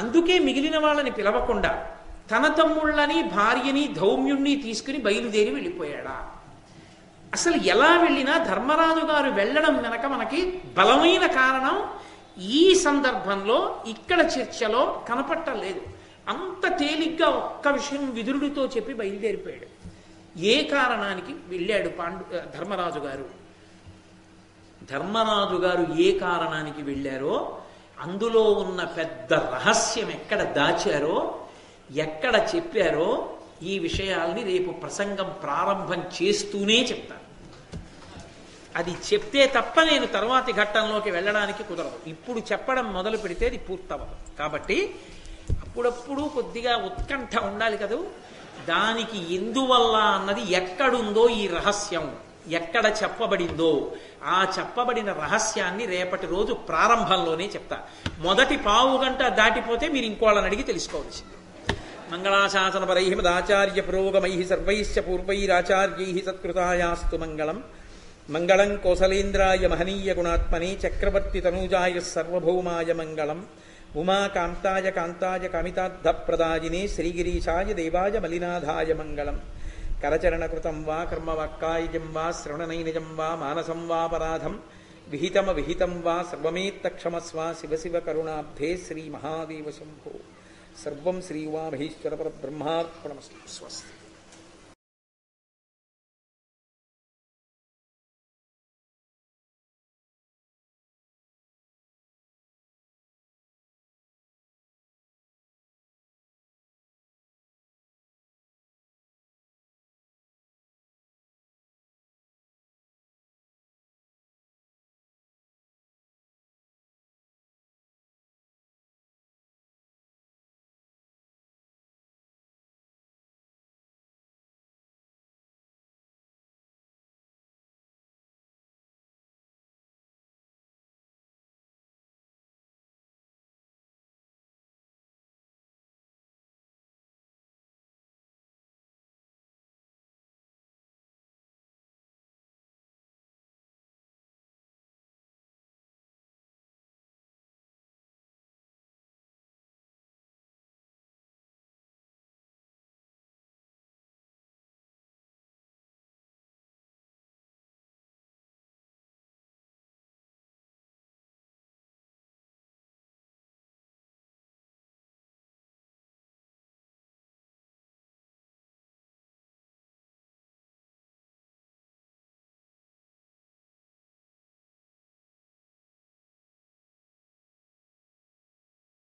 అందుకే మిగిలిన వాళ్ళని పిలవకుండా తన తమ్ముళ్ళని భార్యని ధౌమ్యుణ్ణి తీసుకుని బయలుదేరి వెళ్ళిపోయాడా? అసలు ఎలా వెళ్ళినా ధర్మరాజు గారు వెళ్ళడం వెనక మనకి బలమైన కారణం ఈ సందర్భంలో ఇక్కడ చర్చలో కనపట్టలేదు. అంత తేలిగ్గా ఒక్క విషయం విదురుడితో చెప్పి బయలుదేరిపోయాడు. ఏ కారణానికి వెళ్ళాడు ధర్మరాజు గారు? ధర్మరాజు గారు ఏ కారణానికి వెళ్ళారో అందులో ఉన్న పెద్ద రహస్యం ఎక్కడ దాచారో, ఎక్కడ చెప్పారో ఈ విషయాల్ని రేపు ప్రసంగం ప్రారంభం చేస్తూనే చెప్తాను. అది చెప్తే తప్ప నేను తర్వాతి ఘట్టంలోకి వెళ్ళడానికి కుదరదు. ఇప్పుడు చెప్పడం మొదలు పెడితే అది పూర్తవదు. కాబట్టి అప్పుడప్పుడు కొద్దిగా ఉత్కంఠ ఉండాలి కదూ. దానికి ఎందువల్ల అన్నది ఎక్కడుందో ఈ రహస్యం, ఎక్కడ చెప్పబడిందో ఆ చెప్పబడిన రహస్యాన్ని రేపటి రోజు ప్రారంభంలోనే చెప్తా. మొదటి పావు గంట దాటిపోతే మీరు ఇంకోళ్ళని అడిగి తెలుసుకోవాల్సింది. మంగళాశాసనపరై మదాచార్య పురోగమై సర్వైశ్చ పూర్వైరాచార్యై సత్కృతాయాస్తు మంగళం. మంగళం కోసలేంద్రాయ మహనీయ గుణాత్మనే చక్రవర్తి తనూజాయ సర్వభౌమాయ మంగళం. ఉమాకాంతాయ కాంతాయ కామితార్థప్రదాయినే శ్రీగిరీశాయ దేవాయ మలినాథాయ మంగళం. కరచరణకృతం వా కర్మవాక్కాయజం వా శ్రవణనైనజం వా మానసం వాపరాధం విహితం వా సర్వమేత్తక్షమస్వ శివ శివ కరుణాబ్ధే శ్రీ మహాదేవ శంభో. సర్వం శ్రీ ఉమామహేశ్వర పరబ్రహ్మార్పణమస్తు. స్వస్తి.